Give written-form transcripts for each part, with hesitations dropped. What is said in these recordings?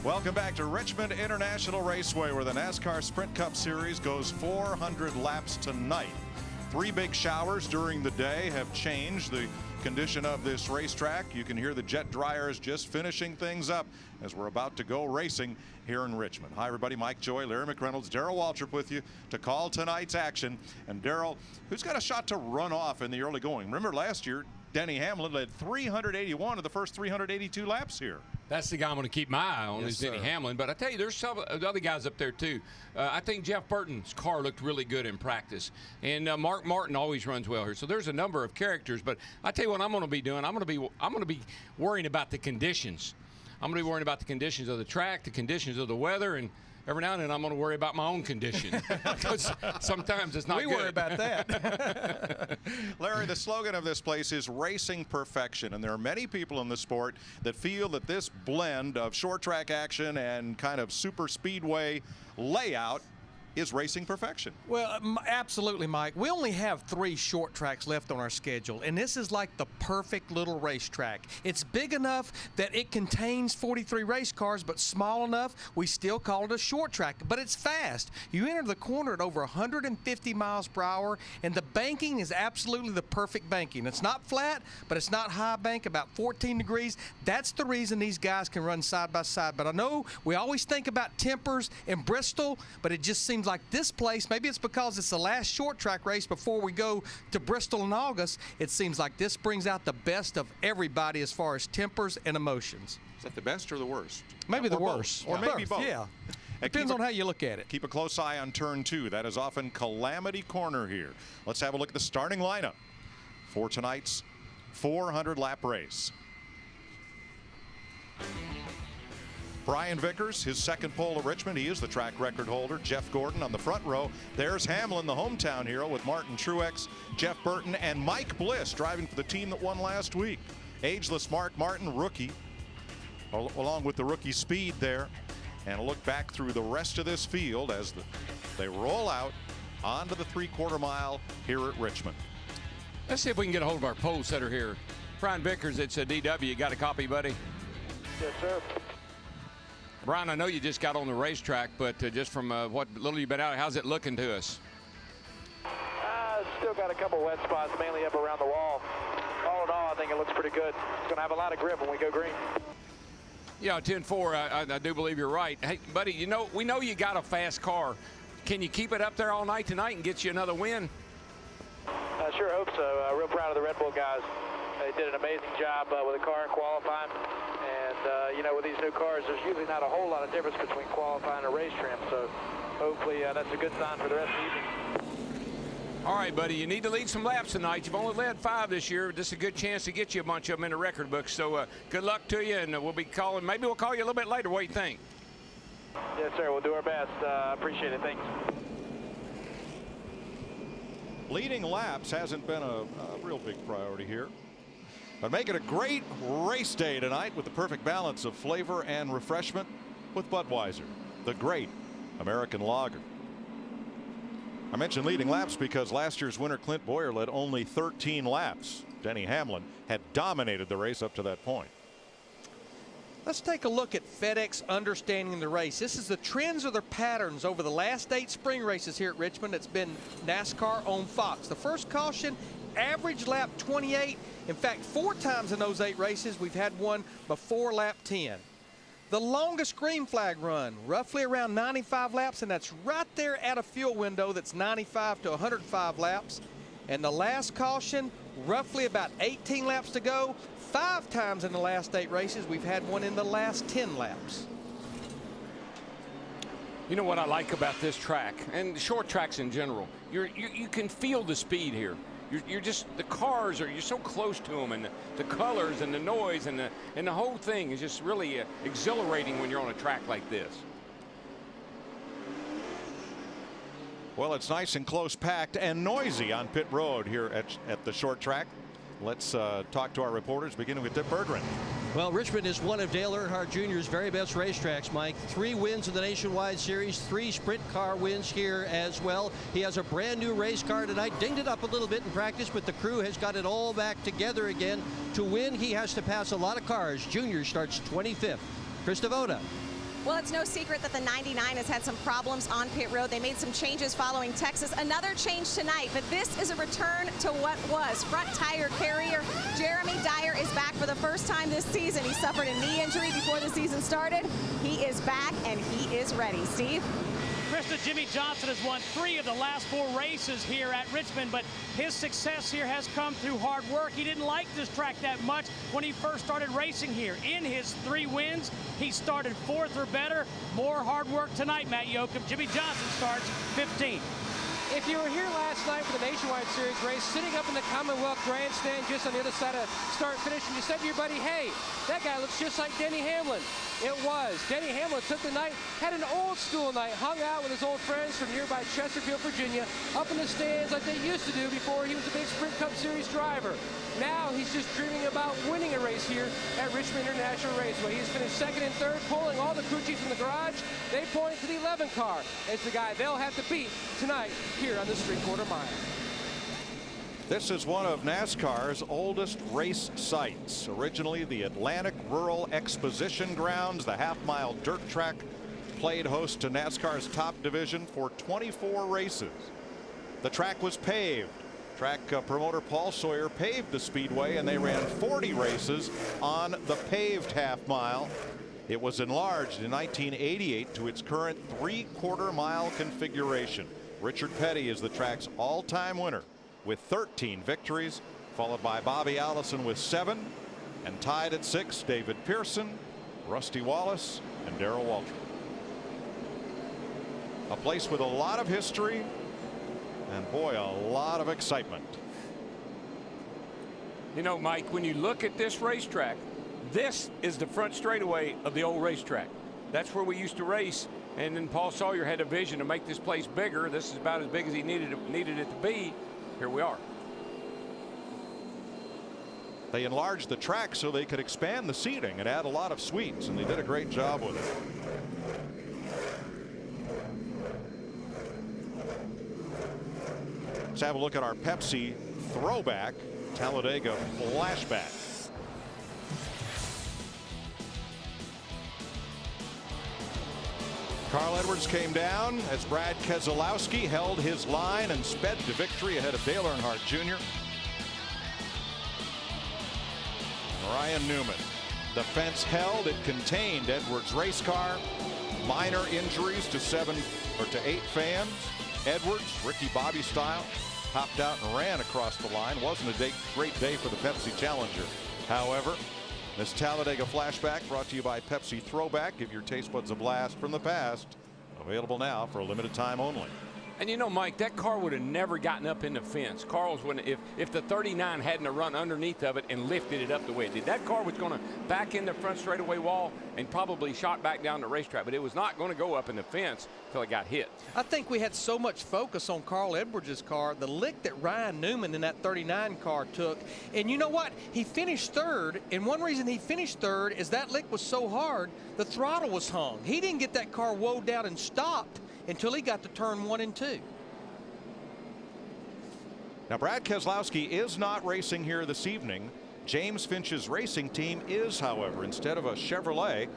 Welcome back to Richmond International Raceway, where the NASCAR Sprint Cup Series goes 400 laps tonight. 3 big showers during the day have changed the condition of this racetrack. You can hear the jet dryers just finishing things up as we're about to go racing here in Richmond. Hi, everybody. Mike Joy, Larry McReynolds, Darrell Waltrip with you to call tonight's action. And Darrell, who's got a shot to run off in the early going? Remember last year, Denny Hamlin led 381 of the first 382 laps here. That's the guy I'm going to keep my eye on, is Denny Hamlin. But I tell you, there's some other guys up there, too. I think Jeff Burton's car looked really good in practice. And Mark Martin always runs well here. So there's a number of characters. But I tell you what I'm going to be doing. I'm going to be worrying about the conditions. I'm going to be worrying about the conditions of the track, the conditions of the weather, and every now and then I'm going to worry about my own condition, because sometimes it's not good. We worry about that. Larry, the slogan of this place is racing perfection, and there are many people in the sport that feel that this blend of short track action and kind of super speedway layout is racing perfection. Well, absolutely, Mike. We only have 3 short tracks left on our schedule, and this is like the perfect little racetrack. It's big enough that it contains 43 race cars, but small enough we still call it a short track. But it's fast. You enter the corner at over 150 miles per hour, and the banking is absolutely the perfect banking. It's not flat, but it's not high bank, about 14 degrees. That's the reason these guys can run side by side. But I know we always think about tempers in Bristol, but it just seems like this place, maybe it's because it's the last short track race before we go to Bristol in August, it seems like this brings out the best of everybody as far as tempers and emotions. Is that the best or the worst? Maybe the worst. Or maybe both. Yeah. Depends on how you look at it. Keep a close eye on turn 2. That is often Calamity Corner here. Let's have a look at the starting lineup for tonight's 400 lap race. Brian Vickers, his second pole at Richmond. He is the track record holder. Jeff Gordon on the front row. There's Hamlin, the hometown hero, with Martin Truex, Jeff Burton, and Mike Bliss driving for the team that won last week. Ageless Mark Martin, rookie, along with the rookie speed there. And a look back through the rest of this field as they roll out onto the 3/4 mile here at Richmond. Let's see if we can get a hold of our pole setter here. Brian Vickers, it's a DW. You got a copy, buddy? Yes, sir. Brian, I know you just got on the racetrack, but just from what little you've been out, how's it looking to us? Still got a couple wet spots, mainly up around the wall. All in all, I think it looks pretty good. It's going to have a lot of grip when we go green. Yeah, 10-4, I do believe you're right. Hey, buddy, we know you got a fast car. Can you keep it up there all night tonight and get you another win? I sure hope so. Real proud of the Red Bull guys. They did an amazing job with the car in qualifying. And, with these new cars, there's usually not a whole lot of difference between qualifying and race trim. So hopefully that's a good sign for the rest of the evening. All right, buddy, you need to lead some laps tonight. You've only led 5 this year. This is a good chance to get you a bunch of them in the record books. So good luck to you, and we'll be calling. Maybe we'll call you a little bit later. What do you think? Yes, sir. We'll do our best. Appreciate it. Thanks. Leading laps hasn't been a real big priority here. But make it a great race day tonight with the perfect balance of flavor and refreshment with Budweiser, the great American lager. I mentioned leading laps because last year's winner Clint Boyer led only 13 laps. Denny Hamlin had dominated the race up to that point. Let's take a look at FedEx understanding the race. This is the trends or the patterns over the last 8 spring races here at Richmond. It's been NASCAR on Fox. The first caution, average lap 28. In fact, 4 times in those 8 races, we've had one before lap 10. The longest green flag run, roughly around 95 laps, and that's right there at a fuel window that's 95 to 105 laps. And the last caution, roughly about 18 laps to go. 5 times in the last 8 races, we've had one in the last 10 laps. You know what I like about this track, and short tracks in general, you can feel the speed here. You're just, the cars you're so close to them, and the colors and the noise and the whole thing is just really exhilarating when you're on a track like this. Well, it's nice and close packed and noisy on pit road here at the short track. Let's talk to our reporters, beginning with Dick Berggren. Well, Richmond is one of Dale Earnhardt Jr.'s very best racetracks, Mike. 3 wins in the Nationwide Series, 3 sprint car wins here as well. He has a brand new race car tonight. Dinged it up a little bit in practice, but the crew has got it all back together again. To win, he has to pass a lot of cars. Junior starts 25th. Chris Devoda. Well, it's no secret that the 99 has had some problems on pit road. They made some changes following Texas. Another change tonight, but this is a return to what was. Front tire carrier Jeremy Dyer is back for the first time this season. He suffered a knee injury before the season started. He is back, and he is ready. Steve? Krista, Jimmy Johnson has won 3 of the last 4 races here at Richmond, but his success here has come through hard work. He didn't like this track that much when he first started racing here. In his 3 wins, he started 4th or better. More hard work tonight, Matt Yoakum. Jimmy Johnson starts 15th. If you were here last night for the Nationwide Series race, sitting up in the Commonwealth Grandstand just on the other side of start-finish, and you said to your buddy, hey, that guy looks just like Denny Hamlin. It was. Denny Hamlin took the night, had an old school night, hung out with his old friends from nearby Chesterfield, Virginia, up in the stands like they used to do before he was a big Sprint Cup Series driver. Now he's just dreaming about winning a race here at Richmond International Raceway. He's finished 2nd and 3rd, pulling all the crew chiefs in the garage. They point to the 11 car as the guy they'll have to beat tonight here on the 3/4 mile. This is one of NASCAR's oldest race sites. Originally the Atlantic Rural Exposition Grounds, the half-mile dirt track, played host to NASCAR's top division for 24 races. The track was paved. Track promoter Paul Sawyer paved the speedway, and they ran 40 races on the paved half-mile. It was enlarged in 1988 to its current 3/4 mile configuration. Richard Petty is the track's all-time winner with 13 victories, followed by Bobby Allison with 7, and tied at 6, David Pearson, Rusty Wallace, and Darrell Waltrip. A place with a lot of history, and boy, a lot of excitement. You know, Mike, when you look at this racetrack, this is the front straightaway of the old racetrack. That's where we used to race, and then Paul Sawyer had a vision to make this place bigger. This is about as big as he needed it to be. Here we are. They enlarged the track so they could expand the seating and add a lot of suites, and they did a great job with it. Let's have a look at our Pepsi throwback Talladega flashback. Carl Edwards came down as Brad Keselowski held his line and sped to victory ahead of Dale Earnhardt Jr. Ryan Newman. The fence held. It contained Edwards' race car. Minor injuries to 8 fans. Edwards, Ricky Bobby style, hopped out and ran across the line. Wasn't a great day for the Pepsi Challenger. However, this Talladega flashback brought to you by Pepsi Throwback. Give your taste buds a blast from the past. Available now for a limited time only. And you know, Mike, that car would have never gotten up in the fence. Carl's wouldn't, if the 39 hadn't have run underneath of it and lifted it up the way it did. That car was going to back in the front straightaway wall and probably shot back down the racetrack, but it was not going to go up in the fence until it got hit. I think we had so much focus on Carl Edwards' car, the lick that Ryan Newman in that 39 car took. And you know what? He finished 3rd, and one reason he finished 3rd is that lick was so hard, the throttle was hung. He didn't get that car woed down and stopped until he got to turn 1 and 2. Now, Brad Keselowski is not racing here this evening. James Finch's racing team is, however. Instead of a Chevrolet,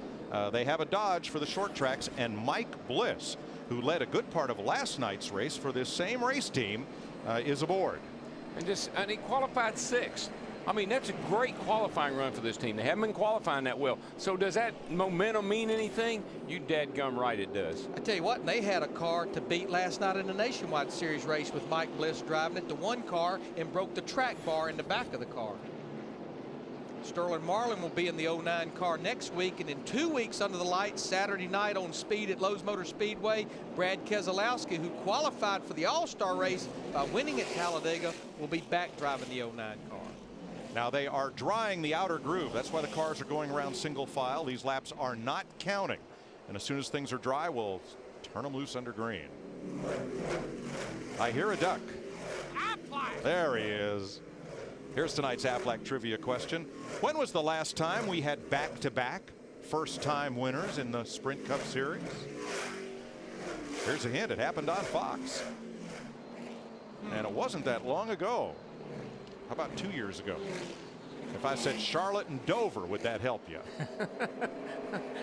they have a Dodge for the short tracks, and Mike Bliss, who led a good part of last night's race for this same race team, is aboard. And he qualified 6th. I mean, that's a great qualifying run for this team. They haven't been qualifying that well. So does that momentum mean anything? You dadgum right it does. I tell you what, they had a car to beat last night in the Nationwide Series race with Mike Bliss driving it to one car and broke the track bar in the back of the car. Sterling Marlin will be in the 09 car next week, and in 2 weeks under the lights Saturday night on speed at Lowe's Motor Speedway, Brad Keselowski, who qualified for the All-Star race by winning at Talladega, will be back driving the 09 car. Now they are drying the outer groove. That's why the cars are going around single file. These laps are not counting. And as soon as things are dry, we'll turn them loose under green. I hear a duck. There he is. Here's tonight's Aflac trivia question. When was the last time we had back-to-back first-time winners in the Sprint Cup Series? Here's a hint. It happened on Fox. And it wasn't that long ago. How about 2 years ago? If I said Charlotte and Dover, would that help you?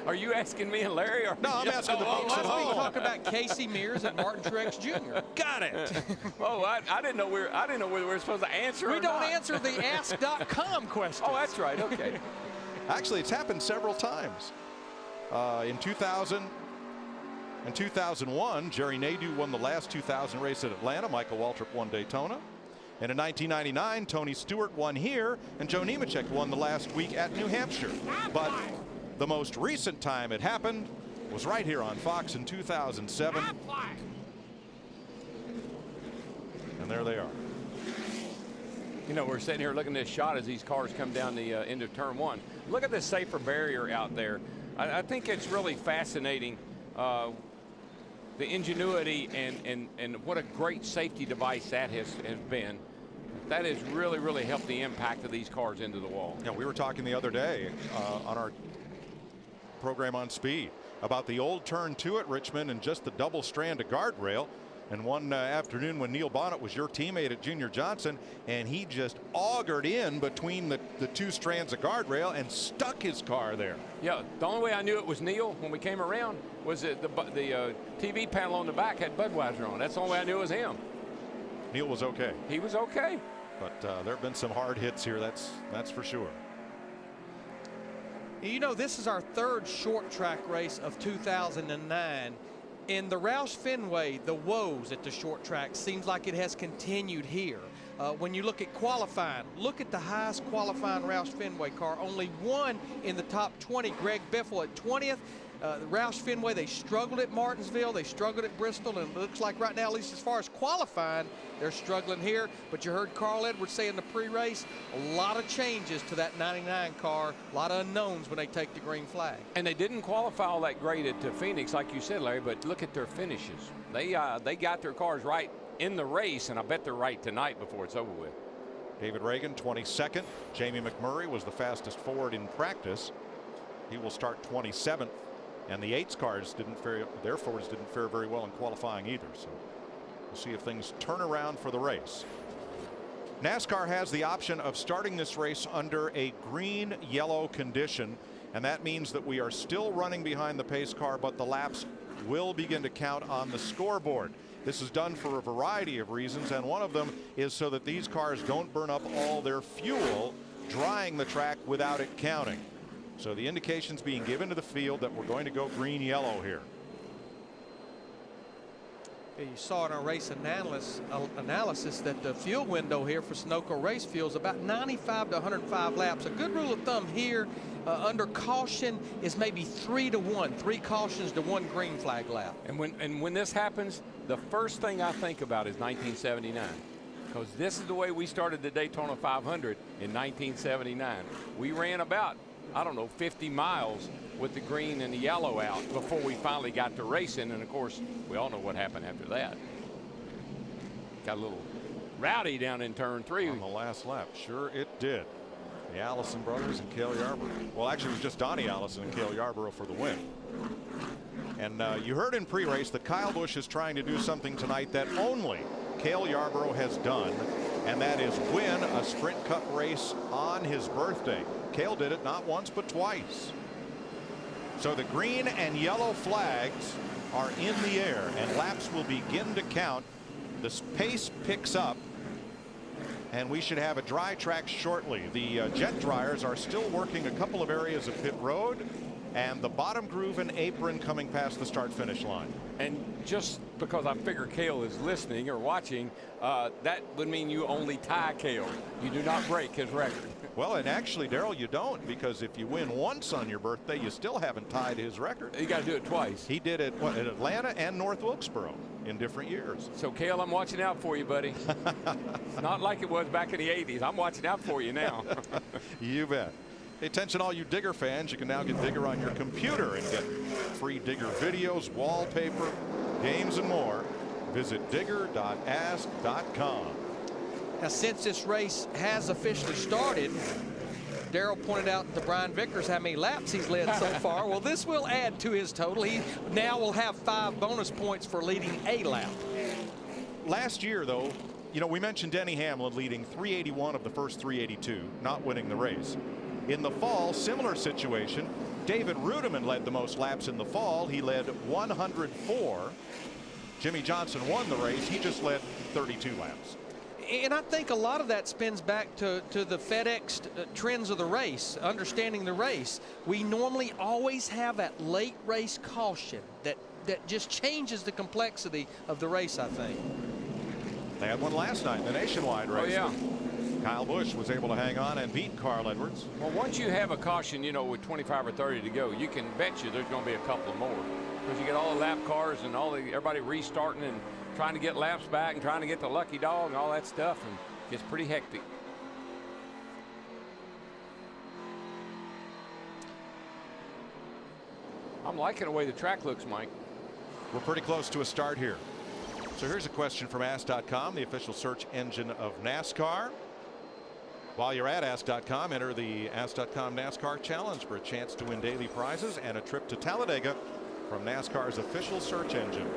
Are you asking me and Larry? Or No, I'm asking the folks at We home. talk about Casey Mears and Martin Truex Jr. Got it. Oh, I didn't know whether we were supposed to answer. We or don't not. answer the ask.com question. Oh, that's right. Okay. Actually, it's happened several times. In 2000 and 2001, Jerry Nadeau won the last 2000 race at Atlanta. Michael Waltrip won Daytona. And in 1999, Tony Stewart won here, and Joe Nemechek won the last week at New Hampshire. But the most recent time it happened was right here on Fox in 2007. And there they are. You know, we're sitting here looking at this shot as these cars come down the end of turn one. Look at the safer barrier out there. I think it's really fascinating, the ingenuity and what a great safety device that has been. That has really, really helped the impact of these cars into the wall. Yeah, we were talking the other day on our program on speed about the old turn two at Richmond and just the double strand of guardrail. And one afternoon when Neil Bonnet was your teammate at Junior Johnson, and he just augured in between the two strands of guardrail and stuck his car there. Yeah, the only way I knew it was Neil when we came around was that the TV panel on the back had Budweiser on. That's the only way I knew it was him. Neil was okay. He was okay. But there have been some hard hits here, that's for sure. You know, this is our third short track race of 2009. In the Roush Fenway, the woes at the short track seems like it has continued here. When you look at qualifying, look at the highest qualifying Roush Fenway car. Only one in the top 20, Greg Biffle at 20th. Roush Fenway, they struggled at Martinsville, they struggled at Bristol, and it looks like right now, at least as far as qualifying, they're struggling here. But you heard Carl Edwards say in the pre-race, a lot of changes to that 99 car, a lot of unknowns when they take the green flag. And they didn't qualify all that great at Phoenix, like you said, Larry, but look at their finishes. They got their cars right in the race, and I bet they're right tonight before it's over with. David Reagan, 22nd. Jamie McMurray was the fastest Ford in practice. He will start 27th. And the 8's cars their Fords didn't fare very well in qualifying either. So we'll see if things turn around for the race. NASCAR has the option of starting this race under a green-yellow condition, and that means that we are still running behind the pace car, but the laps will begin to count on the scoreboard. This is done for a variety of reasons, and one of them is so that these cars don't burn up all their fuel drying the track without it counting. So the indications being given to the field that we're going to go green-yellow here. You saw in our race analysis that the fuel window here for Sunoco race fuel is about 95 to 105 laps. A good rule of thumb here under caution is maybe 3 to 1, 3 cautions to 1 green flag lap. And when this happens, the first thing I think about is 1979. Because this is the way we started the Daytona 500 in 1979. We ran about, I don't know, 50 miles with the green and the yellow out before we finally got to racing. And of course, we all know what happened after that. Got a little rowdy down in turn 3 on the last lap. Sure it did. The Allison brothers and Cale Yarborough. Well, actually, it was just Donnie Allison and Cale Yarborough for the win. And you heard in pre-race that Kyle Busch is trying to do something tonight that only Cale Yarborough has done, and that is win a Sprint Cup race on his birthday. Cale did it not once but twice. So the green and yellow flags are in the air, and laps will begin to count. The pace picks up, and we should have a dry track shortly. The jet dryers are still working a couple of areas of pit road, and the bottom groove and apron coming past the start-finish line. And just because I figure Cale is listening or watching, that would mean you only tie Cale. You do not break his record. Well, and actually, Darrell, you don't, because if you win once on your birthday, you still haven't tied his record. You got to do it twice. He did it at Atlanta and North Wilkesboro in different years. So, Cale, I'm watching out for you, buddy. Not like it was back in the 80s. I'm watching out for you now. You bet. Hey, attention all you Digger fans, you can now get Digger on your computer and get free Digger videos, wallpaper, games, and more. Visit digger.ask.com. Now, since this race has officially started, Darrell pointed out to Brian Vickers how many laps he's led so far. Well, this will add to his total. He now will have 5 bonus points for leading a lap. Last year, though, you know, we mentioned Denny Hamlin leading 381 of the first 382, not winning the race. In the fall, similar situation. David Rudiman led the most laps in the fall. He led 104. Jimmy Johnson won the race. He just led 32 laps. And I think a lot of that spins back to the FedEx trends of the race, understanding the race. We normally always have that late race caution that just changes the complexity of the race, I think. They had one last night in the Nationwide race. Oh, yeah. Kyle Busch was able to hang on and beat Carl Edwards. Well, once you have a caution, you know, with 25 or 30 to go, you can bet you there's going to be a couple more. Because you get all the lap cars and everybody restarting and trying to get laps back and trying to get the lucky dog and all that stuff, and it gets pretty hectic. I'm liking the way the track looks, Mike. We're pretty close to a start here. So here's a question from Ask.com, the official search engine of NASCAR. While you're at Ask.com, enter the Ask.com NASCAR Challenge for a chance to win daily prizes and a trip to Talladega from NASCAR's official search engine.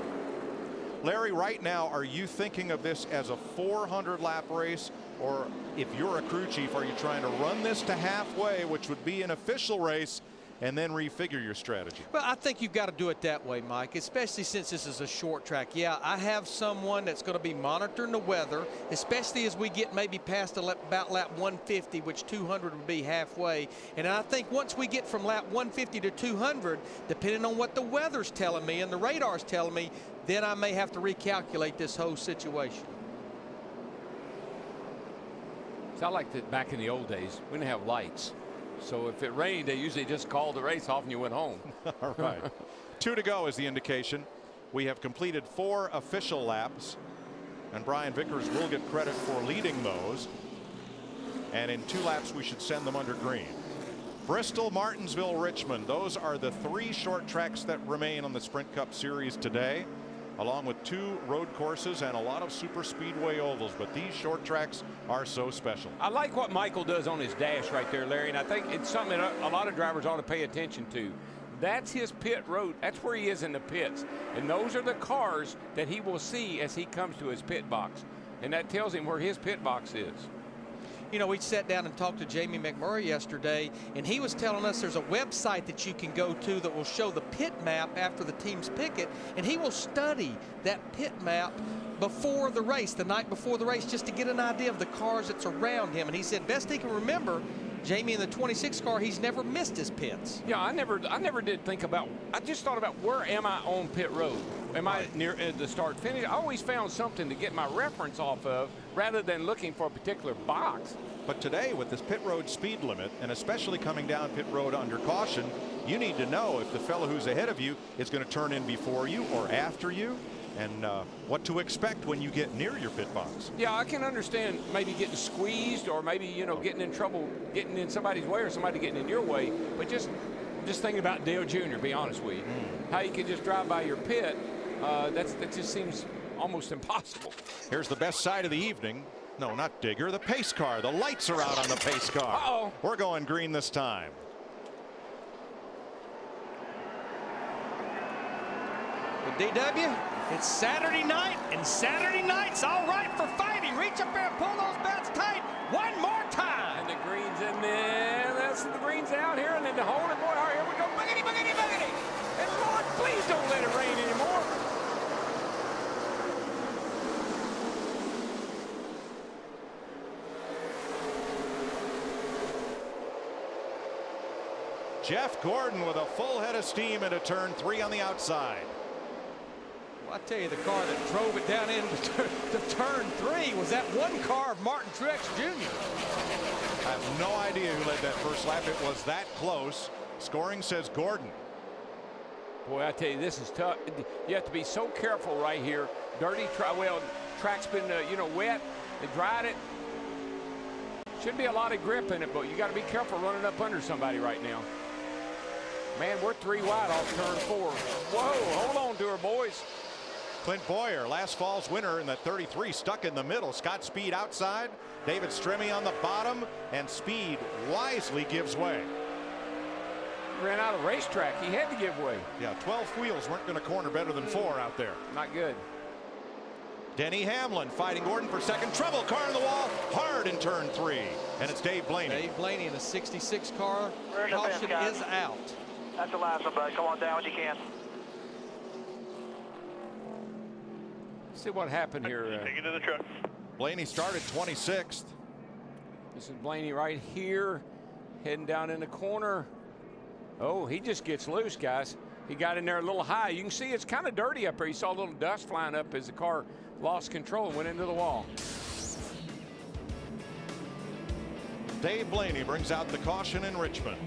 Larry, right now, are you thinking of this as a 400-lap race, or if you're a crew chief, are you trying to run this to halfway, which would be an official race, and then refigure your strategy? Well, I think you've got to do it that way, Mike, especially since this is a short track. Yeah, I have someone that's going to be monitoring the weather, especially as we get maybe past about lap 150, which 200 would be halfway. And I think once we get from lap 150 to 200, depending on what the weather's telling me and the radar's telling me, then I may have to recalculate this whole situation. It's not like that back in the old days. We didn't have lights. So if it rained, they usually just called the race off and you went home. All right. 2 to go is the indication. We have completed 4 official laps, and Brian Vickers will get credit for leading those. And in 2 laps, we should send them under green. Bristol, Martinsville, Richmond. Those are the 3 short tracks that remain on the Sprint Cup Series today, along with 2 road courses and a lot of super speedway ovals. But these short tracks are so special. I like what Michael does on his dash right there, Larry, and I think it's something that a lot of drivers ought to pay attention to. That's his pit road. That's where he is in the pits. And those are the cars that he will see as he comes to his pit box. And that tells him where his pit box is. You know, we sat down and talked to Jamie McMurray yesterday, and he was telling us there's a website that you can go to that will show the pit map after the teams pick it, and he will study that pit map before the race, the night before the race, just to get an idea of the cars that's around him. And he said best he can remember, Jamie in the 26 car, he's never missed his pits. Yeah, I never did think about, I just thought about where am I on pit road? Am I near the start finish? I always found something to get my reference off of rather than looking for a particular box. But today, with this pit road speed limit, and especially coming down pit road under caution, you need to know if the fellow who's ahead of you is going to turn in before you or after you, and what to expect when you get near your pit box. Yeah, I can understand maybe getting squeezed, or maybe, you know, getting in trouble, getting in somebody's way, or somebody getting in your way. But just thinking about Dale Jr., be honest with you, how you can just drive by your pit, that just seems almost impossible. Here's the best side of the evening. No, not Digger, the pace car. The lights are out on the pace car. Uh-oh. We're going green this time. Well, DW, it's Saturday night, and Saturday night's all right for fighting. Reach up there and pull those belts tight one more time. And the green's in there. That's the green's out here, and then the hold it, boy. All right, here we go. Boogity, boogity, boogity. And Lord, please don't let it rain anymore. Jeff Gordon with a full head of steam into turn 3 on the outside. Well, I tell you, the car that drove it down into turn 3 was that one car of Martin Truex Jr. I have no idea who led that first lap. It was that close. Scoring says Gordon. Boy, I tell you, this is tough. You have to be so careful right here. Dirty track. Well, track's been you know, wet. They dried it. Should be a lot of grip in it, but you got to be careful running up under somebody right now. Man, we're 3 wide off turn 4. Whoa, hold on to her, boys. Clint Boyer, last fall's winner in the 33, stuck in the middle. Scott Speed outside, David Stremme on the bottom, and Speed wisely gives way. Ran out of racetrack. He had to give way. Yeah, 12 wheels weren't going to corner better than 4 out there. Not good. Denny Hamlin fighting Gordon for second. Trouble, car on the wall, hard in turn 3. And it's Dave Blaney. Dave Blaney in a 66 car. Caution is out. That's the last one, bud. Come on down when you can. See what happened here. Take it to the truck. Blaney started 26th. This is Blaney right here, heading down in the corner. Oh, he just gets loose, guys. He got in there a little high. You can see it's kind of dirty up there. You saw a little dust flying up as the car lost control and went into the wall. Dave Blaney brings out the caution in Richmond.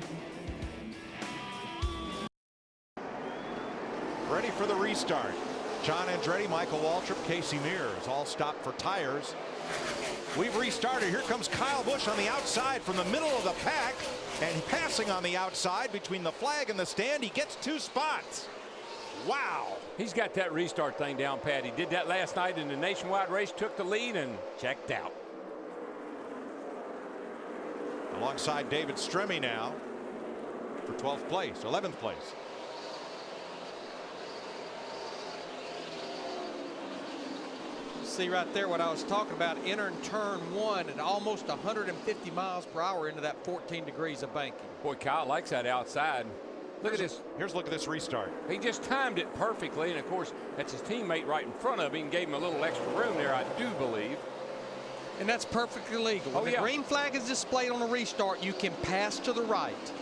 Ready for the restart. John Andretti, Michael Waltrip, Casey Mears all stopped for tires. We've restarted. Here comes Kyle Busch on the outside from the middle of the pack, and passing on the outside between the flag and the stand. He gets 2 spots. Wow. He's got that restart thing down pat. He did that last night in the nationwide race, took the lead and checked out. Alongside David Stremme now for 12th place, 11th place. See right there what I was talking about, entering turn 1 at almost 150 miles per hour into that 14 degrees of banking. Boy, Kyle likes that outside. Look at this. Here's a look at this restart. He just timed it perfectly, and of course that's his teammate right in front of him and gave him a little extra room there, I do believe. And that's perfectly legal. When the green flag is displayed on a restart, you can pass to the right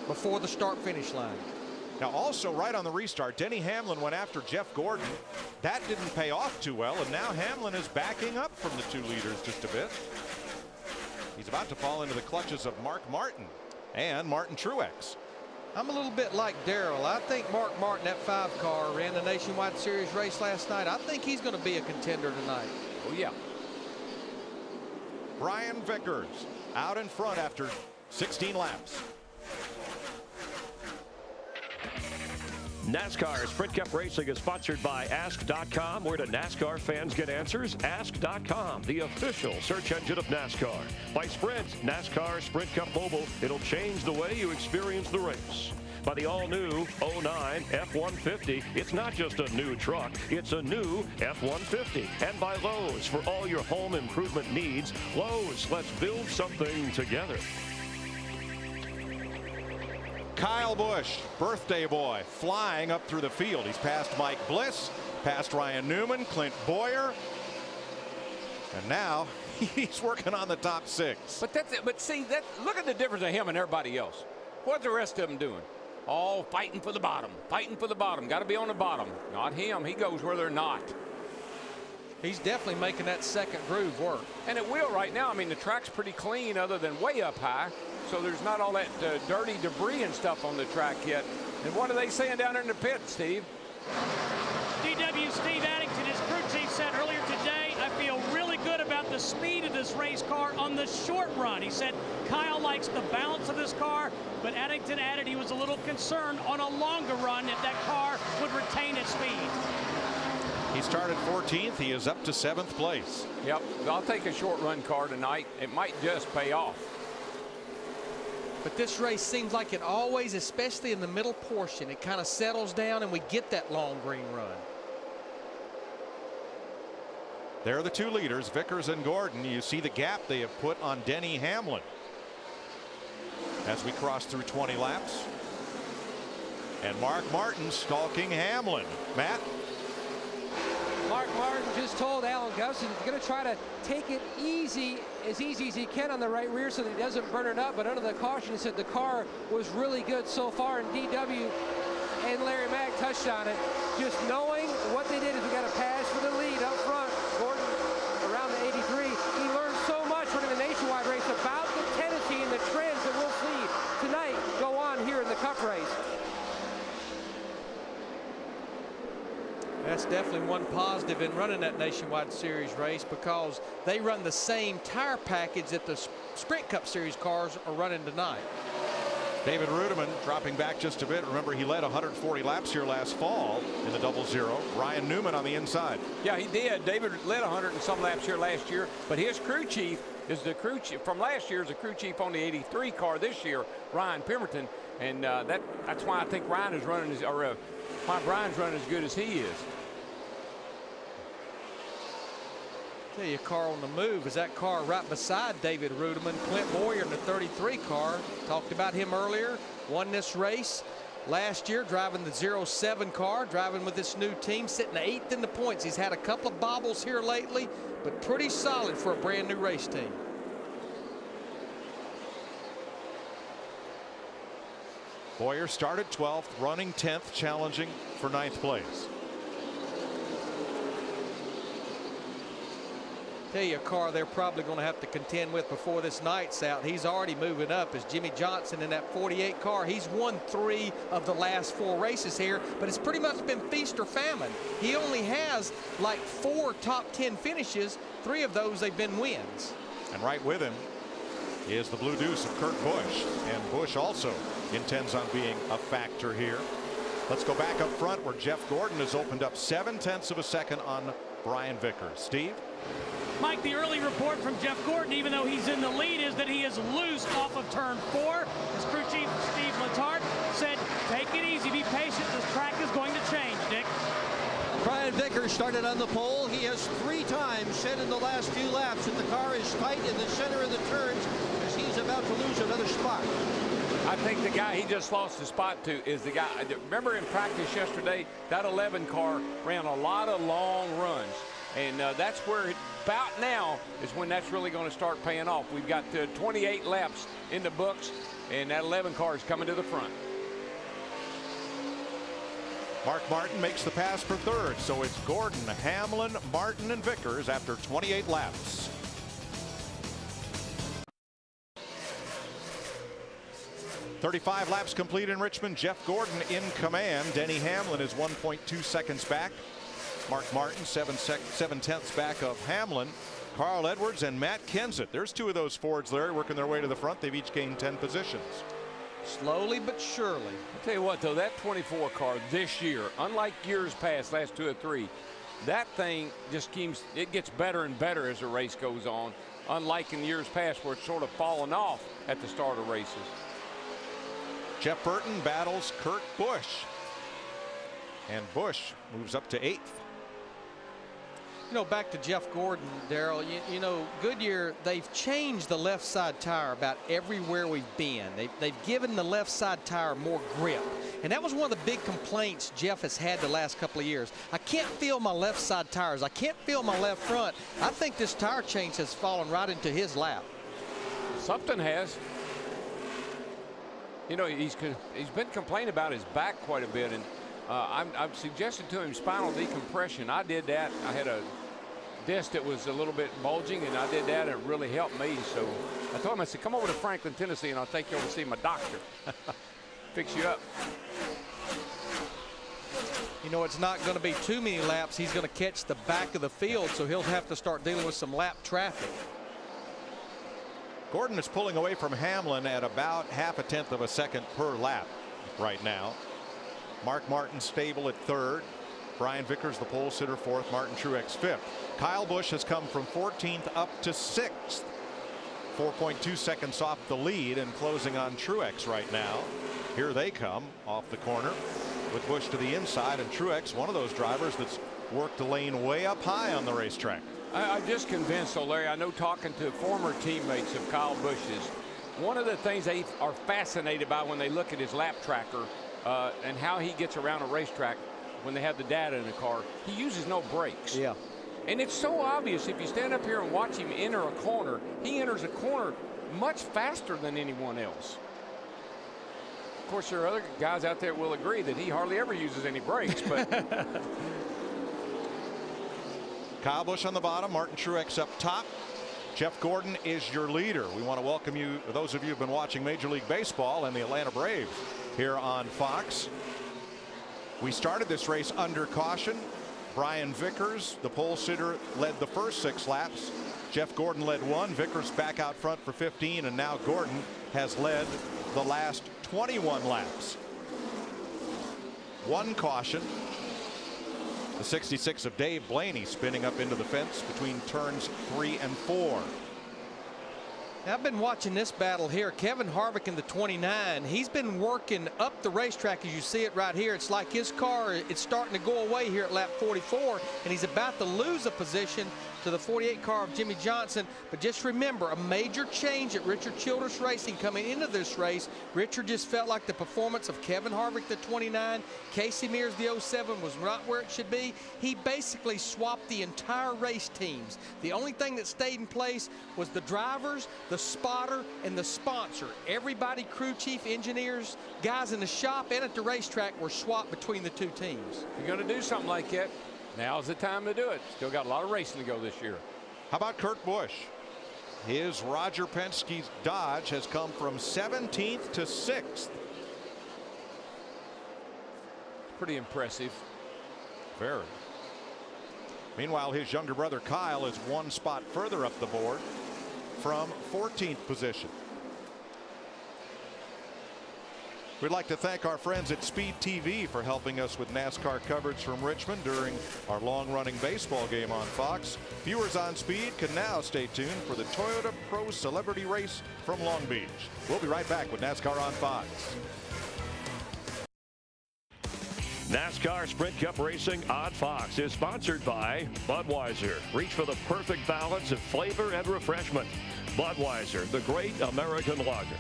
before the start-finish line. Now, also right on the restart, Denny Hamlin went after Jeff Gordon. That didn't pay off too well, and now Hamlin is backing up from the 2 leaders just a bit. He's about to fall into the clutches of Mark Martin and Martin Truex. I'm a little bit like Darrell. I think Mark Martin, that 5 car, ran the Nationwide Series race last night. I think he's going to be a contender tonight. Oh, yeah. Brian Vickers out in front after 16 laps. NASCAR Sprint Cup Racing is sponsored by Ask.com. Where do NASCAR fans get answers? Ask.com, the official search engine of NASCAR. By Sprint, NASCAR Sprint Cup Mobile. It'll change the way you experience the race. By the all-new 09 F-150. It's not just a new truck, it's a new F-150. And by Lowe's, for all your home improvement needs. Lowe's, let's build something together. Kyle Busch, birthday boy, flying up through the field. He's passed Mike Bliss, past Ryan Newman, Clint Boyer, and now he's working on the top 6. But that's it. But see, look at the difference of him and everybody else. What's the rest of them doing? All fighting for the bottom, fighting for the bottom. Got to be on the bottom. Not him. He goes where they're not. He's definitely making that second groove work. And it will right now. I mean, the track's pretty clean other than way up high. So there's not all that dirty debris and stuff on the track yet. And what are they saying down there in the pit, Steve? DW Steve Addington, his crew chief, said earlier today, I feel really good about the speed of this race car on the short run. He said Kyle likes the balance of this car, but Addington added he was a little concerned on a longer run if that car would retain its speed. He started 14th. He is up to 7th place. Yep, I'll take a short run car tonight. It might just pay off. But this race seems like it always, especially in the middle portion, it kind of settles down and we get that long green run. There are the 2 leaders, Vickers and Gordon. You see the gap they have put on Denny Hamlin as we cross through 20 laps. And Mark Martin stalking Hamlin. Matt? Mark Martin just told Alan Gustin he's going to try to take it easy as he can on the right rear so that he doesn't burn it up. But under the caution, he said the car was really good so far. And DW and Larry Mack touched on it. Just knowing what they did is we got a pass for the lead up front. Gordon around the 83. He learned so much running the nationwide race about the tendency and the trends that we'll see tonight go on here in the Cup race. That's definitely one positive in running that Nationwide Series race, because they run the same tire package that the Sprint Cup Series cars are running tonight. David Rudiman dropping back just a bit. Remember, he led 140 laps here last fall in the 00. Ryan Newman on the inside. Yeah, he did. David led 100 and some laps here last year, but his crew chief is the crew chief from last year, is the crew chief on the 83 car this year, Ryan Pemberton, and that's why I think Ryan is running why Brian's running as good as he is. Tell you, a car on the move is that car right beside David Rudiman, Clint Boyer in the 33 car. Talked about him earlier. Won this race last year, driving the 07 car, driving with this new team, sitting 8th in the points. He's had a couple of bobbles here lately, but pretty solid for a brand new race team. Boyer started 12th, running 10th, challenging for 9th place. Tell you, a car they're probably going to have to contend with before this night's out. He's already moving up as Jimmy Johnson in that 48 car. He's won 3 of the last 4 races here, but it's pretty much been feast or famine. He only has like 4 top 10 finishes. 3 of those they've been wins. And right with him is the Blue Deuce of Kurt Busch, and Busch also intends on being a factor here. Let's go back up front where Jeff Gordon has opened up 7/10 of a second on Brian Vickers. Steve? Mike, the early report from Jeff Gordon, even though he's in the lead, is that he is loose off of turn 4. His crew chief, Steve Letarte, said, take it easy, be patient. This track is going to change, Dick. Brian Vickers started on the pole. He has 3 times said in the last few laps that the car is tight in the center of the turns as he's about to lose another spot. I think the guy he just lost the spot to is the guy. Remember in practice yesterday, that 11 car ran a lot of long runs. And that's where about now is when that's really going to start paying off. We've got 28 laps in the books, and that 11 car is coming to the front. Mark Martin makes the pass for 3rd, so it's Gordon, Hamlin, Martin, and Vickers after 28 laps. "35 laps complete in Richmond. Jeff Gordon in command. Denny Hamlin is 1.2 seconds back. Mark Martin 7/10 back of Hamlin. Carl Edwards and Matt Kenseth. There's 2 of those Fords, Larry, working their way to the front. They've each gained 10 positions. Slowly but surely. I'll tell you what, though, that 24 car this year, unlike years past, last 2 or 3, that thing just gets better and better as the race goes on, unlike in years past where it's sort of fallen off at the start of races. Jeff Burton battles Kurt Busch, and Busch moves up to 8th. You know, back to Jeff Gordon, Darrell, you know, Goodyear, they've changed the left side tire about everywhere we've been. They've given the left side tire more grip. And that was one of the big complaints Jeff has had the last couple of years. I can't feel my left side tires. I can't feel my left front. I think this tire change has fallen right into his lap. Something has. You know, he's been complaining about his back quite a bit, and I've suggested to him spinal decompression. I did that. I had a disc that was a little bit bulging, and I did that, and it really helped me. So I told him, I said, come over to Franklin, Tennessee, and I'll take you over to see my doctor. Fix you up. You know, it's not going to be too many laps. He's going to catch the back of the field, so he'll have to start dealing with some lap traffic. Gordon is pulling away from Hamlin at about 0.5 of a second per lap right now. Mark Martin stable at 3rd. Brian Vickers, the pole sitter, 4th. Martin Truex 5th. Kyle Busch has come from 14th up to 6th. 4.2 seconds off the lead and closing on Truex right now. Here they come off the corner with Busch to the inside, and Truex, one of those drivers that's worked the lane way up high on the racetrack. I'm just convinced, though, Larry, I know talking to former teammates of Kyle Busch's, one of the things they are fascinated by when they look at his lap tracker and how he gets around a racetrack when they have the data in the car, he uses no brakes. Yeah. And it's so obvious if you stand up here and watch him enter a corner, he enters a corner much faster than anyone else. Of course, there are other guys out there that will agree that he hardly ever uses any brakes, but Kyle Busch on the bottom, Martin Truex up top. Jeff Gordon is your leader. We want to welcome you, those of you who have been watching Major League Baseball and the Atlanta Braves here on Fox. We started this race under caution. Brian Vickers, the pole sitter, led the first 6 laps. Jeff Gordon led 1. Vickers back out front for 15, and now Gordon has led the last 21 laps. 1 caution. The 66 of Dave Blaney spinning up into the fence between turns 3 and 4. Now, I've been watching this battle here. Kevin Harvick in the 29. He's been working up the racetrack as you see it right here. It's like his car, it's starting to go away here at lap 44, and he's about to lose a position to the 48 car of Jimmy Johnson. But just remember, a major change at Richard Childress Racing coming into this race. Richard just felt like the performance of Kevin Harvick, the 29, Casey Mears, the 07, was not where it should be. He basically swapped the entire race teams. The only thing that stayed in place was the drivers, the spotter, and the sponsor. Everybody, crew chief, engineers, guys in the shop and at the racetrack, were swapped between the two teams. If you're going to do something like that, now's the time to do it. Still got a lot of racing to go this year. How about Kurt Busch? His Roger Penske's Dodge has come from 17th to 6th. Pretty impressive. Very. Meanwhile, his younger brother Kyle is one spot further up the board from 14th position. We'd like to thank our friends at Speed TV for helping us with NASCAR coverage from Richmond during our long-running baseball game on Fox. Viewers on Speed can now stay tuned for the Toyota Pro Celebrity Race from Long Beach. We'll be right back with NASCAR on Fox. NASCAR Sprint Cup Racing on Fox is sponsored by Budweiser. Reach for the perfect balance of flavor and refreshment. Budweiser, the great American lager.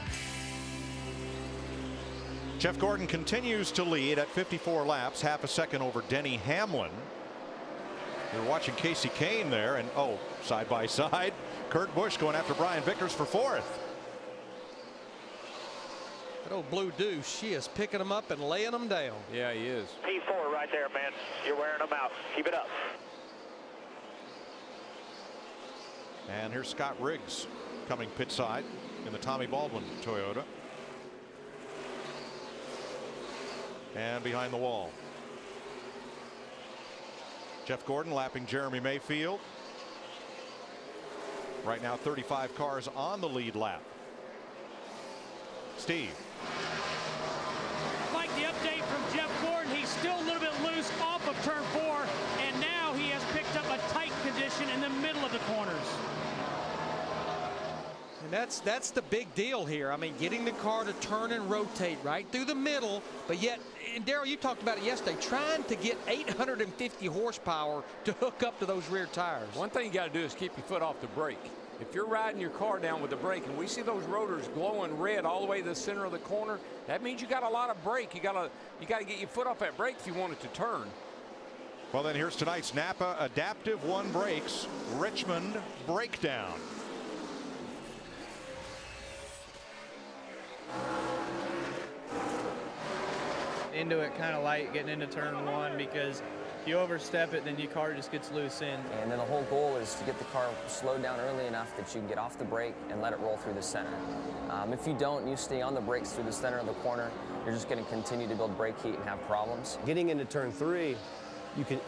Jeff Gordon continues to lead at 54 laps, half a second over Denny Hamlin. You're watching Casey Kane there, and side by side, Kurt Busch going after Brian Vickers for 4th. That old Blue Deuce, she is picking them up and laying them down. Yeah, he is. P4 right there, man. You're wearing them out. Keep it up. And here's Scott Riggs coming pit side in the Tommy Baldwin Toyota. And behind the wall, Jeff Gordon lapping Jeremy Mayfield. Right now 35 cars on the lead lap. Steve. Mike, the update from Jeff Gordon. He's still a little bit loose off of turn 4, and now he has picked up a tight condition in the middle of the corners. And that's the big deal here. I mean, getting the car to turn and rotate right through the middle, but yet, and Darrell, you talked about it yesterday, trying to get 850 horsepower to hook up to those rear tires. One thing you got to do is keep your foot off the brake. If you're riding your car down with the brake and we see those rotors glowing red all the way to the center of the corner, that means you got a lot of brake. You got to get your foot off that brake if you want it to turn. Well, then here's tonight's Napa Adaptive One Brakes Richmond Breakdown. Into it kind of light getting into turn 1, because if you overstep it, then your car just gets loose in. And then the whole goal is to get the car slowed down early enough that you can get off the brake and let it roll through the center. If you don't, you stay on the brakes through the center of the corner, you're just going to continue to build brake heat and have problems. Getting into turn 3,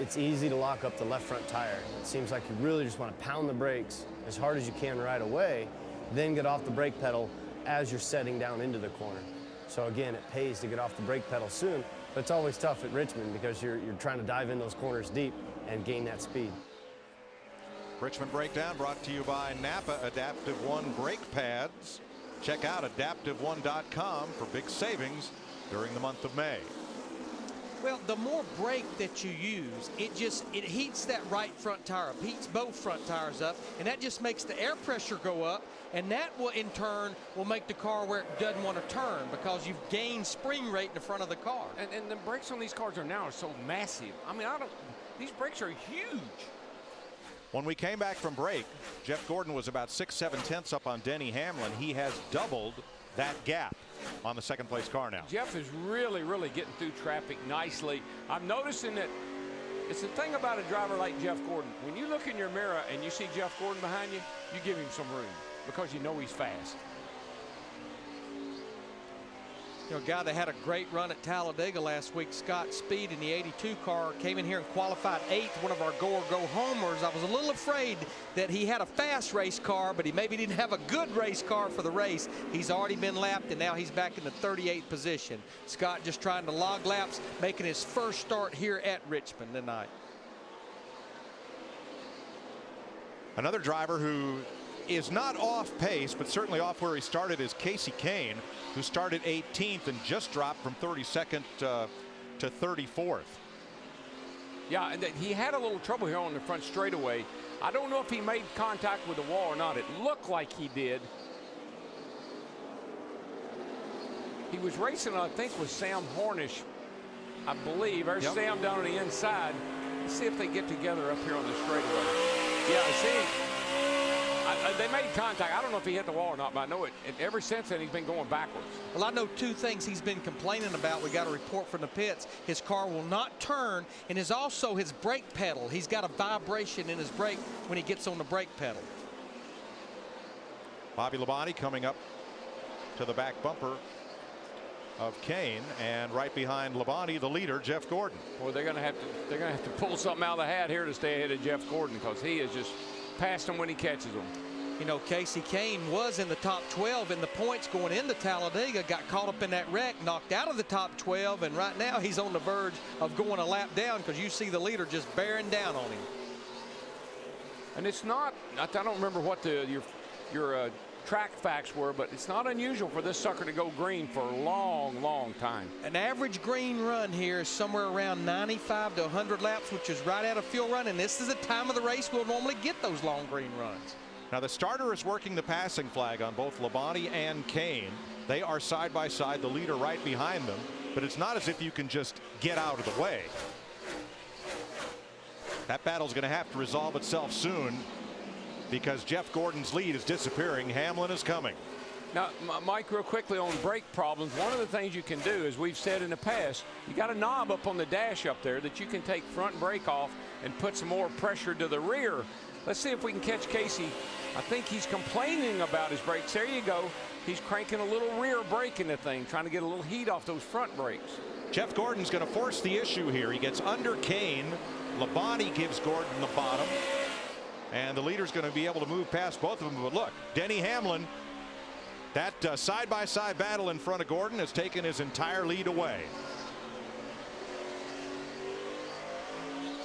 it's easy to lock up the left front tire. It seems like you really just want to pound the brakes as hard as you can right away, then get off the brake pedal as you're setting down into the corner. So again, it pays to get off the brake pedal soon, but it's always tough at Richmond because you're trying to dive in those corners deep and gain that speed. Richmond Breakdown brought to you by Napa Adaptive One brake pads. Check out adaptiveone.com for big savings during the month of May. Well, the more brake that you use, it heats that right front tire up, heats both front tires up, and that just makes the air pressure go up, and that will in turn will make the car where it doesn't want to turn because you've gained spring rate in the front of the car. And the brakes on these cars are so massive. I mean, these brakes are huge. When we came back from break, Jeff Gordon was about 6-7 tenths up on Denny Hamlin. He has doubled that gap on the second place car now. Jeff is really getting through traffic nicely. I'm noticing that it's the thing about a driver like Jeff Gordon. When you look in your mirror and you see Jeff Gordon behind you, you give him some room because you know he's fast. You know, a guy that had a great run at Talladega last week, Scott Speed in the 82 car, came in here and qualified 8th, one of our go-homers. I was a little afraid that he had a fast race car, but he maybe didn't have a good race car for the race. He's already been lapped, and now he's back in the 38th position. Scott just trying to log laps, making his first start here at Richmond tonight. Another driver who is not off pace, but certainly off where he started, is Casey Kane, who started 18th and just dropped from 32nd to 34th. Yeah, and he had a little trouble here on the front straightaway. I don't know if he made contact with the wall or not. It looked like he did. He was racing, I think, with Sam Hornish, I believe. There's Sam down on the inside. Let's see if they get together up here on the straightaway. Yeah, see, they made contact. I don't know if he hit the wall or not, but I know it. Ever since then, he's been going backwards. Well, I know two things he's been complaining about. We got a report from the pits. His car will not turn, and is also his brake pedal. He's got a vibration in his brake when he gets on the brake pedal. Bobby Labonte coming up to the back bumper of Kane, and right behind Labonte, the leader, Jeff Gordon. Well, they're going to have to pull something out of the hat here to stay ahead of Jeff Gordon, because he is just past him when he catches them. You know, Casey Kane was in the top 12 in the points going into Talladega, got caught up in that wreck, knocked out of the top 12, and right now he's on the verge of going a lap down, because you see the leader just bearing down on him. And it's not, I don't remember what your track facts were, but it's not unusual for this sucker to go green for a long time. An average green run here is somewhere around 95 to 100 laps, which is right out of fuel run, and this is the time of the race we'll normally get those long green runs. Now the starter is working the passing flag on both Labonte and Kane. They are side by side, the leader right behind them, but it's not as if you can just get out of the way. That battle's going to have to resolve itself soon, because Jeff Gordon's lead is disappearing. Hamlin is coming. Now, Mike, real quickly on brake problems, one of the things you can do, as we've said in the past, you got a knob up on the dash up there that you can take front brake off and put some more pressure to the rear. Let's see if we can catch Casey. I think he's complaining about his brakes. There you go. He's cranking a little rear brake in the thing, trying to get a little heat off those front brakes. Jeff Gordon's going to force the issue here. He gets under Kane. Labonte gives Gordon the bottom. And the leader's going to be able to move past both of them. But look, Denny Hamlin, that side-by-side battle in front of Gordon has taken his entire lead away.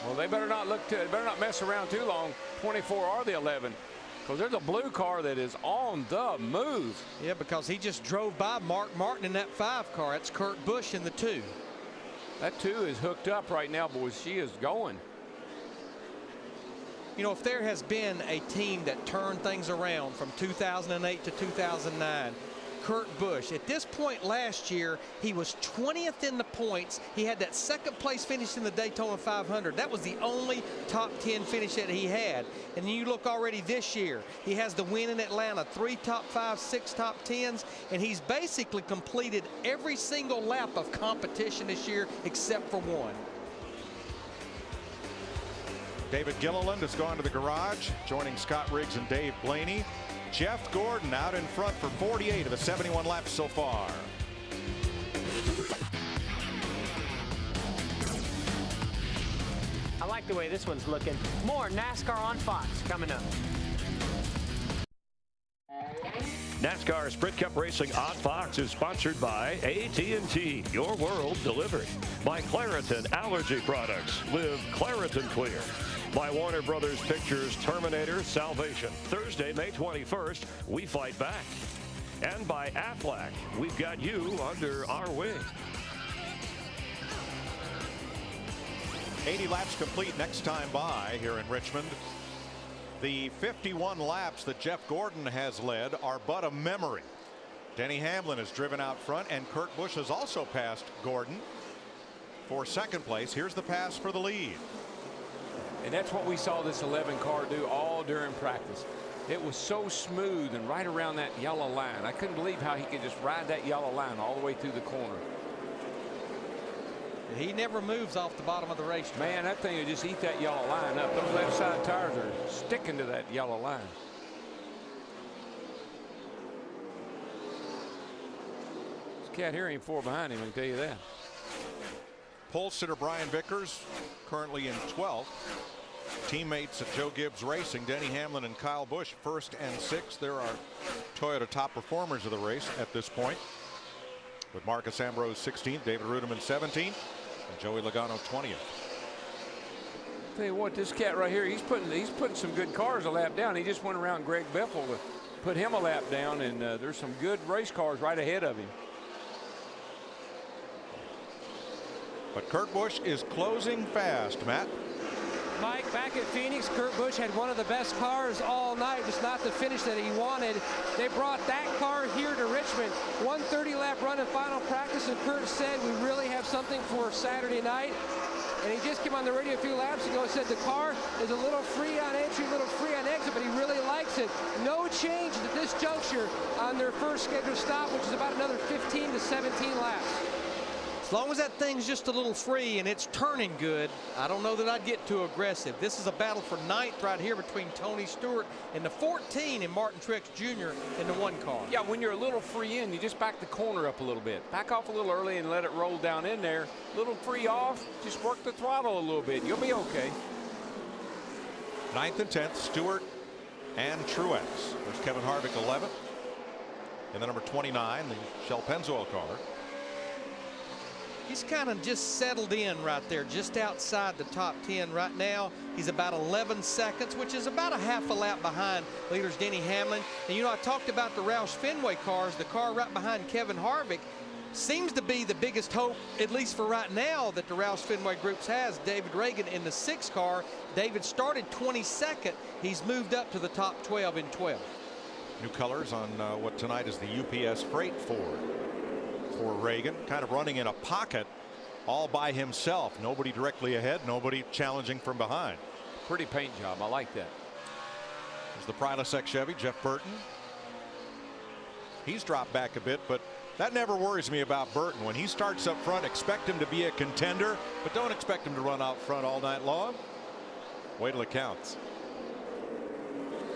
Well, they better not mess around too long. 24 or the 11, because there's a blue car that is on the move. Yeah, because he just drove by Mark Martin in that 5 car. That's Kurt Busch in the 2. That 2 is hooked up right now, boys. She is going. You know, if there has been a team that turned things around from 2008 to 2009, Kurt Busch. At this point last year, he was 20th in the points. He had that second place finish in the Daytona 500. That was the only top 10 finish that he had. And you look already this year, he has the win in Atlanta, 3 top 5, 6 top 10s, and he's basically completed every single lap of competition this year except for one. David Gilliland has gone to the garage, joining Scott Riggs and Dave Blaney. Jeff Gordon out in front for 48 of the 71 laps so far. I like the way this one's looking. More NASCAR on Fox coming up. NASCAR Sprint Cup Racing on Fox is sponsored by AT&T, your world delivered. By Claritin Allergy Products, live Claritin Clear. By Warner Brothers Pictures Terminator Salvation. Thursday, May 21st, we fight back. And by Aflac, we've got you under our wing. 80 laps complete next time by here in Richmond. The 51 laps that Jeff Gordon has led are but a memory. Denny Hamlin has driven out front, and Kurt Busch has also passed Gordon for second place. Here's the pass for the lead. And that's what we saw this 11 car do all during practice. It was so smooth and right around that yellow line. I couldn't believe how he could just ride that yellow line all the way through the corner. He never moves off the bottom of the racetrack. Man, that thing will just eat that yellow line up. Those left side tires are sticking to that yellow line. This cat here ain't 4 behind him, I can tell you that. Pole sitter Brian Vickers currently in 12th. Teammates at Joe Gibbs Racing, Denny Hamlin and Kyle Busch, 1st and 6th. There are Toyota top performers of the race at this point, with Marcus Ambrose 16th, David Rudiman 17th, and Joey Logano 20th. Tell you what, this cat right here, he's putting some good cars a lap down. He just went around Greg Biffle to put him a lap down, and there's some good race cars right ahead of him. But Kurt Busch is closing fast, Matt. Mike, back at Phoenix, Kurt Busch had one of the best cars all night, just not the finish that he wanted. They brought that car here to Richmond. 130 lap run in final practice, and Kurt said we really have something for Saturday night. And he just came on the radio a few laps ago and said the car is a little free on entry, a little free on exit, but he really likes it. No change at this juncture on their first scheduled stop, which is about another 15 to 17 laps. As long as that thing's just a little free and it's turning good, I don't know that I'd get too aggressive. This is a battle for ninth right here between Tony Stewart and the 14 and Martin Truex Jr. in the 1 car. Yeah, when you're a little free in, you just back the corner up a little bit. Back off a little early and let it roll down in there. Little free off, just work the throttle a little bit. You'll be okay. 9th and 10th, Stewart and Truex. There's Kevin Harvick 11th. And the number 29, the Shell Pennzoil car. He's kind of just settled in right there, just outside the top 10 right now. He's about 11 seconds, which is about a half a lap behind leaders Denny Hamlin. And you know, I talked about the Roush Fenway cars. The car right behind Kevin Harvick seems to be the biggest hope, at least for right now, that the Roush Fenway Groups has. David Reagan in the 6 car. David started 22nd. He's moved up to the top 12 in 12. New colors on what tonight is the UPS Freight Ford. For Reagan, kind of running in a pocket all by himself. Nobody directly ahead, nobody challenging from behind. Pretty paint job. I like that. There's the Prilosec Chevy, Jeff Burton. He's dropped back a bit, but that never worries me about Burton. When he starts up front, expect him to be a contender, but don't expect him to run out front all night long. Wait till it counts.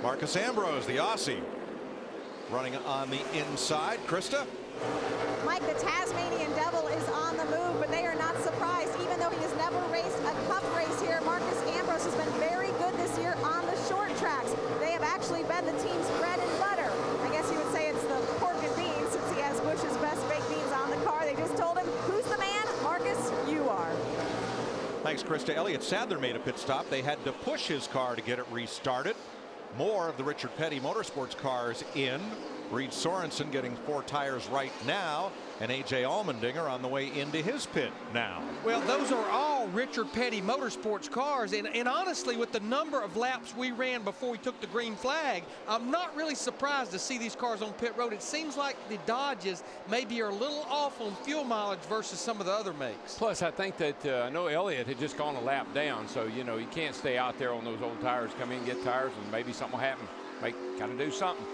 Marcus Ambrose, the Aussie, running on the inside. Krista? Mike, the Tasmanian Devil is on the move, but they are not surprised. Even though he has never raced a cup race here, Marcus Ambrose has been very good this year on the short tracks. They have actually been the team's bread and butter. I guess you would say it's the pork and beans, since he has Bush's best baked beans on the car. They just told him, who's the man? Marcus, you are. Thanks, Krista. Elliott Sadler made a pit stop. They had to push his car to get it restarted. More of the Richard Petty Motorsports cars in. Reed Sorensen getting 4 tires right now, and A.J. Allmendinger on the way into his pit now. Well, those are all Richard Petty Motorsports cars, and honestly, with the number of laps we ran before we took the green flag, I'm not really surprised to see these cars on pit road. It seems like the Dodges maybe are a little off on fuel mileage versus some of the other makes. Plus, I think that I know Elliott had just gone a lap down, so you know you can't stay out there on those old tires. Come in, get tires, and maybe something will happen. Got to do something.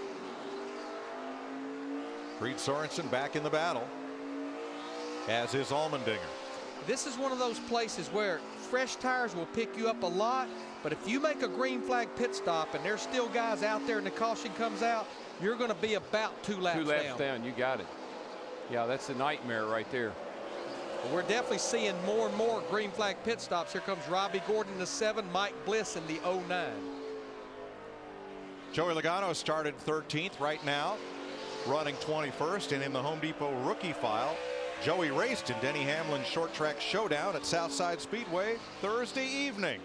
Reed Sorensen back in the battle, as is Allmendinger. This is one of those places where fresh tires will pick you up a lot, but if you make a green flag pit stop and there's still guys out there and the caution comes out, you're going to be about 2 laps down. 2 laps down, you got it. Yeah, that's a nightmare right there. Well, we're definitely seeing more and more green flag pit stops. Here comes Robbie Gordon in the 7, Mike Bliss in the 09. Joey Logano started 13th right now, running 21st, and in the Home Depot rookie file, Joey raced in Denny Hamlin's short track showdown at Southside Speedway Thursday evening.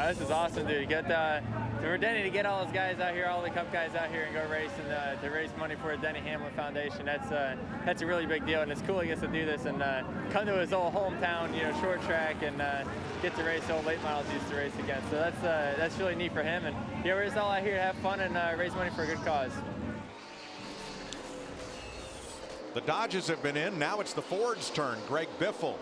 This is awesome, dude. For Denny to get all those guys out here, all the Cup guys out here, and go race and to raise money for the Denny Hamlin Foundation. That's a really big deal, and it's cool he gets to do this and come to his old hometown, short track, and get to race the old late models he used to race against. So that's really neat for him, and we're just all out here to have fun and raise money for a good cause. The Dodges have been in. Now it's the Ford's turn. Greg Biffle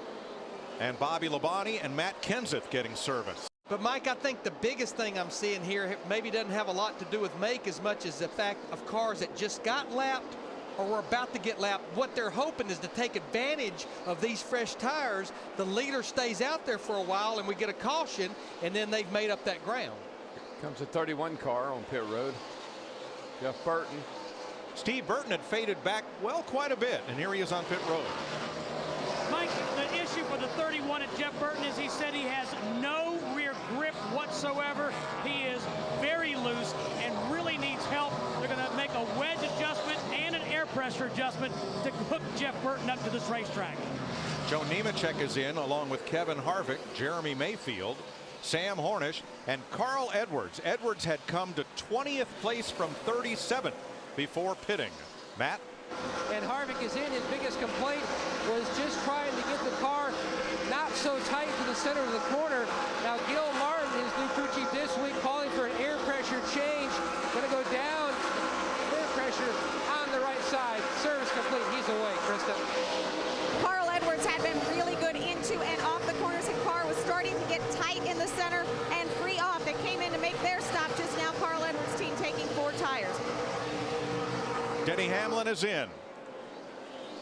and Bobby Labonte and Matt Kenseth getting service. But Mike, I think the biggest thing I'm seeing here maybe doesn't have a lot to do with make as much as the fact of cars that just got lapped or were about to get lapped. What they're hoping is to take advantage of these fresh tires. The leader stays out there for a while and we get a caution, and then they've made up that ground. Here comes a 31 car on pit road. Jeff Burton. Steve Burton had faded back, well, quite a bit, and here he is on pit road. Mike, the issue for the 31 at Jeff Burton is he said he has no rear grip whatsoever. He is very loose and really needs help. They're going to make a wedge adjustment and an air pressure adjustment to hook Jeff Burton up to this racetrack. Joe Nemechek is in along with Kevin Harvick, Jeremy Mayfield, Sam Hornish, and Carl Edwards. Edwards had come to 20th place from 37th before pitting. Matt? And Harvick is in. His biggest complaint was just trying to get the car not so tight to the center of the corner. Now Gil Martin, his new crew chief this week, calling for an air pressure change. Going to go down, air pressure on the right side. Service complete. He's away, Krista. Carl Edwards had been really good into and off the corners. His car was starting to get tight in the center and free off. They came in to make their stop just now. Carl Edwards' team taking 4 tires. Denny Hamlin is in.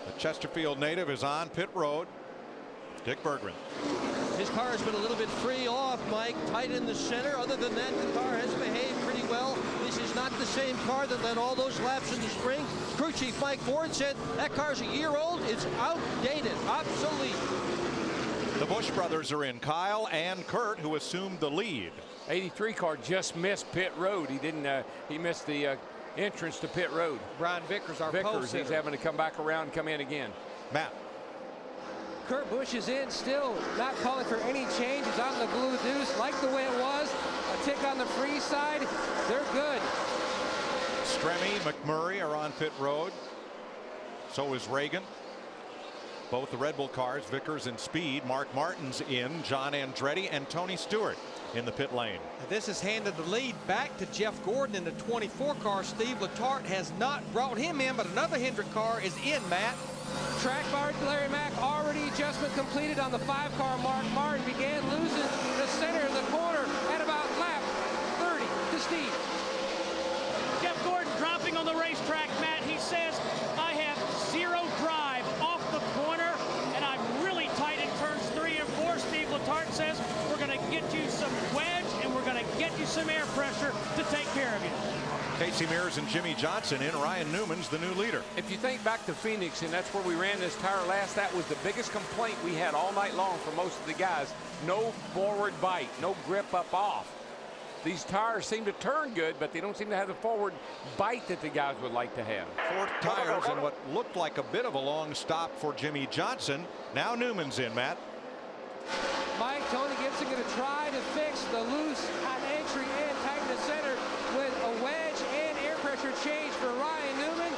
The Chesterfield native is on pit road. Dick Bergman. His car has been a little bit free off, Mike, tight in the center. Other than that, the car has behaved pretty well. This is not the same car that led all those laps in the spring. Crew chief Mike Ford said that car's a year old. It's outdated, obsolete. The Busch brothers are in. Kyle and Kurt, who assumed the lead. 83 car just missed pit road. He didn't. He missed the entrance to pit road. Brian Vickers, our pole sitter. He's having to come back around and come in again. Matt. Kurt Busch is in still, not calling for any changes on the blue deuce. Like the way it was. A tick on the free side. They're good. Stremme, McMurray are on pit road. So is Reagan. Both the Red Bull cars, Vickers and Speed. Mark Martin's in. John Andretti and Tony Stewart in the pit lane. This has handed the lead back to Jeff Gordon in the 24 car. Steve Letarte has not brought him in, but another Hendrick car is in, Matt. Track bar, Larry Mack, already adjustment completed on the 5 car. Mark Martin began losing the center of the corner at about lap 30 to Steve. Jeff Gordon dropping on the racetrack, Matt. He says, I have 0 drive off the corner, and I'm really tight in turns 3 and 4. Steve Letarte says, we're going to get you some wedge, and we're going to get you some air pressure to take care of you. Casey Mears and Jimmy Johnson in. Ryan Newman's the new leader. If you think back to Phoenix, and that's where we ran this tire last, that was the biggest complaint we had all night long for most of the guys. No forward bite, no grip up off. These tires seem to turn good, but they don't seem to have the forward bite that the guys would like to have. 4 tires and what looked like a bit of a long stop for Jimmy Johnson. Now Newman's in, Matt. Mike, Tony Gibson going to try to fix the loose on entry and tighten the center with a wedge and air pressure change for Ryan Newman.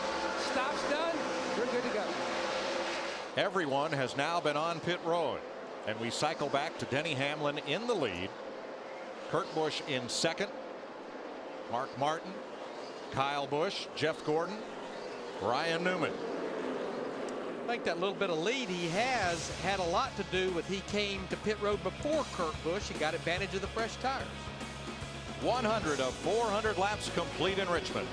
Stop's done. We're good to go. Everyone has now been on pit road, and we cycle back to Denny Hamlin in the lead. Kurt Busch in second. Mark Martin, Kyle Busch, Jeff Gordon, Ryan Newman. I think that little bit of lead he has had a lot to do with he came to pit road before Kurt Busch and got advantage of the fresh tires. 100 of 400 laps complete in Richmond.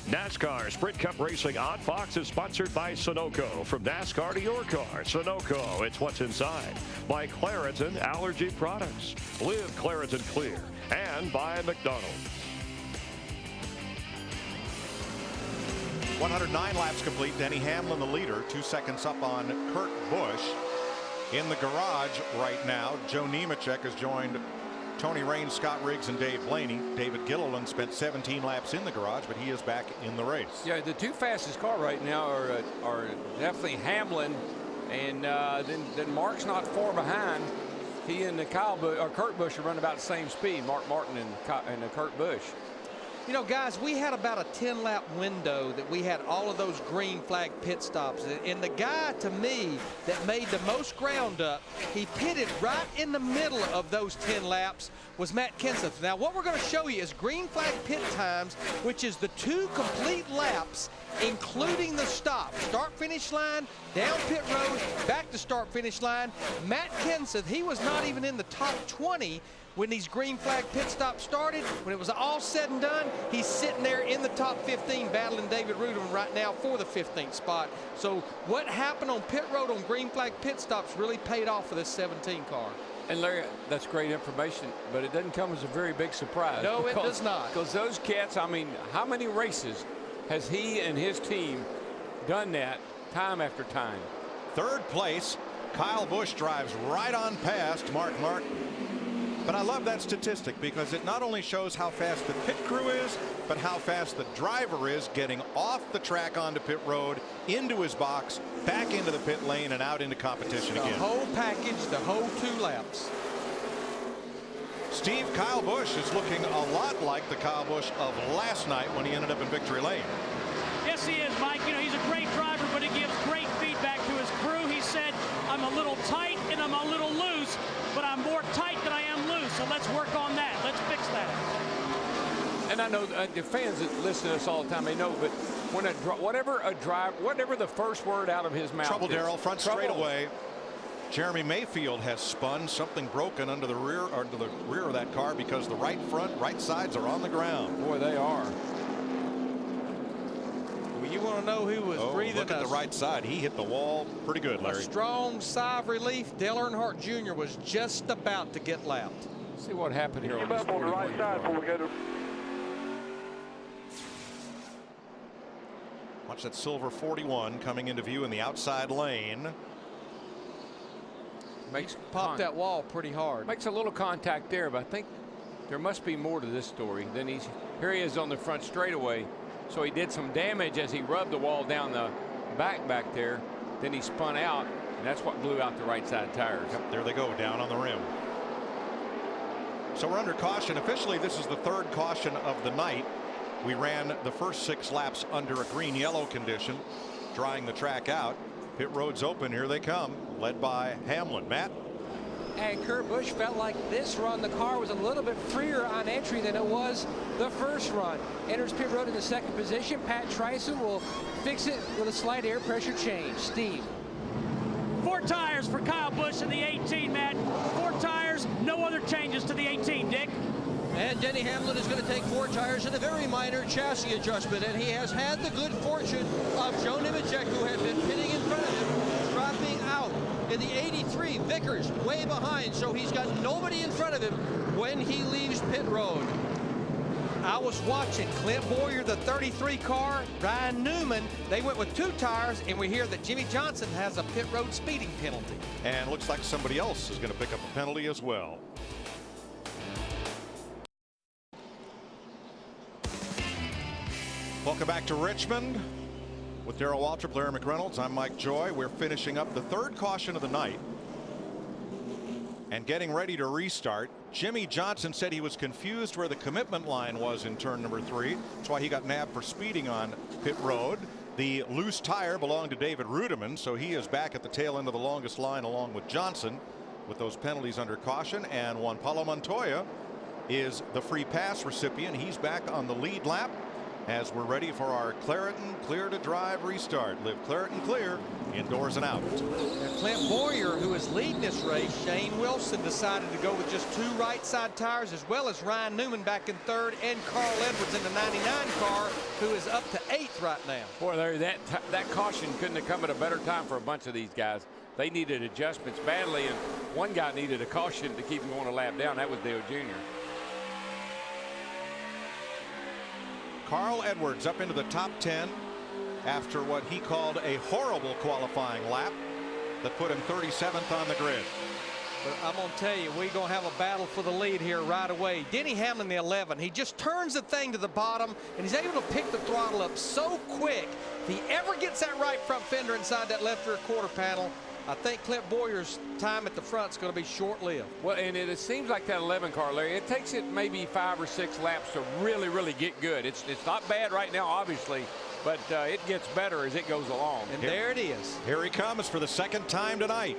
NASCAR Sprint Cup Racing on Fox is sponsored by Sunoco. From NASCAR to your car, Sunoco, it's what's inside. By Claritin Allergy Products. Live Claritin Clear. And by McDonald's. 109 laps complete. Denny Hamlin the leader, 2 seconds up on Kurt Busch. In the garage right now, Joe Nemechek has joined Tony Raines, Scott Riggs, and Dave Blaney. David Gilliland spent 17 laps in the garage, but he is back in the race. Yeah, the 2 fastest car right now are definitely Hamlin, and then Mark's not far behind. He and Kurt Busch are running about the same speed. Mark Martin and Kurt Busch. You know, guys, we had about a 10-lap window that we had all of those green flag pit stops. And the guy, to me, that made the most ground up, he pitted right in the middle of those 10 laps, was Matt Kenseth. Now, what we're going to show you is green flag pit times, which is the 2 complete laps, including the stop. Start-finish line, down pit road, back to start-finish line. Matt Kenseth, he was not even in the top 20 when these green flag pit stops started. When it was all said and done, he's sitting there in the top 15 battling David Ruderman right now for the 15th spot. So what happened on pit road on green flag pit stops really paid off for this 17 car. And Larry, that's great information, but it doesn't come as a very big surprise. No, it does not. Because those cats, I mean, how many races has he and his team done that time after time? 3rd place, Kyle Busch drives right on past Mark Martin. But I love that statistic because it not only shows how fast the pit crew is, but how fast the driver is getting off the track onto pit road, into his box, back into the pit lane, and out into competition again. The whole package, the whole 2 laps. Steve, Kyle Busch is looking a lot like the Kyle Busch of last night when he ended up in victory lane. Yes, he is, Mike. You know, he's a great driver, but he gives great feedback to his crew. He said So let's work on that. Let's fix that. And I know the fans that listen to us all the time, they know, but when whatever the first word out of his mouth Trouble, is, Darrell, front straightaway. Jeremy Mayfield has spun, something broken under the rear of that car because the right sides are on the ground. Boy, they are. Well, you want to know who was breathing? Look at the right side. He hit the wall pretty good, Larry. A strong sigh of relief. Dale Earnhardt Jr. was just about to get lapped. See what happened here. Keep up on the right side before we go to. Watch that silver 41 coming into view in the outside lane. Popped that wall pretty hard. Makes a little contact there, but I think there must be more to this story than here he is on the front straightaway. So he did some damage as he rubbed the wall down the back there. Then he spun out, and that's what blew out the right side tires. Yep, there they go, down on the rim. So we're under caution. Officially, this is the third caution of the night. We ran the first 6 laps under a green-yellow condition, drying the track out. Pit road's open. Here they come, led by Hamlin. Matt? And Kurt Busch felt like this run, the car was a little bit freer on entry than it was the first run. Enters pit road in the second position. Pat Tryson will fix it with a slight air pressure change. Steve. 4 tires for Kyle Busch in the 18, Matt. 4 tires, no other changes to the 18, Dick. And Denny Hamlin is going to take 4 tires and a very minor chassis adjustment. And he has had the good fortune of Joe Nemechek, who had been pitting in front of him, dropping out in the 83. Vickers way behind, so he's got nobody in front of him when he leaves pit road. I was watching Clint Boyer, the 33 car, Ryan Newman. They went with 2 tires, and we hear that Jimmy Johnson has a pit road speeding penalty. And looks like somebody else is going to pick up a penalty as well. Welcome back to Richmond with Darrell Waltrip, Larry McReynolds. I'm Mike Joy. We're finishing up the third caution of the night and getting ready to restart. Jimmy Johnson said he was confused where the commitment line was in turn number 3. That's why he got nabbed for speeding on pit road. The loose tire belonged to David Rudiman, so he is back at the tail end of the longest line along with Johnson with those penalties under caution. And Juan Pablo Montoya is the free pass recipient. He's back on the lead lap as we're ready for our Clareton Clear to Drive restart. Live Clareton Clear, indoors and out. Now, Clint Boyer, who is leading this race, Shane Wilson decided to go with just 2 right side tires, as well as Ryan Newman back in 3rd, and Carl Edwards in the 99 car, who is up to 8th right now. Boy, that caution couldn't have come at a better time for a bunch of these guys. They needed adjustments badly, and one guy needed a caution to keep him going a lap down. That was Dale Jr. Carl Edwards up into the top 10 after what he called a horrible qualifying lap that put him 37th on the grid. But I'm going to tell you, we're going to have a battle for the lead here right away. Denny Hamlin, the 11, he just turns the thing to the bottom, and he's able to pick the throttle up so quick. If he ever gets that right front fender inside that left rear quarter panel, I think Clint Boyer's time at the front is going to be short-lived. Well, and it seems like that 11 car, Larry, it takes it maybe 5 or 6 laps to really get good. It's not bad right now, obviously, but it gets better as it goes along. And there it is. Here he comes for the second time tonight.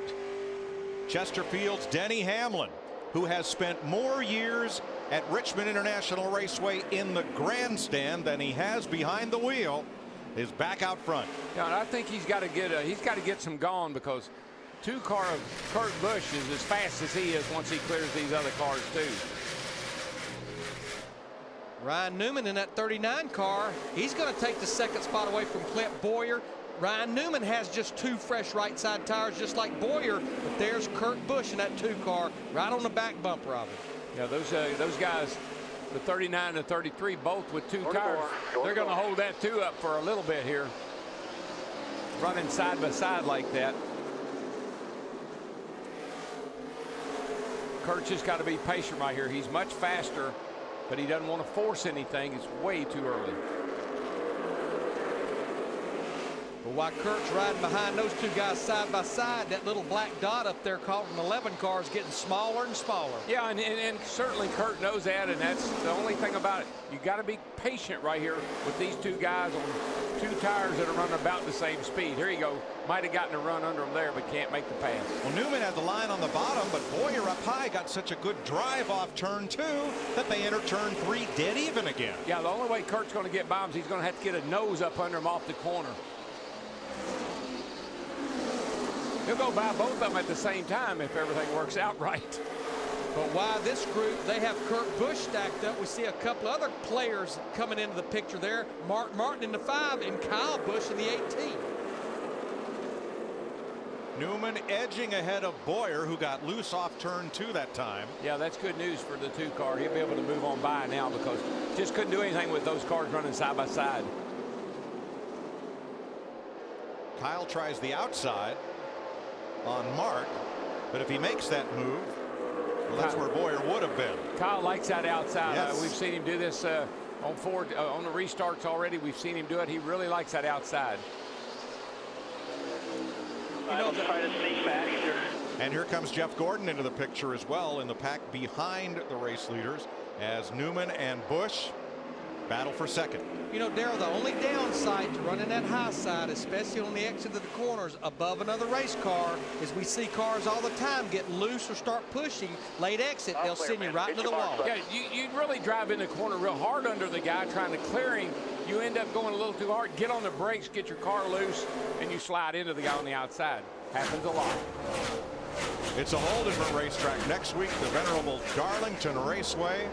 Chesterfield's Denny Hamlin, who has spent more years at Richmond International Raceway in the grandstand than he has behind the wheel, is back out front. Yeah, and I think he's got to get some gone, because 2 car of Kurt Busch is as fast as he is once he clears these other cars too. Ryan Newman in that 39 car, he's going to take the 2nd spot away from Clint Boyer. Ryan Newman has just 2 fresh right side tires, just like Boyer, but there's Kurt Busch in that 2 car right on the back bumper of it. Yeah, those guys, the 39 and the 33, both with 2 tires. They're going to hold that 2 up for a little bit here, running side by side like that. Kurt's just got to be patient right here. He's much faster, but he doesn't want to force anything. It's way too early. while Kurt's riding behind those two guys side by side, that little black dot up there called an 11 car is getting smaller and smaller. Yeah, and certainly Kurt knows that, and that's the only thing about it. You got to be patient right here with these two guys on two tires that are running about the same speed. Here you go. Might have gotten a run under them there, but can't make the pass. Well, Newman had the line on the bottom, but Boyer up high got such a good drive off turn 2 that they enter turn 3 dead even again. Yeah, the only way Kurt's going to get by him is he's going to have to get a nose up under him off the corner. He'll go by both of them at the same time if everything works out right. But why this group, they have Kurt Busch stacked up. We see a couple other players coming into the picture there. Mark Martin in the 5 and Kyle Busch in the 18. Newman edging ahead of Boyer, who got loose off turn 2 that time. Yeah, that's good news for the 2 car. He'll be able to move on by now because just couldn't do anything with those cars running side by side. Kyle tries the outside on Mark, but if he makes that move, well, that's where Boyer would have been. Kyle likes that outside. Yes. We've seen him do this on Ford on the restarts already. We've seen him do it. He really likes that outside. You know, try to sneak back here. And here comes Jeff Gordon into the picture as well in the pack behind the race leaders as Newman and Busch battle for second. You know, Darrell, the only downside to running that high side, especially on the exit of the corners above another race car, is we see cars all the time get loose or start pushing late exit. They'll send you right into the wall. Yeah, you really drive in the corner real hard under the guy trying to clear him. You end up going a little too hard, get on the brakes, get your car loose, and you slide into the guy on the outside. Happens a lot. It's a whole different racetrack. Next week, the venerable Darlington Raceway,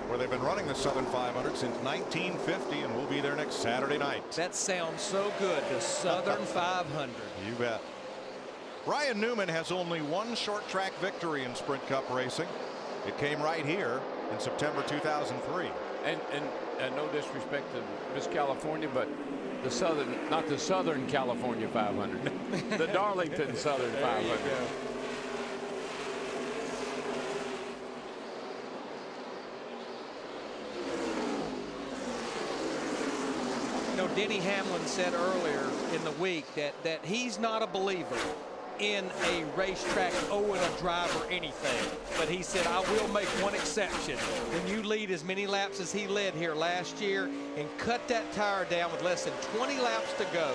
where they've been running the Southern 500 since 1950, and we'll be there next Saturday night. That sounds so good, the Southern 500. You bet. Ryan Newman has only one short track victory in Sprint Cup racing. It came right here in September 2003. And no disrespect to Miss California, but the Southern, not the Southern California 500, the Darlington Southern 500. You know, Denny Hamlin said earlier in the week that he's not a believer in a racetrack owing a driver anything. But he said, I will make one exception. When you lead as many laps as he led here last year and cut that tire down with less than 20 laps to go,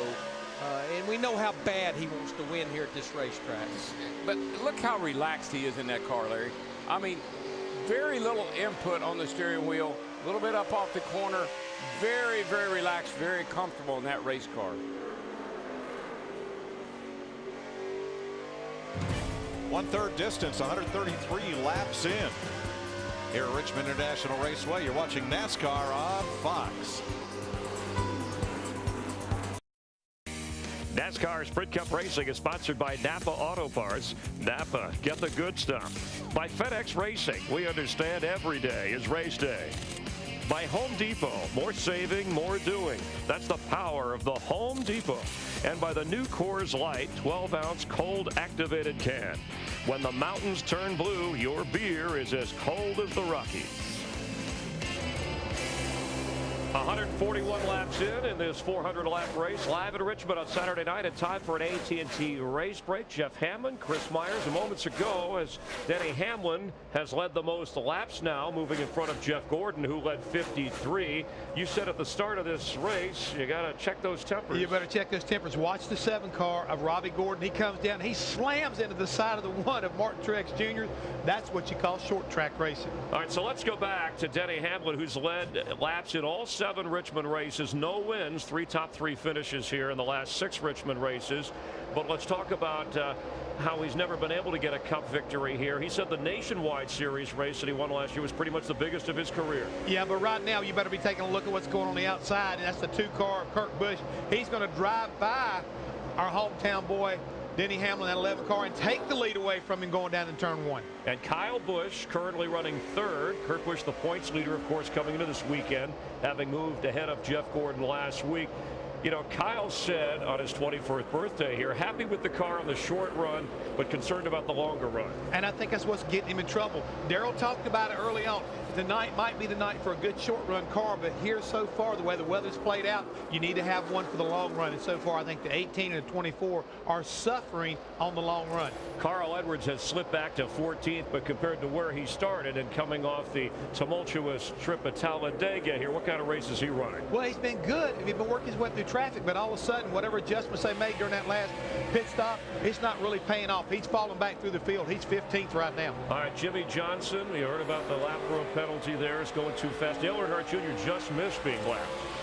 and we know how bad he wants to win here at this racetrack. But look how relaxed he is in that car, Larry. I mean, very little input on the steering wheel, a little bit up off the corner, very, very relaxed, very comfortable in that race car. One-third distance, 133 laps in. Here at Richmond International Raceway, you're watching NASCAR on Fox. NASCAR Sprint Cup Racing is sponsored by Napa Auto Parts. Napa, get the good stuff. By FedEx Racing, we understand every day is race day. By Home Depot, more saving, more doing. That's the power of the Home Depot. And by the new Coors Light 12-ounce cold activated can. When the mountains turn blue, your beer is as cold as the Rockies. 141 laps in this 400-lap race live at Richmond on Saturday night, and time for an AT&T race break. Jeff Hammond, Chris Myers moments ago, as Denny Hamlin has led the most laps now, moving in front of Jeff Gordon, who led 53. You said at the start of this race, you got to check those tempers. You better check those tempers. Watch the 7 car of Robbie Gordon. He comes down, he slams into the side of the 1 of Martin Truex Jr. That's what you call short track racing. All right, so let's go back to Denny Hamlin, who's led laps in all 7 Richmond races, no wins, 3 top 3 finishes here in the last 6 Richmond races. But let's talk about how he's never been able to get a Cup victory here. He said the Nationwide Series race that he won last year was pretty much the biggest of his career. Yeah, but right now you better be taking a look at what's going on the outside, and that's the 2 car of Kurt Busch. He's going to drive by our hometown boy Denny Hamlin, that 11 car, and take the lead away from him going down in turn 1. And Kyle Busch currently running 3rd. Kurt Busch, the points leader, of course, coming into this weekend, having moved ahead of Jeff Gordon last week. You know, Kyle said on his 21st birthday here, happy with the car on the short run, but concerned about the longer run. And I think that's what's getting him in trouble. Darrell talked about it early on. tonight might be the night for a good short run car, but here so far, the way the weather's played out, you need to have one for the long run. And so far, I think the 18 and the 24 are suffering on the long run. Carl Edwards has slipped back to 14th, but compared to where he started and coming off the tumultuous trip at Talladega here, what kind of race is he running? Well, he's been good. He's been working his way through traffic, but all of a sudden, whatever adjustments they made during that last pit stop, it's not really paying off. He's falling back through the field. He's 15th right now. All right, Jimmy Johnson, you heard about the lap row penalty there. It's going too fast. Dale Earnhardt Jr. just missed being lapped.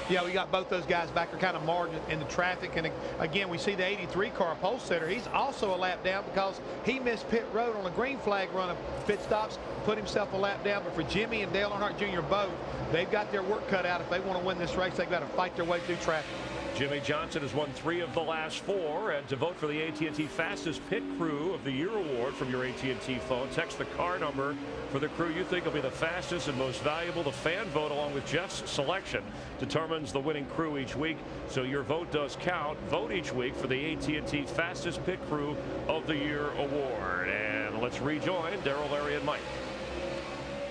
Yeah, we got both those guys back. Are kind of margin in the traffic. And again, we see the 83 car pole setter. He's also a lap down because he missed pit road on a green flag run of pit stops, put himself a lap down. But for Jimmy and Dale Earnhardt Jr. both, they've got their work cut out. If they want to win this race, they've got to fight their way through traffic. Jimmy Johnson has won 3 of the last 4. And to vote for the AT&T Fastest Pit Crew of the Year award from your AT&T phone, text the car number for the crew you think will be the fastest and most valuable. The fan vote, along with Jeff's selection, determines the winning crew each week. So your vote does count. Vote each week for the AT&T Fastest Pit Crew of the Year award. And let's rejoin Darrell, Larry, and Mike.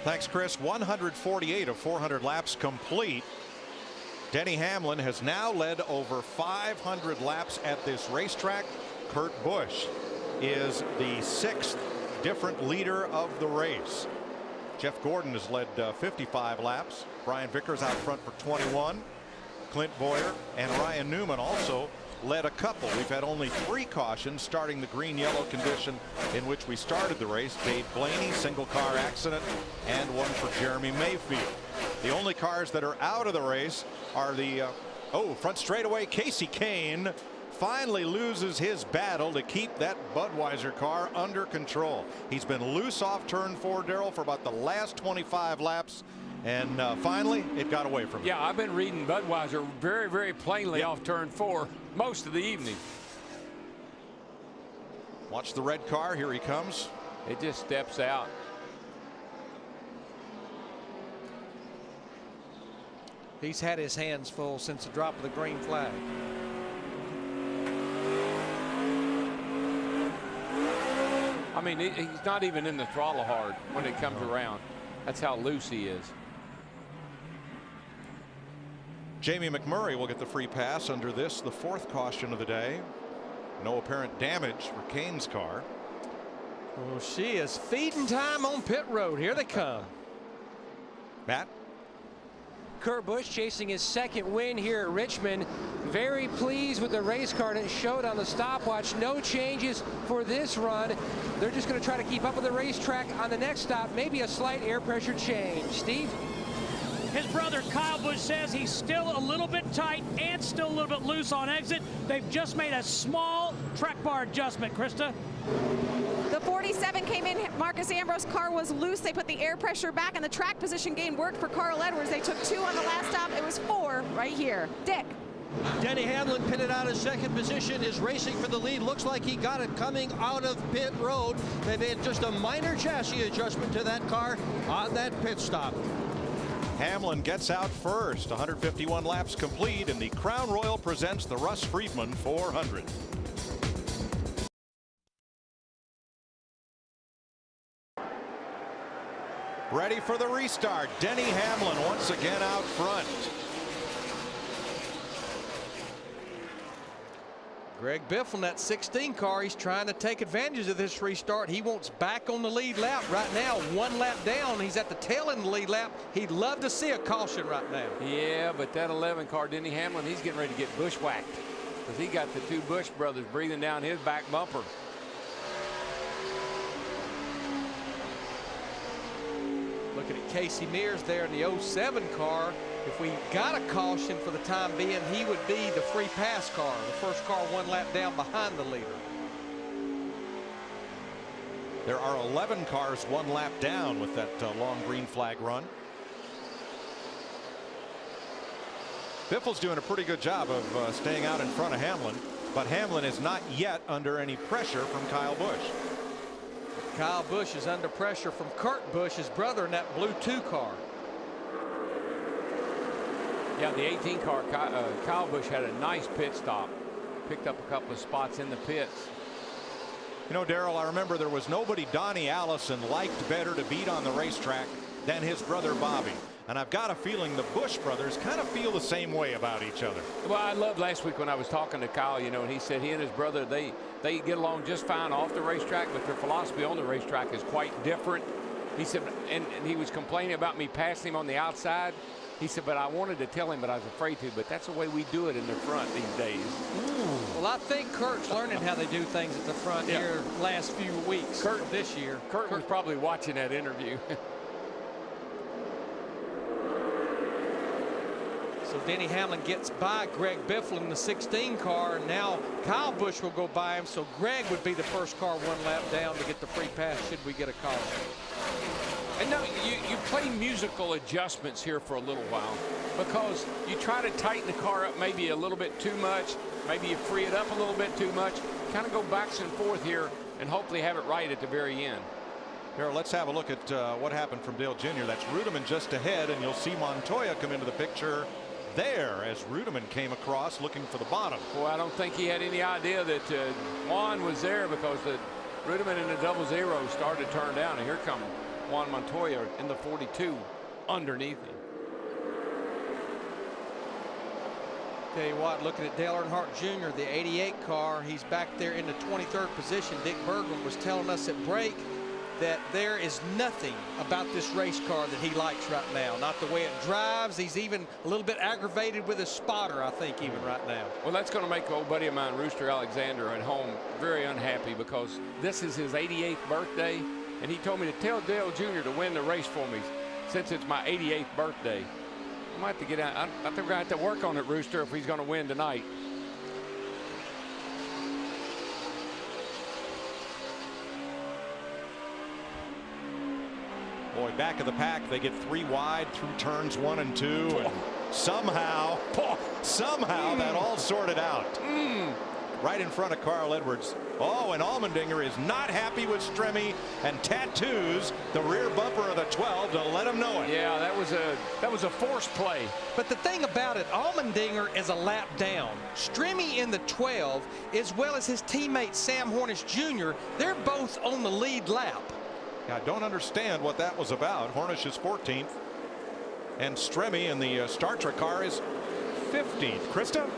Thanks, Chris. 148 of 400 laps complete. Denny Hamlin has now led over 500 laps at this racetrack. Kurt Busch is the 6th different leader of the race. Jeff Gordon has led 55 laps. Brian Vickers out front for 21. Clint Boyer and Ryan Newman also led a couple. We've had only 3 cautions starting the green-yellow condition in which we started the race. Dave Blaney, single car accident, and one for Jeremy Mayfield. The only cars that are out of the race are the front straightaway. Casey Kane finally loses his battle to keep that Budweiser car under control. He's been loose off turn 4, Darrell, for about the last 25 laps. And finally, it got away from him. Yeah, I've been reading Budweiser very, very plainly off turn 4 most of the evening. Watch the red car. Here he comes. It just steps out. He's had his hands full since the drop of the green flag. I mean, he's not even in the throttle hard when it comes around. That's how loose he is. Jamie McMurray will get the free pass under this, the 4th caution of the day. No apparent damage for Kane's car. Well, she is feeding time on pit road. Here they come. Matt? Kurt Busch chasing his 2nd win here at Richmond. Very pleased with the race car, and it showed on the stopwatch. No changes for this run. They're just going to try to keep up with the racetrack on the next stop. Maybe a slight air pressure change. Steve? His brother Kyle Busch says he's still a little bit tight and still a little bit loose on exit. They've just made a small track bar adjustment, Krista. The 47 came in. Marcus Ambrose's car was loose. They put the air pressure back, and the track position gain worked for Carl Edwards. They took 2 on the last stop. It was 4 right here. Dick. Denny Hamlin pitted out of 2nd position, is racing for the lead. Looks like he got it coming out of pit road. They made just a minor chassis adjustment to that car on that pit stop. Hamlin gets out first. 151 laps complete, and the Crown Royal presents the Russ Friedman 400. Ready for the restart. Denny Hamlin once again out front. Greg Biffle in that 16 car, he's trying to take advantage of this restart. He wants back on the lead lap right now. 1 lap down. He's at the tail end of the lead lap. He'd love to see a caution right now. Yeah, but that 11 car, Denny Hamlin, he's getting ready to get bushwhacked because he got the 2 Busch brothers breathing down his back bumper. Looking at Casey Mears there in the 07 car. If we got a caution for the time being, he would be the free pass car, the first car 1 lap down behind the leader. There are 11 cars 1 lap down with that long green flag run. Biffle's doing a pretty good job of staying out in front of Hamlin, but Hamlin is not yet under any pressure from Kyle Busch. Kyle Busch is under pressure from Kurt Busch, his brother, in that blue 2 car. Yeah, the 18 car, Kyle Busch had a nice pit stop. Picked up a couple of spots in the pits. You know, Darrell, I remember there was nobody Donnie Allison liked better to beat on the racetrack than his brother Bobby. And I've got a feeling the Busch brothers kind of feel the same way about each other. Well, I loved last week when I was talking to Kyle, you know, and he said he and his brother, they get along just fine off the racetrack, but their philosophy on the racetrack is quite different. He said, and he was complaining about me passing him on the outside. He said, but I wanted to tell him, but I was afraid to. But that's the way we do it in the front these days. Well, I think Kurt's learning how they do things at the front here last few weeks. Kurt this year. Kurt was probably watching that interview. So Denny Hamlin gets by Greg Biffle in the 16 car, and now Kyle Busch will go by him. So Greg would be the first car 1 lap down to get the free pass should we get a call. And no, you play musical adjustments here for a little while because you try to tighten the car up maybe a little bit too much. Maybe you free it up a little bit too much. Kind of go backs and forth here and hopefully have it right at the very end. Here, let's have a look at what happened from Dale Jr. That's Rudiman just ahead, and you'll see Montoya come into the picture there as Rudiman came across looking for the bottom. Boy, I don't think he had any idea that Juan was there because the Rudiman in the 00 started to turn down, and here comes Juan Montoya in the 42 underneath him. Tell you what, looking at Dale Earnhardt Jr., the 88 car, he's back there in the 23rd position. Dick Bergman was telling us at break that there is nothing about this race car that he likes right now. Not the way it drives. He's even a little bit aggravated with his spotter, I think, even right now. Well, that's going to make old buddy of mine, Rooster Alexander, at home very unhappy because this is his 88th birthday, and he told me to tell Dale Jr. to win the race for me since it's my 88th birthday. I might have to get out. I think we're going to have to work on it, Rooster, if he's going to win tonight. Boy, back of the pack, they get 3 wide through turns 1 and 2. And somehow that all sorted out. Right in front of Carl Edwards. Oh, and Allmendinger is not happy with Stremme and tattoos the rear bumper of the 12 to let him know it. Yeah, that was a forced play. But the thing about it, Allmendinger is a lap down. Stremme in the 12, as well as his teammate Sam Hornish Jr., they're both on the lead lap. I don't understand what that was about. Hornish is 14th, and Stremme in the Star Trek car is 15th. Krista?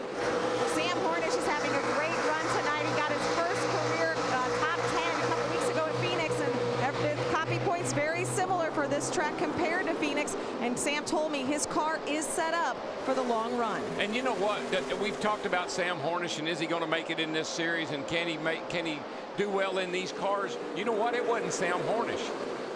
Sam Hornish is having a great run tonight. He got his first career top 10 a couple weeks ago at Phoenix, and the copy points very similar for this track compared to Phoenix. And Sam told me his car is set up for the long run. And you know what? We've talked about Sam Hornish, and is he going to make it in this series? And can he do well in these cars? You know what? It wasn't Sam Hornish.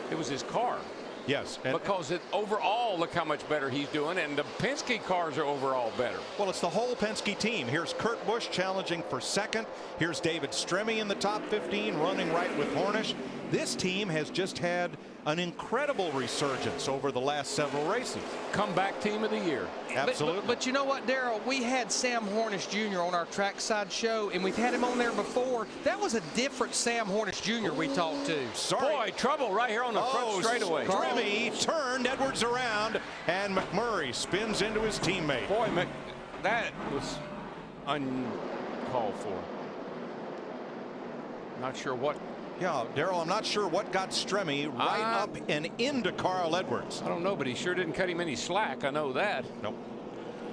It was his car. Yes. Because overall, look how much better he's doing, and the Penske cars are overall better. Well, it's the whole Penske team. Here's Kurt Busch challenging for second. Here's David Stremme in the top 15, running right with Hornish. This team has just had an incredible resurgence over the last several races. Comeback team of the year. Absolutely. But you know what, Darrell? We had Sam Hornish Jr. on our trackside show, and we've had him on there before. That was a different Sam Hornish Jr. we talked to. Sorry. Boy, trouble right here on the front straightaway. Stremme turned Edwards around, and McMurray spins into his teammate. Boy, that was uncalled for. Not sure what. Yeah, Darrell, I'm not sure what got Stremme right up and into Carl Edwards. I don't know, but he sure didn't cut him any slack. I know that. Nope.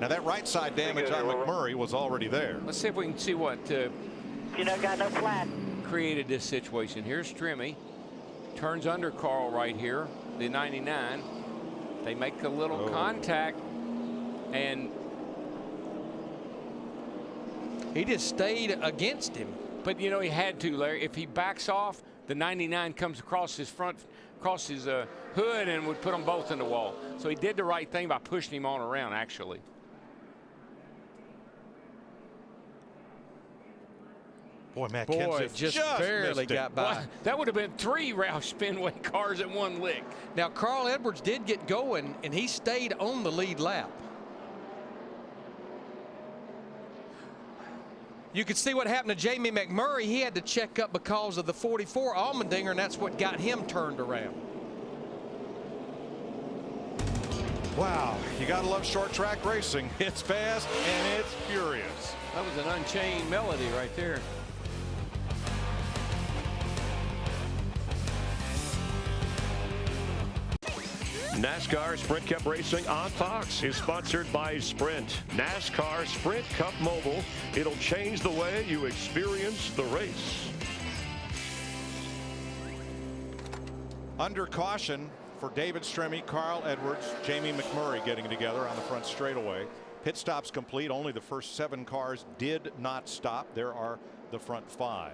Now that right side damage on McMurray was already there. Let's see if we can see what you know, got no flat. Created this situation. Here's Stremme. Turns under Carl right here, the 99. They make a little contact, and he just stayed against him. But you know, he had to, Larry. If he backs off, the 99 comes across his hood and would put them both in the wall. So he did the right thing by pushing him on around, actually. Boy, Matt Kenseth just barely got by. Boy, that would have been 3 Roush Fenway cars in one lick. Now, Carl Edwards did get going, and he stayed on the lead lap. You could see what happened to Jamie McMurray. He had to check up because of the 44 Allmendinger, and that's what got him turned around. Wow, you gotta love short track racing. It's fast and it's furious. That was an Unchained Melody right there. NASCAR Sprint Cup Racing on Fox is sponsored by Sprint. NASCAR Sprint Cup Mobile. It'll change the way you experience the race. Under caution for David Stremme, Carl Edwards, Jamie McMurray getting together on the front straightaway. Pit stops complete. Only the first 7 cars did not stop. There are the front 5.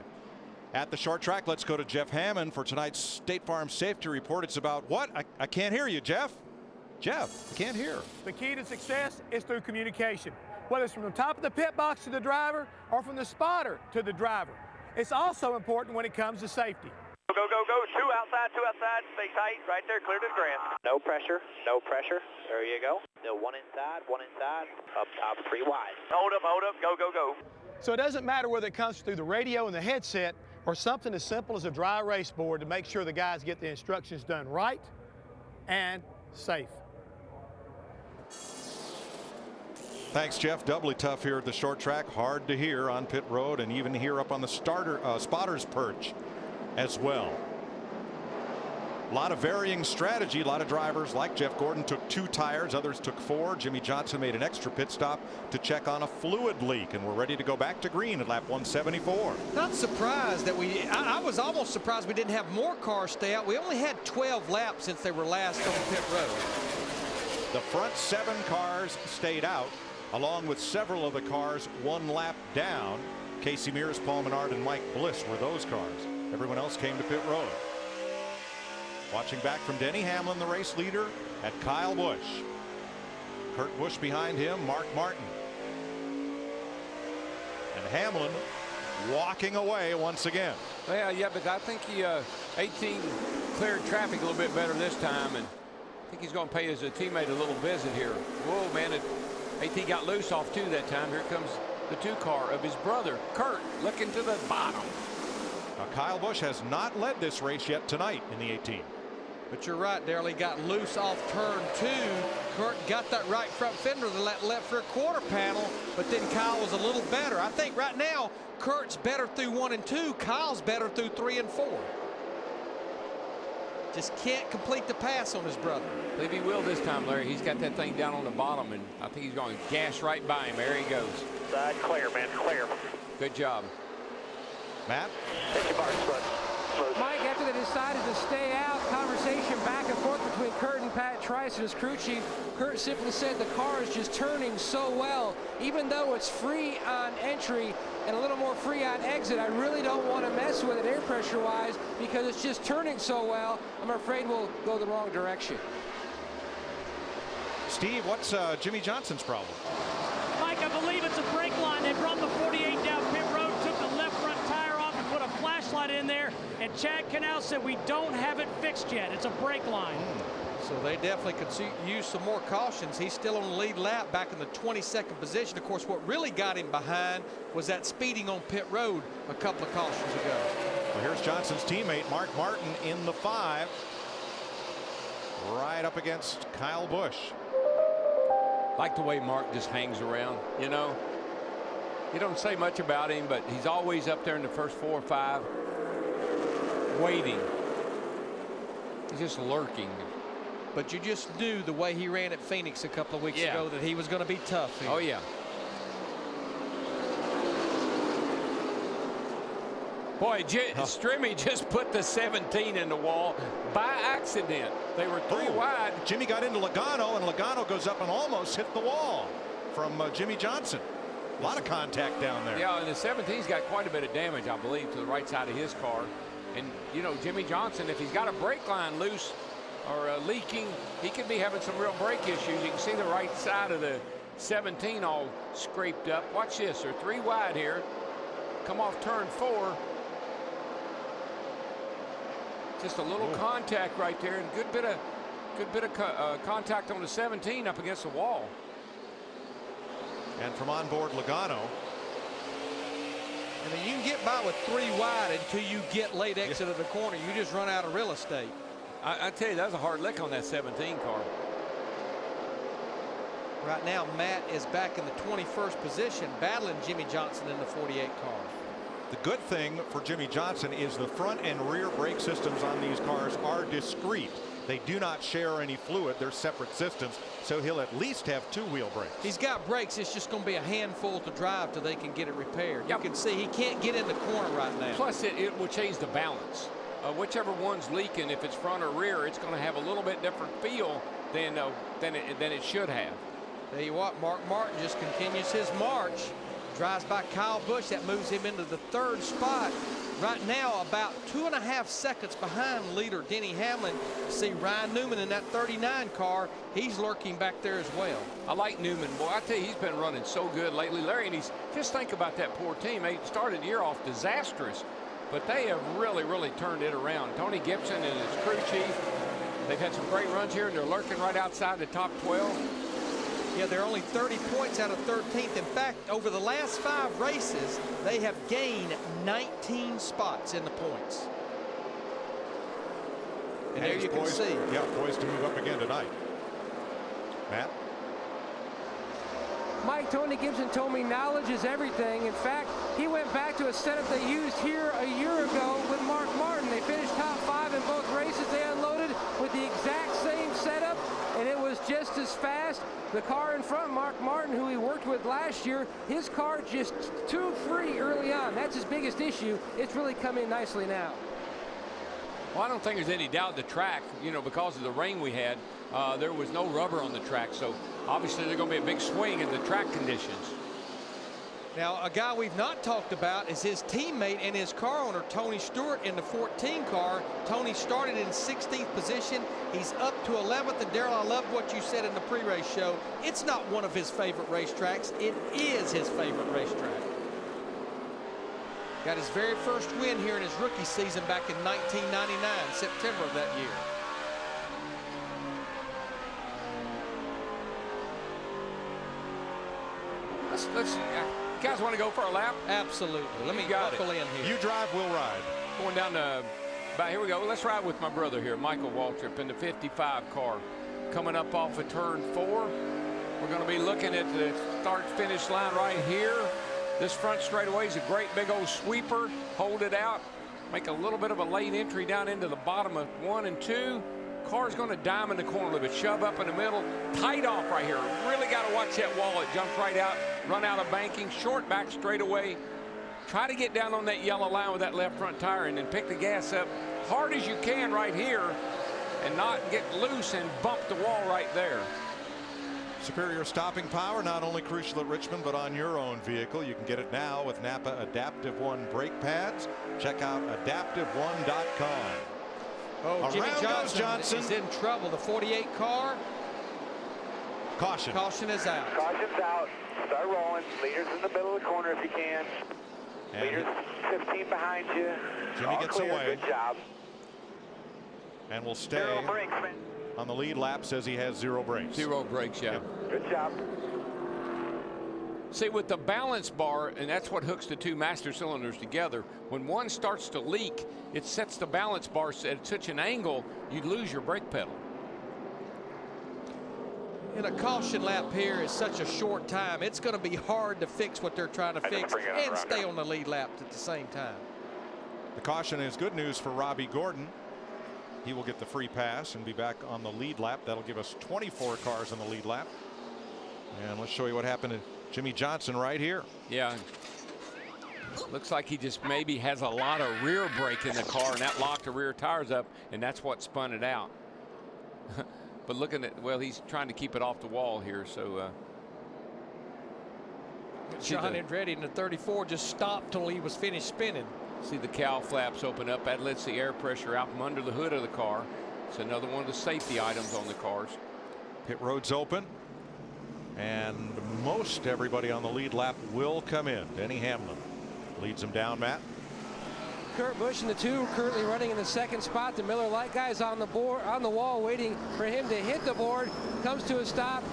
At the short track, let's go to Jeff Hammond for tonight's State Farm Safety Report. It's about what? I can't hear you, Jeff. Jeff, I can't hear. The key to success is through communication, whether it's from the top of the pit box to the driver or from the spotter to the driver. It's also important when it comes to safety. Go, go, go. 2 outside, 2 outside. Stay tight. Right there, clear to the grass. No pressure, no pressure. There you go. No, 1 inside, 1 inside. Up top, 3 wide. Hold up, go, go, go. So it doesn't matter whether it comes through the radio and the headset or something as simple as a dry erase board to make sure the guys get the instructions done right and safe. Thanks, Jeff. Doubly tough here at the short track. Hard to hear on pit road and even here up on the spotter's perch as well. A lot of varying strategy. A lot of drivers like Jeff Gordon took 2 tires. Others took 4. Jimmy Johnson made an extra pit stop to check on a fluid leak, and we're ready to go back to green at lap 174. Not surprised that I was almost surprised we didn't have more cars stay out. We only had 12 laps since they were last on pit road. The front 7 cars stayed out, along with several of the cars 1 lap down. Casey Mears, Paul Menard, and Mike Bliss were those cars. Everyone else came to pit road. Watching back from Denny Hamlin, the race leader, at Kyle Busch. Kurt Busch behind him, Mark Martin. And Hamlin walking away once again. Well, yeah, but I think he 18 cleared traffic a little bit better this time, and I think he's going to pay his teammate a little visit here. Whoa, man, 18 got loose off 2 that time. Here comes the 2 car of his brother, Kurt, looking to the bottom. Now, Kyle Busch has not led this race yet tonight in the 18. But you're right, Darrell. He got loose off turn 2. Kurt got that right front fender to let left rear quarter panel, but then Kyle was a little better. I think right now Kurt's better through 1 and 2. Kyle's better through 3 and 4. Just can't complete the pass on his brother. I believe he will this time, Larry. He's got that thing down on the bottom, and I think he's going to gas right by him. There he goes. Side clear, man, clear. Good job. Matt? Mike, after they decided to stay out, conversation back and forth between Kurt and Pat Trice and his crew chief. Kurt simply said the car is just turning so well. Even though it's free on entry and a little more free on exit, I really don't want to mess with it air pressure wise because it's just turning so well. I'm afraid we'll go the wrong direction. Steve, what's Jimmy Johnson's problem? Mike, I believe it's a brake line. They brought the 48 down pit road, took the left front tire off and put a flashlight in there, and Chad Canal said we don't have it fixed yet. It's a brake line. So they definitely could use some more cautions. He's still on the lead lap back in the 22nd position. Of course, what really got him behind was that speeding on pit road a couple of cautions ago. Well, here's Johnson's teammate, Mark Martin, in the 5. Right up against Kyle Busch. Like the way Mark just hangs around, you know. You don't say much about him, but he's always up there in the first 4 or 5, waiting. He's just lurking. But you just knew the way he ran at Phoenix a couple of weeks ago that he was going to be tough here. Oh, yeah. Boy, Stremme just put the 17 in the wall by accident. They were 3 wide. Jimmy got into Logano, and Logano goes up and almost hit the wall from Jimmy Johnson. A lot of contact down there. Yeah, and the 17's got quite a bit of damage, I believe, to the right side of his car. And, you know, Jimmy Johnson, if he's got a brake line loose or leaking, he could be having some real brake issues. You can see the right side of the 17 all scraped up. Watch this. They're 3 wide here. Come off turn 4. Just a little contact right there, and good bit of contact on the 17 up against the wall. And from on board Logano. I mean, you can get by with 3 wide until you get late exit of the corner. You just run out of real estate. I tell you, that was a hard lick on that 17 car. Right now, Matt is back in the 21st position, battling Jimmy Johnson in the 48 car. The good thing for Jimmy Johnson is the front and rear brake systems on these cars are discrete. They do not share any fluid. They're separate systems, so he'll at least have 2-wheel brakes. He's got brakes. It's just going to be a handful to drive till they can get it repaired. You can see he can't get in the corner right now. Plus, it will change the balance. Whichever one's leaking, if it's front or rear, it's going to have a little bit different feel than it should have. Tell you what, Mark Martin just continues his march. Drives by Kyle Busch. That moves him into the 3rd spot. Right now, about 2.5 seconds behind leader Denny Hamlin. See Ryan Newman in that 39 car. He's lurking back there as well. I like Newman. Boy, I tell you, he's been running so good lately, Larry. And just think about that poor team. They started the year off disastrous, but they have really, really turned it around. Tony Gibson and his crew chief, they've had some great runs here, and they're lurking right outside the top 12. Yeah, they're only 30 points out of 13th. In fact, over the last 5 races, they have gained 19 spots in the points. And there you can see. Yeah, poised to move up again tonight. Matt? Mike, Tony Gibson told me knowledge is everything. In fact, he went back to a setup they used here a year ago with Mark Martin. They finished top 5 in both races. They unloaded with the exact same setup, and it was just as fast. The car in front, Mark Martin, who he worked with last year, his car just too free early on. That's his biggest issue. It's really come in nicely now. Well, I don't think there's any doubt the track, you know, because of the rain we had, there was no rubber on the track. So obviously there's going to be a big swing in the track conditions. Now, a guy we've not talked about is his teammate and his car owner, Tony Stewart, in the 14 car. Tony started in 16th position. He's up to 11th. And Darrell, I love what you said in the pre-race show. It's not one of his favorite racetracks. It is his favorite racetrack. Got his very first win here in his rookie season back in 1999, September of that year. Let's you guys want to go for a lap? Absolutely. Let me buckle in here. You drive, we'll ride. Going down to, here we go. Let's ride with my brother here, Michael Waltrip, in the 55 car. Coming up off of turn 4. We're going to be looking at the start-finish line right here. This front straightaway is a great big old sweeper. Hold it out. Make a little bit of a late entry down into the bottom of 1 and 2. Car's going to dime in the corner a little bit. Shove up in the middle. Tight off right here. Really got to watch that wall. It jumps right out. Run out of banking. Short back straightaway. Try to get down on that yellow line with that left front tire and then pick the gas up hard as you can right here and not get loose and bump the wall right there. Superior stopping power, not only crucial at Richmond, but on your own vehicle. You can get it now with Napa Adaptive One brake pads. Check out adaptive1.com. Oh, Jimmy Johnson is in trouble. The 48 car. Caution. Caution is out. Caution's out. Start rolling. Leaders in the middle of the corner if you can. And leaders 15 behind you. Jimmy All gets clear. away. Good job. And will stay Zero brakes, man. on the lead lap. Says he has 0 brakes. 0 brakes, yeah. Good job. See, with the balance bar, and that's what hooks the 2 master cylinders together, when one starts to leak, it sets the balance bar at such an angle, you lose your brake pedal. In a caution lap here is such a short time. It's going to be hard to fix what they're trying to fix and stay on the lead lap at the same time. The caution is good news for Robbie Gordon. He will get the free pass and be back on the lead lap. That'll give us 24 cars on the lead lap. And let's show you what happened to Jimmy Johnson right here. Yeah. Looks like he just maybe has a lot of rear brake in the car, and that locked the rear tires up, and that's what spun it out. But looking at, well, he's trying to keep it off the wall here, so. John Andretti in the 34 just stopped till he was finished spinning. See the cowl flaps open up. That lets the air pressure out from under the hood of the car. It's another one of the safety items on the cars. Pit road's open. And most everybody on the lead lap will come in. Denny Hamlin leads him down, Matt. Kurt Busch in the 2 currently running in the 2nd spot. The Miller Lite guys on the board, on the wall, waiting for him to hit the board. Comes to a stop.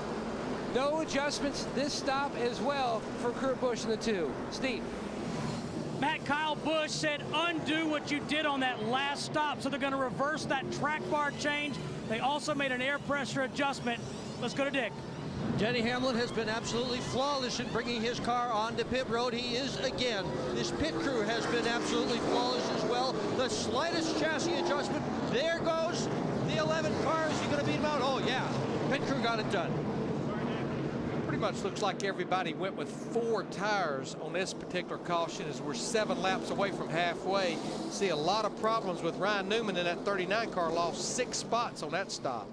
No adjustments this stop as well for Kurt Busch in the 2. Steve. Matt, Kyle Busch said undo what you did on that last stop, so they're going to reverse that track bar change. They also made an air pressure adjustment. Let's go to Dick. Denny Hamlin has been absolutely flawless in bringing his car onto pit road. He is again. This pit crew has been absolutely flawless as well. The slightest chassis adjustment. There goes The 11 cars, you going to beat them out? Oh, yeah. Pit crew got it done. Pretty much looks like everybody went with 4 tires on this particular caution as we're 7 laps away from halfway. See a lot of problems with Ryan Newman in that 39 car, lost 6 spots on that stop.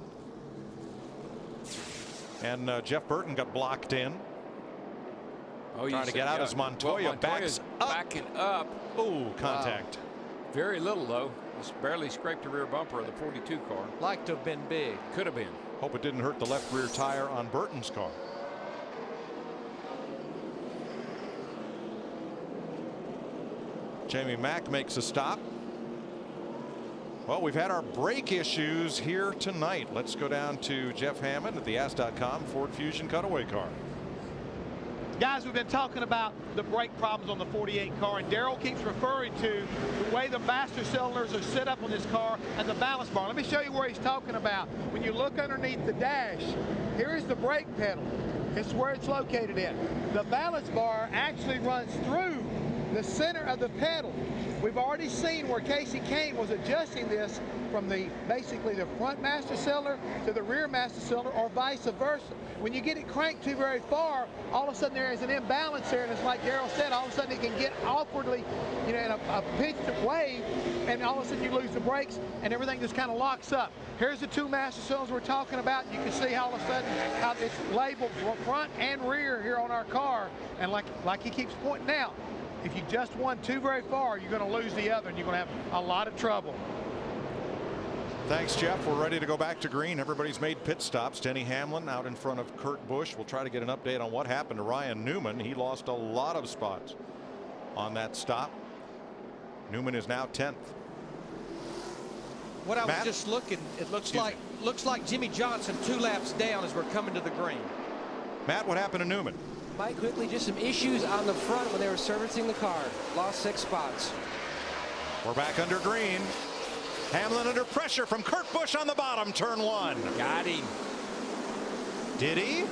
And Jeff Burton got blocked in. Oh, trying to get out as Montoya backs up. Backing up. Ooh, contact. Wow. Very little, though. Just barely scraped the rear bumper of the 42 car. Like to have been big. Could have been. Hope it didn't hurt the left rear tire on Burton's car. Jamie Mack makes a stop. Well, we've had our brake issues here tonight. Let's go down to Jeff Hammond at the Ask.com Ford Fusion cutaway car. Guys, we've been talking about the brake problems on the 48 car, and Darrell keeps referring to the way the master cylinders are set up on this car and the balance bar. Let me show you where he's talking about. When you look underneath the dash, here's the brake pedal. It's where it's located in. The balance bar actually runs through the center of the pedal. We've already seen where Casey Kane was adjusting this from basically the front master cylinder to the rear master cylinder, or vice versa. When you get it cranked too very far, all of a sudden there is an imbalance there, and it's like Darrell said, all of a sudden it can get awkwardly, in a pitched way, and all of a sudden you lose the brakes and everything just kind of locks up. Here's the 2 master cylinders we're talking about. You can see how all of a sudden how it's labeled front and rear here on our car, and like he keeps pointing out, if you just one too very far, you're going to lose the other, and you're going to have a lot of trouble. Thanks, Jeff. We're ready to go back to green. Everybody's made pit stops. Denny Hamlin out in front of Kurt Busch. We'll try to get an update on what happened to Ryan Newman. He lost a lot of spots on that stop. Newman is now 10th. What I was just looking, it looks like Jimmy Johnson 2 laps down as we're coming to the green. Matt, what happened to Newman? Mike, quickly, just some issues on the front when they were servicing the car. Lost 6 spots. We're back under green. Hamlin under pressure from Kurt Busch on the bottom, turn 1. Got him. Did he?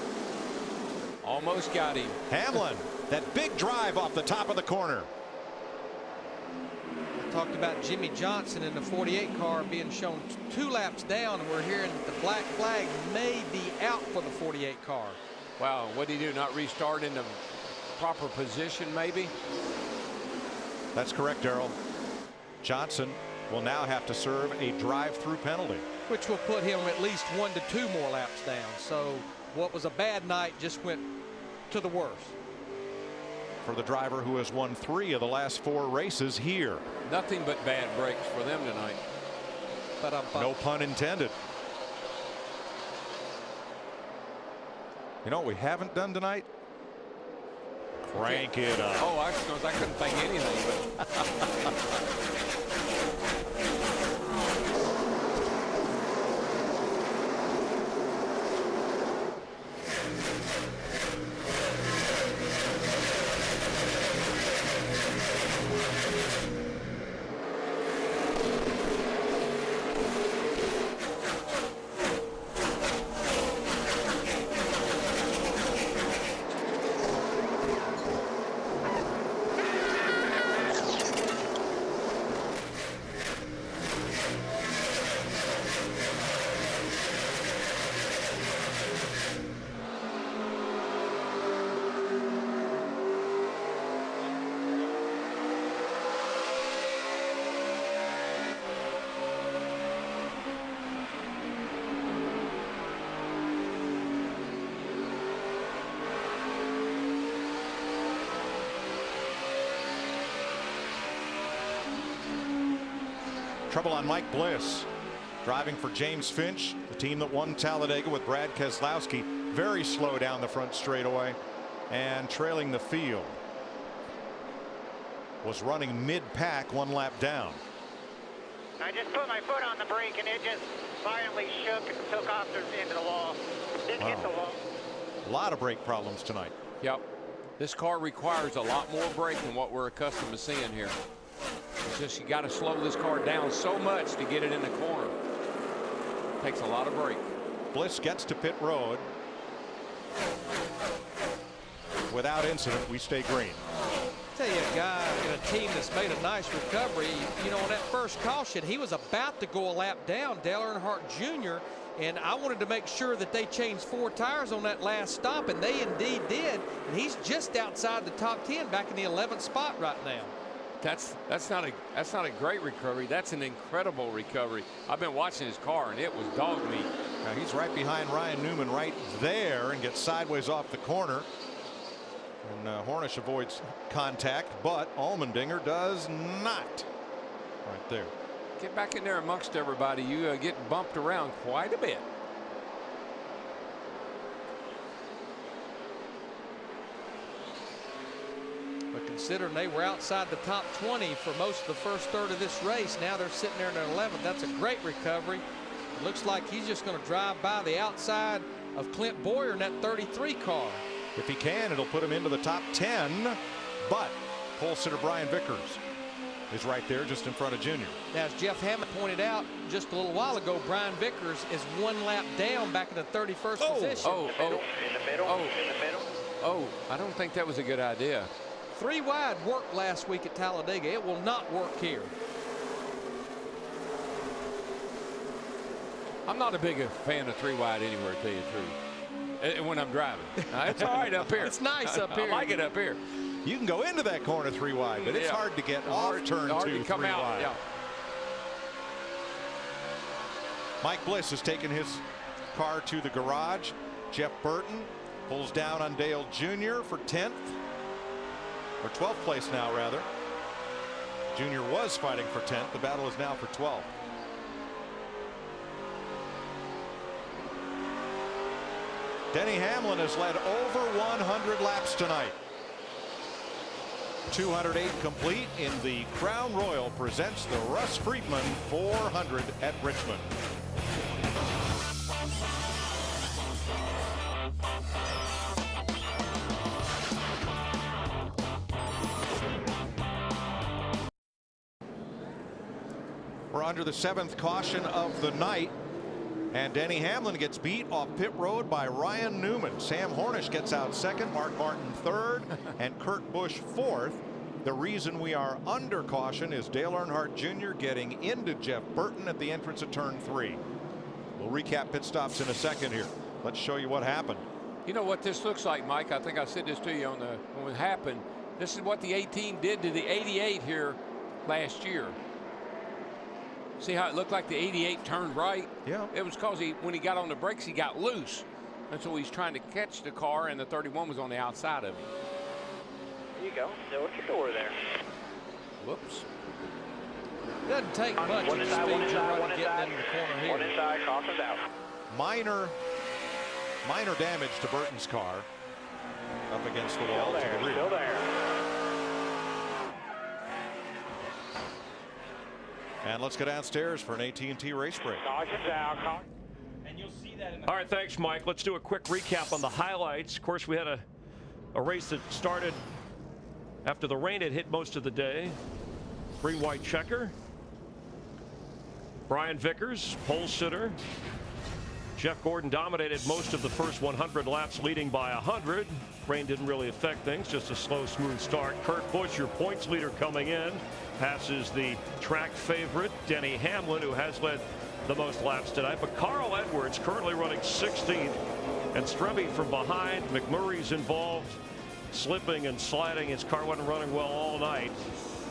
Almost got him. Hamlin, that big drive off the top of the corner. I talked about Jimmy Johnson in the 48 car being shown 2 laps down, and we're hearing that the black flag may be out for the 48 car. Wow, what did he do? Not restart in the proper position, maybe? That's correct, Darrell. Johnson will now have to serve a drive-through penalty, which will put him at least 1 to 2 more laps down. So what was a bad night just went to the worst for the driver who has won 3 of the last 4 races here. Nothing but bad breaks for them tonight. No pun intended. You know what we haven't done tonight? Crank it up. Oh, I couldn't think anything, but trouble on Mike Bliss, driving for James Finch, the team that won Talladega with Brad Keselowski. Very slow down the front straightaway and trailing the field. Was running mid-pack 1 lap down. I just put my foot on the brake and it just violently shook and took off into the wall. Didn't hit the wall. A lot of brake problems tonight. Yep. This car requires a lot more brake than what we're accustomed to seeing here. It's just you got to slow this car down so much to get it in the corner. Takes a lot of brake. Bliss gets to pit road. Without incident, we stay green. tell you, a guy in a team that's made a nice recovery, you know, on that first caution, he was about to go a lap down, Dale Earnhardt Jr., and I wanted to make sure that they changed 4 tires on that last stop, and they indeed did. And he's just outside the top 10, back in the 11th spot right now. That's not a great recovery. That's an incredible recovery. I've been watching his car, and it was dog meat. Now he's right behind Ryan Newman right there and gets sideways off the corner. And Hornish avoids contact, but Allmendinger does not. Right there. Get back in there amongst everybody. You get bumped around quite a bit. But considering they were outside the top 20 for most of the first third of this race, now they're sitting there in their 11th. That's a great recovery. It looks like he's just going to drive by the outside of Clint Boyer in that 33 car. If he can, it'll put him into the top 10. But pole sitter Brian Vickers is right there just in front of Junior. Now, as Jeff Hammond pointed out just a little while ago, Brian Vickers is 1 lap down back in the 31st position. I don't think that was a good idea. 3 wide worked last week at Talladega. It will not work here. I'm not a big fan of 3 wide anywhere, to tell you the truth. When I'm driving. It's all right up here. It's nice up here. I like it up here. You can go into that corner 3 wide, but it's hard to get off turn 2 come 3 out. wide. Yeah. Mike Bliss has taken his car to the garage. Jeff Burton pulls down on Dale Jr. for 10th. Or 12th place now, rather. Junior was fighting for 10th. The battle is now for 12th. Denny Hamlin has led over 100 laps tonight. 208 complete in the Crown Royal presents the Russ Friedman 400 at Richmond. We're under the 7th caution of the night, and Denny Hamlin gets beat off pit road by Ryan Newman. Sam Hornish gets out 2nd, Mark Martin 3rd, and Kurt Busch 4th. The reason we are under caution is Dale Earnhardt Jr. getting into Jeff Burton at the entrance of turn 3. We'll recap pit stops in a second here. Let's show you what happened. You know what this looks like, Mike? I think I said this to you on when it happened. This is what the 18 did to the 88 here last year. See how it looked like the 88 turned right? Yeah. It was because when he got on the brakes, he got loose. And so he's trying to catch the car, and the 31 was on the outside of him. There you go. Still at your door there. Whoops. Doesn't take much of the speed you're running getting into the corner here. One inside, caution's out. Minor damage to Burton's car up against the wall to the rear. Still there. And let's go downstairs for an AT&T race break. Caution's out. And you'll see that in All right, thanks, Mike. Let's do a quick recap on the highlights. Of course, we had a race that started after the rain had hit most of the day. Green-white checker. Brian Vickers, pole sitter. Jeff Gordon dominated most of the first 100 laps, leading by 100. Rain didn't really affect things, just a slow, smooth start. Kurt Busch, your points leader, coming in, passes the track favorite, Denny Hamlin, who has led the most laps tonight. But Carl Edwards currently running 16th, and Strebe from behind. McMurray's involved, slipping and sliding. His car wasn't running well all night.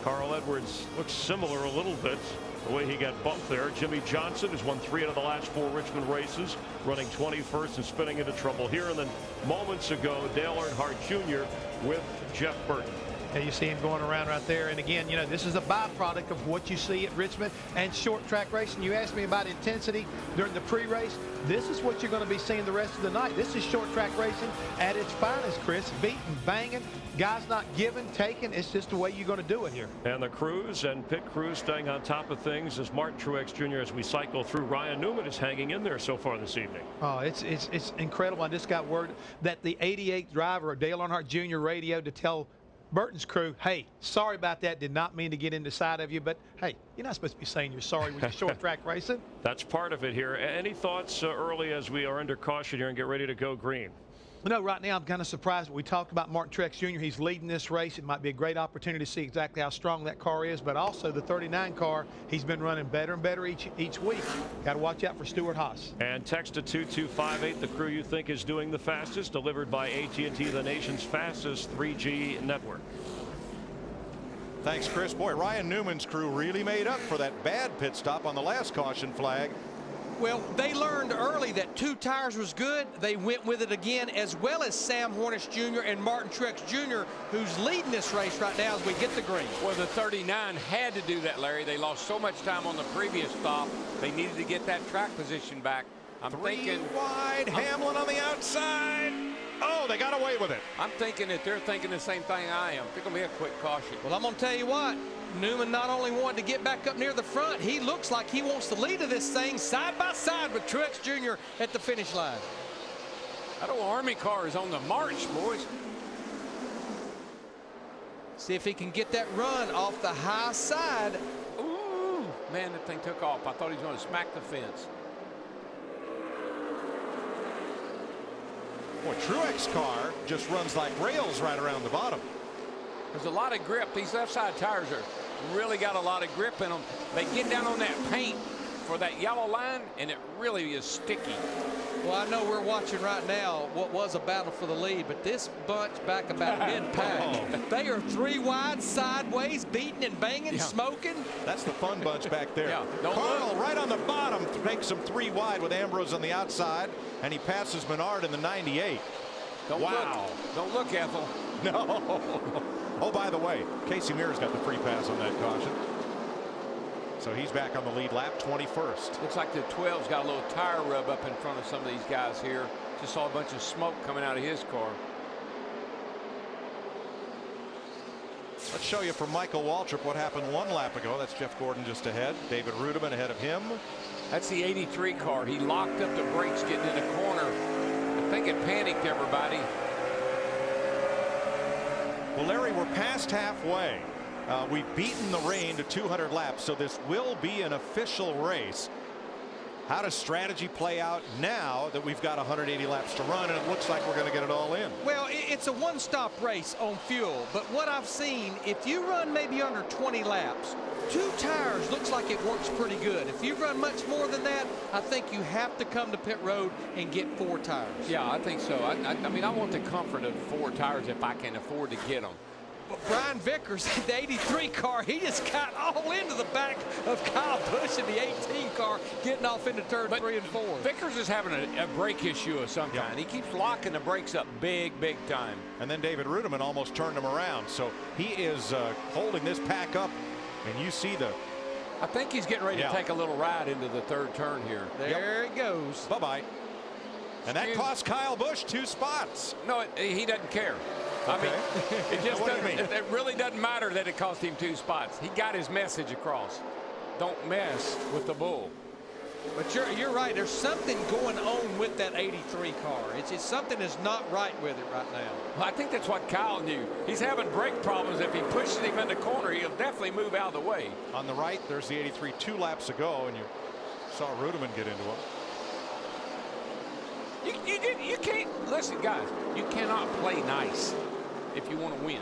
Carl Edwards looks similar a little bit, the way he got bumped there. Jimmy Johnson has won 3 out of the last 4 Richmond races, running 21st and spinning into trouble here. And then moments ago, Dale Earnhardt Jr. with Jeff Burton. And you see him going around right there. And again, you know, this is a byproduct of what you see at Richmond and short track racing. You asked me about intensity during the pre-race. This is what you're going to be seeing the rest of the night. This is short track racing at its finest, Chris. Beating, banging, guys not giving, taking. It's just the way you're going to do it here. And the crews and pit crews staying on top of things as Martin Truex Jr. as we cycle through. Ryan Newman is hanging in there so far this evening. Oh, it's incredible. I just got word that the 88th driver of Dale Earnhardt Jr. radioed to tell Burton's crew, hey, sorry about that, did not mean to get in the side of you, but hey, you're not supposed to be saying you're sorry when you're short track racing. That's part of it here. Any thoughts early as we are under caution here and get ready to go green? No, right now I'm kind of surprised. We talked about Martin Truex Jr. He's leading this race. It might be a great opportunity to see exactly how strong that car is, but also the 39 car, he's been running better and better each week. Got to watch out for Stuart Haas. And text to 2258, the crew you think is doing the fastest, delivered by AT&T, the nation's fastest 3G network. Thanks, Chris. Boy, Ryan Newman's crew really made up for that bad pit stop on the last caution flag. Well, they learned early that 2 tires was good. They went with it again, as well as Sam Hornish Jr. and Martin Truex Jr., who's leading this race right now as we get the green. Well, the 39 had to do that, Larry. They lost so much time on the previous stop. They needed to get that track position back. I'm thinking wide, Hamlin on the outside. Oh, they got away with it. I'm thinking that they're thinking the same thing I am. It's going to be a quick caution. Well, I'm going to tell you what. Newman not only wanted to get back up near the front, he looks like he wants the lead of this thing side by side with Truex Jr. at the finish line. That old Army car is on the march, boys. See if he can get that run off the high side. Ooh, man, that thing took off. I thought he was going to smack the fence. Boy, Truex car just runs like rails right around the bottom. There's a lot of grip. These left side tires are really got a lot of grip in them. They get down on that paint for that yellow line, and it really is sticky. Well, I know we're watching right now what was a battle for the lead, but this bunch back about mid-pack, they are 3 wide, sideways, beating and banging, smoking. That's the fun bunch back there. Yeah, Carl right on the bottom makes them 3 wide with Ambrose on the outside, and he passes Menard in the 98. Wow. Don't look, Ethel. No. Oh, by the way, Casey Mears got the free pass on that caution. So he's back on the lead lap, 21st. Looks like the 12's got a little tire rub up in front of some of these guys here. Just saw a bunch of smoke coming out of his car. Let's show you from Michael Waltrip what happened 1 lap ago. That's Jeff Gordon just ahead. David Rudiman ahead of him. That's the 83 car. He locked up the brakes getting in the corner. I think it panicked everybody. Well, Larry, we're past halfway. We've beaten the rain to 200 laps, so this will be an official race. How does strategy play out now that we've got 180 laps to run, and it looks like we're going to get it all in? Well, it's a one-stop race on fuel, but what I've seen, if you run maybe under 20 laps, 2 tires looks like it works pretty good. If you run much more than that, I think you have to come to pit road and get 4 tires. Yeah, I think so. I mean, I want the comfort of 4 tires if I can afford to get them. But Brian Vickers, the 83 car, he just got all into the back of Kyle Busch in the 18 car, getting off into turn 3 and 4. Vickers is having a brake issue of some kind. He keeps locking the brakes up big time. And then David Rudiman almost turned him around. So he is holding this pack up, and you see the... I think he's getting ready to take a little ride into the 3rd turn here. There it goes. Bye-bye. And that cost Kyle Busch 2 spots. No, he doesn't care. I mean, it just doesn't, it really doesn't matter that it cost him 2 spots. He got his message across. Don't mess with the bull. But you're right. There's something going on with that 83 car. It's something is not right with it right now. Well, I think that's what Kyle knew. He's having brake problems. If he pushes him in the corner, he'll definitely move out of the way. On the right, there's the 83 2 laps ago, and you saw Rudiman get into him. You can't, listen, guys, you cannot play nice if you want to win.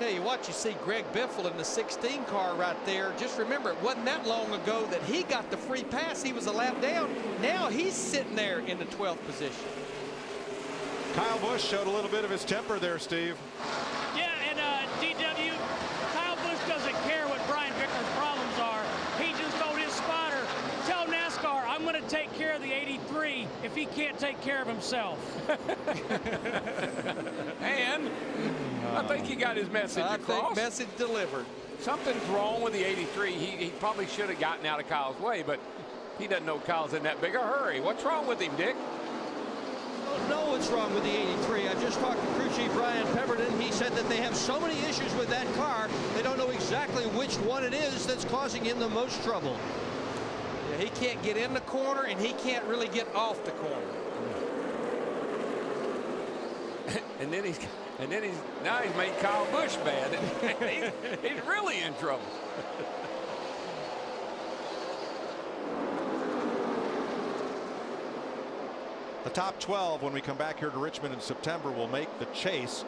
Tell you what, you see Greg Biffle in the 16 car right there. Just remember, it wasn't that long ago that he got the free pass. He was a lap down. Now he's sitting there in the 12th position. Kyle Busch showed a little bit of his temper there, Steve. Yeah, and DW, Kyle Busch doesn't care what Brian Vickers' problems are. He just told his spotter, tell NASCAR I'm going to take care of the 83 if he can't take care of himself. And I think he got his message across. I think message delivered. Something's wrong with the 83. He probably should have gotten out of Kyle's way, but he doesn't know Kyle's in that big a hurry. What's wrong with him, Dick? I don't know what's wrong with the 83. I just talked to crew chief Brian Pemberton. He said that they have so many issues with that car, they don't know exactly which one it is that's causing him the most trouble. Yeah, he can't get in the corner, and he can't really get off the corner. and then he's made Kyle Busch bad. he's really in trouble. The top 12, when we come back here to Richmond in September, will make the chase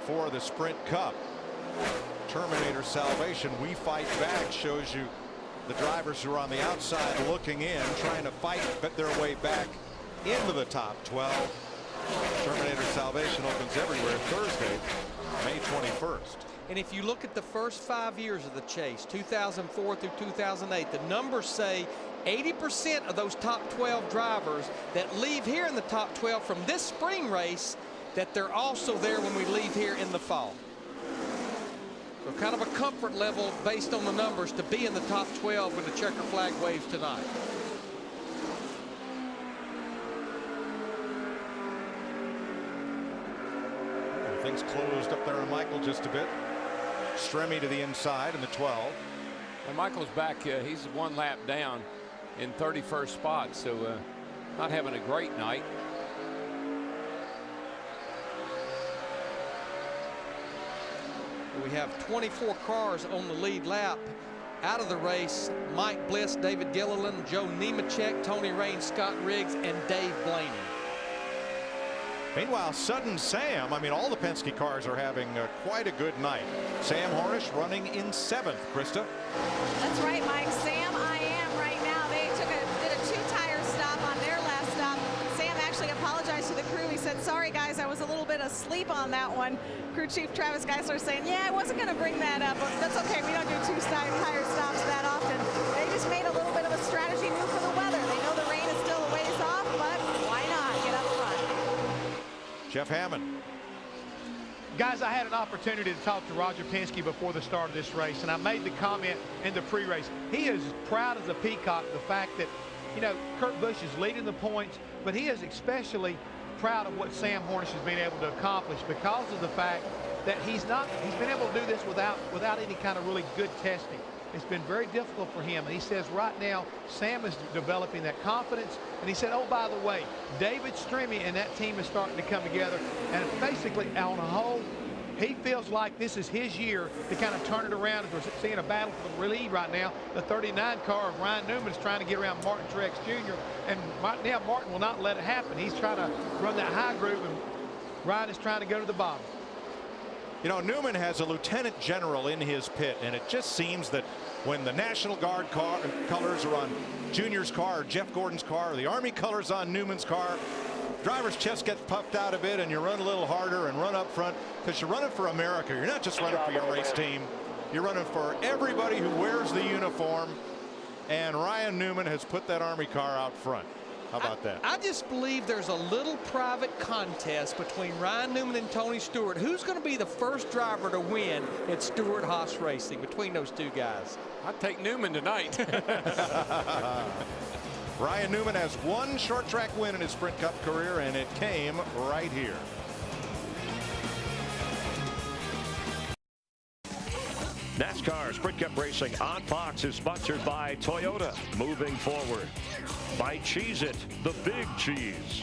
for the Sprint Cup. Terminator Salvation, We Fight Back, shows you the drivers who are on the outside looking in, trying to fight their way back into the top 12. Terminator Salvation opens everywhere Thursday, May 21st. And if you look at the first 5 years of the chase, 2004 through 2008, the numbers say 80% of those top 12 drivers that leave here in the top 12 from this spring race, that they're also there when we leave here in the fall. So kind of a comfort level based on the numbers to be in the top 12 when the checker flag waves tonight. Things closed up there on Michael just a bit. Stremme to the inside in the 12. And Michael's back. He's 1 lap down in 31st spot, so not having a great night. We have 24 cars on the lead lap. Out of the race, Mike Bliss, David Gilliland, Joe Nemechek, Tony Raines, Scott Riggs, and Dave Blaney. Meanwhile, Sudden Sam, I mean, all the Penske cars are having quite a good night. Sam Hornish running in 7th, Krista. That's right, Mike. Sam, I am right now. They did a 2-tire stop on their last stop. Sam actually apologized to the crew. He said, sorry, guys, I was a little bit asleep on that one. Crew chief Travis Geisler saying, yeah, I wasn't going to bring that up, but that's okay. We don't do 2-tire stops that often. They just made a little bit of a strategy move for the weather. They know the rain is still a ways off, but why not get up front? Jeff Hammond. Guys, I had an opportunity to talk to Roger Penske before the start of this race, and I made the comment in the pre-race. He is proud as a peacock the fact that, you know, Kurt Busch is leading the points, but he is especially proud of what Sam Hornish has been able to accomplish because of the fact that he's been able to do this without any kind of really good testing. It's been very difficult for him. And he says right now, Sam is developing that confidence. And he said, oh, by the way, David Stremme and that team is starting to come together. And basically, on a whole, he feels like this is his year to kind of turn it around. We're seeing a battle for the lead right now. The 39 car of Ryan Newman is trying to get around Martin Truex Jr. And right now, Martin will not let it happen. He's trying to run that high groove, and Ryan is trying to go to the bottom. You know, Newman has a lieutenant general in his pit, and it just seems that when the National Guard colors are on Junior's car, or Jeff Gordon's car, or the Army colors on Newman's car, driver's chest gets puffed out a bit, and you run a little harder and run up front because you're running for America. You're not just running for your race team. You're running for everybody who wears the uniform, and Ryan Newman has put that Army car out front. How about that? I just believe there's a little private contest between Ryan Newman and Tony Stewart. Who's going to be the first driver to win at Stewart-Haas Racing between those two guys? I'd take Newman tonight. Ryan Newman has 1 short track win in his Sprint Cup career, and it came right here. NASCAR Sprint Cup Racing on Fox is sponsored by Toyota, moving forward. By Cheez-It, the big cheese.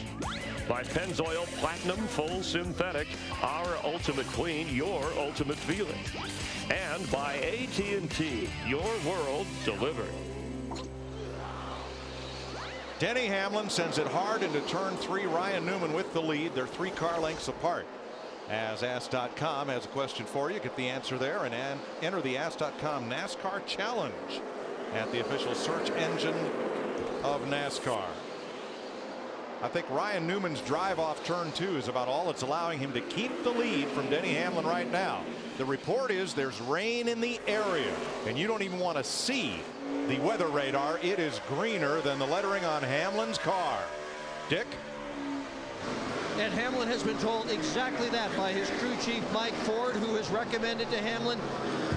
By Pennzoil Platinum Full Synthetic, our ultimate clean, your ultimate feeling. And by AT&T, your world delivered. Denny Hamlin sends it hard into turn 3. Ryan Newman with the lead. They're 3 car lengths apart. As Ask.com has a question for you, get the answer there and enter the Ask.com NASCAR Challenge at the official search engine of NASCAR. I think Ryan Newman's drive off turn 2 is about all that's allowing him to keep the lead from Denny Hamlin right now. The report is there's rain in the area, and you don't even want to see the weather radar. It is greener than the lettering on Hamlin's car. Dick? And Hamlin has been told exactly that by his crew chief, Mike Ford, who has recommended to Hamlin,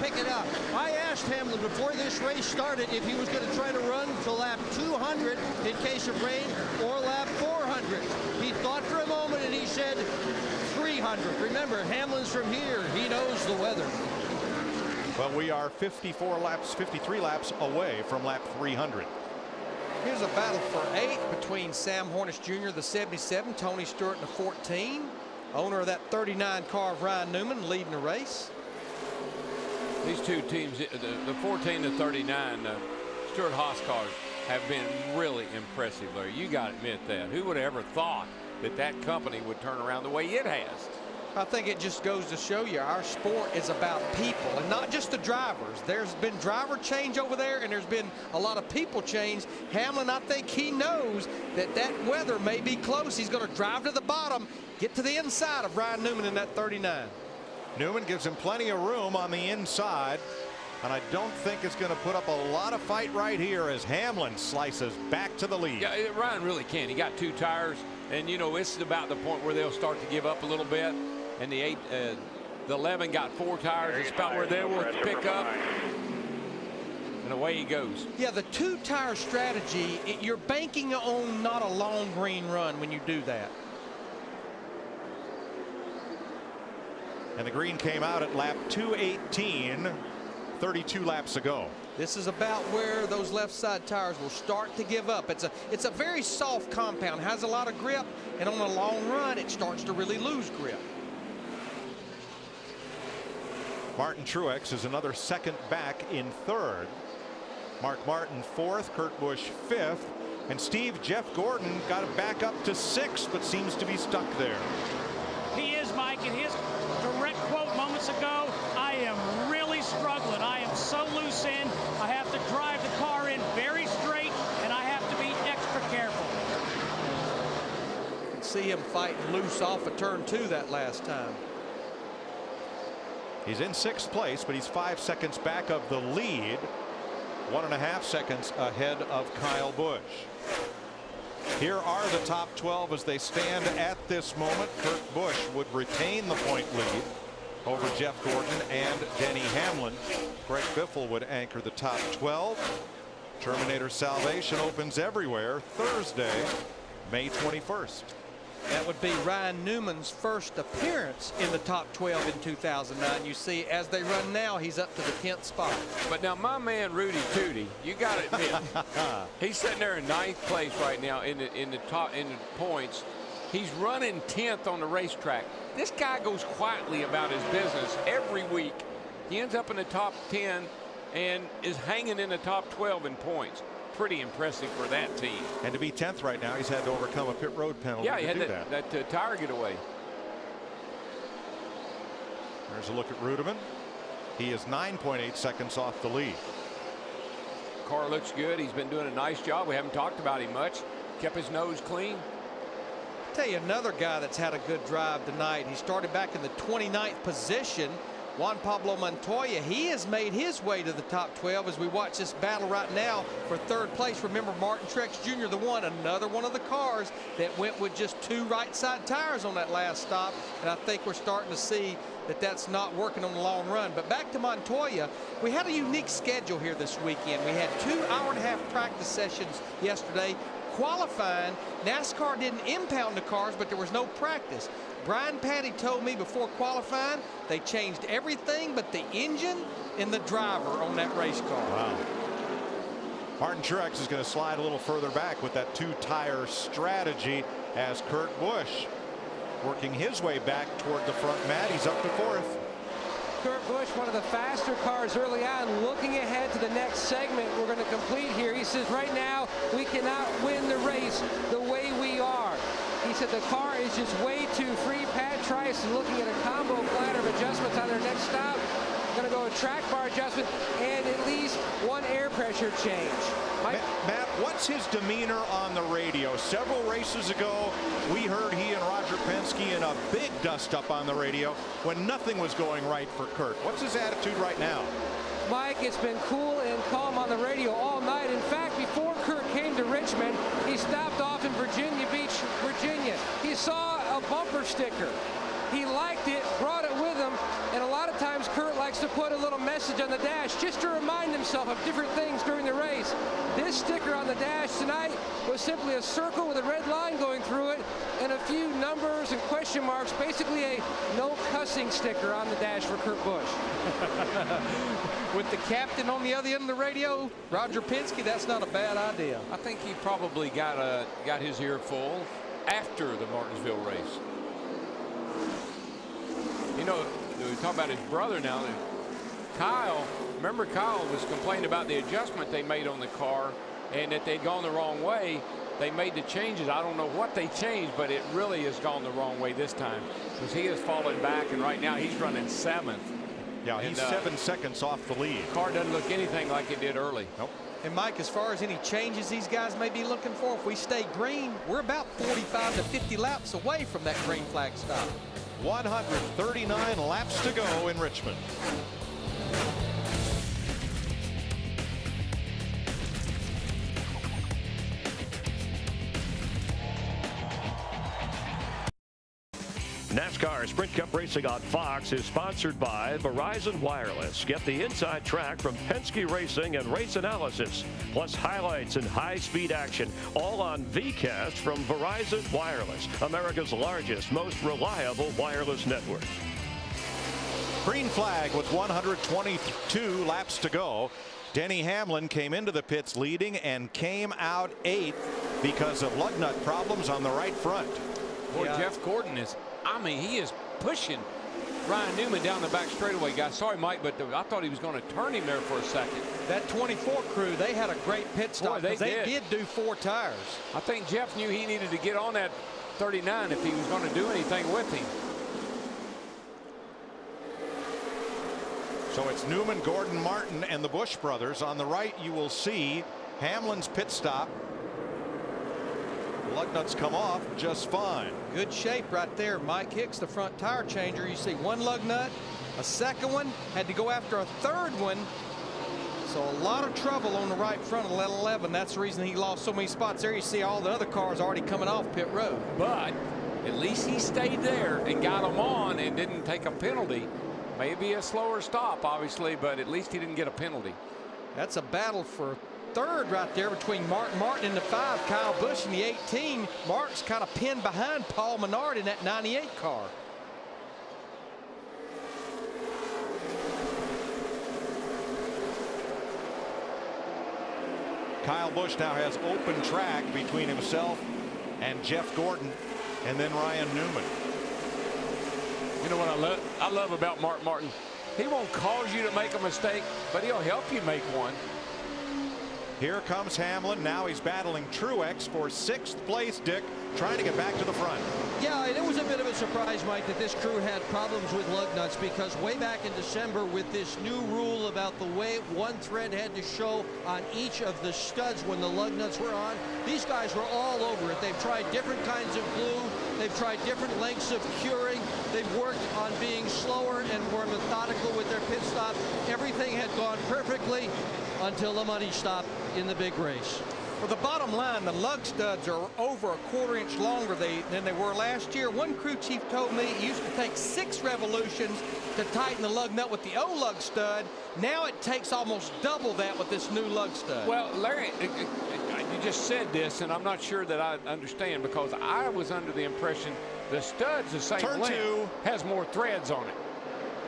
pick it up. I asked Hamlin before this race started if he was going to try to run to lap 200 in case of rain or lap 400. He thought for a moment and he said 300. Remember, Hamlin's from here. He knows the weather. Well, we are 53 laps away from lap 300. Here's a battle for 8th between Sam Hornish Jr., the 77, Tony Stewart in the 14. Owner of that 39 car of Ryan Newman leading the race. These two teams, the 14 to 39 Stewart-Haas cars have been really impressive, Larry. You got to admit that. Who would have ever thought that company would turn around the way it has. I think it just goes to show you our sport is about people and not just the drivers. There's been driver change over there, and there's been a lot of people change. Hamlin, I think he knows that weather may be close. He's going to drive to the bottom, get to the inside of Ryan Newman in that 39. Newman gives him plenty of room on the inside, and I don't think it's going to put up a lot of fight right here as Hamlin slices back to the lead. Yeah, Ryan really can. He got 2 tires, and you know, it's about the point where they'll start to give up a little bit. And the 11 got 4 tires. It's about where they will pick up. And away he goes. Yeah, the 2-tire strategy, you're banking on not a long green run when you do that. And the green came out at lap 218, 32 laps ago. This is about where those left side tires will start to give up. It's a very soft compound, has a lot of grip, and on a long run, it starts to really lose grip. Martin Truex is another second back in 3rd. Mark Martin 4th, Kurt Busch 5th, and Jeff Gordon got it back up to 6th, but seems to be stuck there. He is, Mike, and his direct quote moments ago, I am really struggling. I am so loose in. I have to drive the car in very straight, and I have to be extra careful. You can see him fighting loose off of turn 2 that last time. He's in 6th place, but he's 5 seconds back of the lead, 1.5 seconds ahead of Kyle Busch. Here are the top 12 as they stand at this moment. Kurt Busch would retain the point lead over Jeff Gordon and Denny Hamlin. Greg Biffle would anchor the top 12. Terminator Salvation opens everywhere Thursday, May 21st. That would be Ryan Newman's first appearance in the top 12 in 2009. You see, as they run now, he's up to the 10th spot. But now my man Rudy Tootie, you got to admit, he's sitting there in 9th place right now in the points. He's running 10th on the racetrack. This guy goes quietly about his business every week. He ends up in the top 10 and is hanging in the top 12 in points. Pretty impressive for that team. And to be 10th right now, he's had to overcome a pit road penalty. Yeah, he had that tire getaway. There's a look at Rudiman. He is 9.8 seconds off the lead. Car looks good. He's been doing a nice job. We haven't talked about him much. Kept his nose clean. I'll tell you another guy that's had a good drive tonight. He started back in the 29th position. Juan Pablo Montoya, he has made his way to the top 12 as we watch this battle right now for 3rd place. Remember, Martin Truex Jr., another one of the cars that went with just 2 right side tires on that last stop. And I think we're starting to see that that's not working on the long run. But back to Montoya, we had a unique schedule here this weekend. We had 2 hour-and-a-half practice sessions yesterday. Qualifying, NASCAR didn't impound the cars, but there was no practice. Brian Patty told me before qualifying they changed everything but the engine and the driver on that race car. Wow. Martin Truex is going to slide a little further back with that 2-tire strategy as Kurt Busch working his way back toward the front mat. He's up to 4th. Kurt Busch, one of the faster cars early on, looking ahead to the next segment we're going to complete here. He says right now we cannot win the race the way we are. He said the car is just way too free. Pat Trice is looking at a combo ladder of adjustments on their next stop. Going to go a track bar adjustment and at least 1 air pressure change. Matt, what's his demeanor on the radio? Several races ago, we heard he and Roger Penske in a big dust-up on the radio when nothing was going right for Kurt. What's his attitude right now? Mike, it's been cool and calm on the radio all night. In fact, before Kurt came to Richmond, he stopped off in Virginia Beach, Virginia. He saw a bumper sticker. He liked it, brought it with him, and a lot of times Kurt likes to put a little message on the dash just to remind himself of different things during the race. This sticker on the dash tonight was simply a circle with a red line going through it and a few numbers and question marks, basically a no cussing sticker on the dash for Kurt Busch. With the captain on the other end of the radio, Roger Penske, that's not a bad idea. I think he probably got his ear full after the Martinsville race. You know, we talk about his brother now. Kyle, remember Kyle was complaining about the adjustment they made on the car and that they'd gone the wrong way. They made the changes. I don't know what they changed, but it really has gone the wrong way this time, because he has fallen back, and right now he's running 7th. Yeah, he's 7 seconds off the lead. Car doesn't look anything like it did early. Nope. And Mike, as far as any changes these guys may be looking for, if we stay green, we're about 45 to 50 laps away from that green flag stop. 139 laps to go in Richmond. NASCAR Sprint Cup Racing on Fox is sponsored by Verizon Wireless. Get the inside track from Penske Racing and race analysis, plus highlights and high-speed action, all on VCast from Verizon Wireless, America's largest, most reliable wireless network. Green flag with 122 laps to go. Denny Hamlin came into the pits leading and came out 8th because of lug nut problems on the right front. Boy, Jeff Gordon is, I mean, he is pushing Ryan Newman down the back straightaway, guys. Sorry, Mike, but I thought he was going to turn him there for a second. That 24 crew, they had a great pit stop. Boy, they did do 4 tires. I think Jeff knew he needed to get on that 39 if he was going to do anything with him. So it's Newman, Gordon, Martin, and the Busch brothers. On the right, you will see Hamlin's pit stop. Lug nuts come off just fine. Good shape right there. Mike Hicks, the front tire changer. You see one lug nut, a second one, had to go after a third one. So a lot of trouble on the right front of 11. That's the reason he lost so many spots there. You see all the other cars already coming off pit road. But at least he stayed there and got them on and didn't take a penalty. Maybe a slower stop, obviously, but at least he didn't get a penalty. That's a battle for third right there between Martin in the 5, Kyle Busch in the 18. Martin's kind of pinned behind Paul Menard in that 98 car. Kyle Busch now has open track between himself and Jeff Gordon, and then Ryan Newman. You know what I love about Mark Martin? He won't cause you to make a mistake, but he'll help you make one. Here comes Hamlin. Now he's battling Truex for 6th place, Dick, trying to get back to the front. Yeah, and it was a bit of a surprise, Mike, that this crew had problems with lug nuts, because way back in December, with this new rule about the way one thread had to show on each of the studs when the lug nuts were on, these guys were all over it. They've tried different kinds of glue. They've tried different lengths of curing. They've worked on being slower and more methodical with their pit stop. Everything had gone perfectly until the money stopped in the big race. Well, the bottom line, the lug studs are over a 1/4 inch longer than they were last year. One crew chief told me it used to take 6 revolutions to tighten the lug nut with the old lug stud. Now it takes almost double that with this new lug stud. Well, Larry, you just said this, and I'm not sure that I understand, because I was under the impression the stud's the same Turn length, 2 has more threads on it.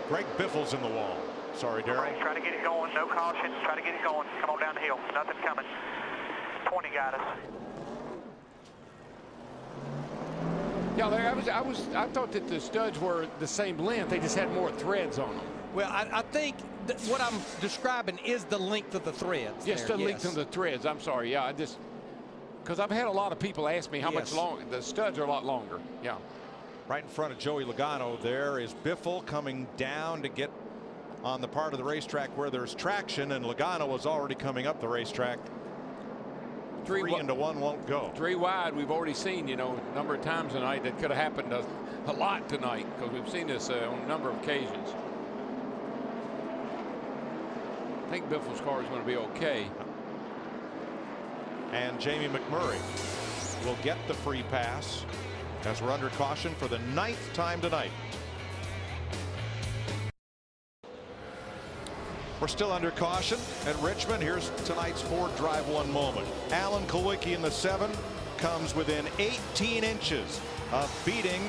Greg Biffle's in the wall. Sorry, Darrell. Try to get it going. No caution. Try to get it going. Come on down the hill. Nothing coming. 20 got us. Yeah, Larry, I thought that the studs were the same length. They just had more threads on them. Well, I think what I'm describing is the length of the threads. Yes, the length of the threads. I'm sorry. Yeah, because I've had a lot of people ask me how much longer. The studs are a lot longer. Yeah. Right in front of Joey Logano there is Biffle coming down to get on the part of the racetrack where there's traction, and Logano was already coming up the racetrack. 3 into 1 won't go. 3 wide. We've already seen, a number of times tonight that could have happened a lot tonight, because we've seen this on a number of occasions. I think Biffle's car is going to be okay. And Jamie McMurray will get the free pass as we're under caution for the 9th time tonight. We're still under caution at Richmond. Here's tonight's Ford Drive 1 moment. Alan Kulwicki in the 7 comes within 18 inches of beating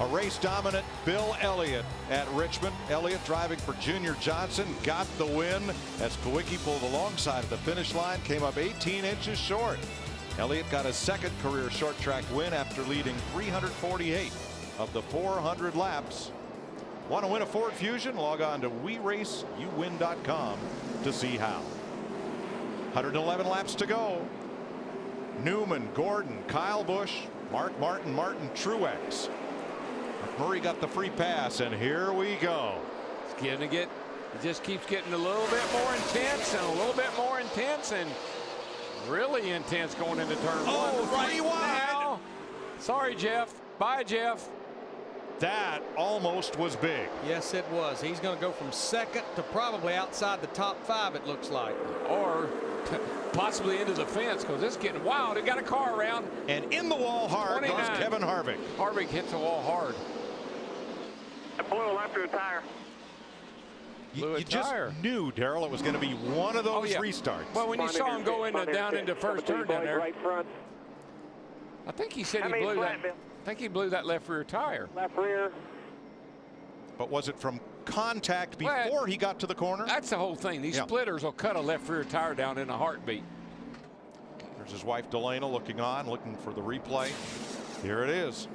a race dominant Bill Elliott at Richmond. Elliott, driving for Junior Johnson, got the win as Kulwicki pulled alongside of the finish line, came up 18 inches short. Elliott got his 2nd career short track win after leading 348 of the 400 laps. Want to win a Ford Fusion? Log on to WeRaceYouWin.com to see how. 111 laps to go. Newman, Gordon, Kyle Busch, Mark Martin, Martin Truex. Murray got the free pass, and here we go. It's going to get, it just keeps getting a little bit more intense and a little bit more intense and really intense going into turn one. Oh, right wide. Sorry, Jeff. Bye, Jeff. That almost was big. Yes, it was. He's going to go from second to probably outside the top 5, it looks like. Or possibly into the fence, because it's getting wild. They got a car around. And in the wall hard goes Kevin Harvick. Harvick hits the wall hard. I blew a left rear tire. You just knew, Darrell, it was going to be one of those restarts. Well, when you saw him go down into first turn down there, right front. I think he said he blew that. I think he blew that left rear tire. Left rear. But was it from contact before he got to the corner? That's the whole thing. These splitters will cut a left rear tire down in a heartbeat. There's his wife Delana looking on, looking for the replay. Here it is.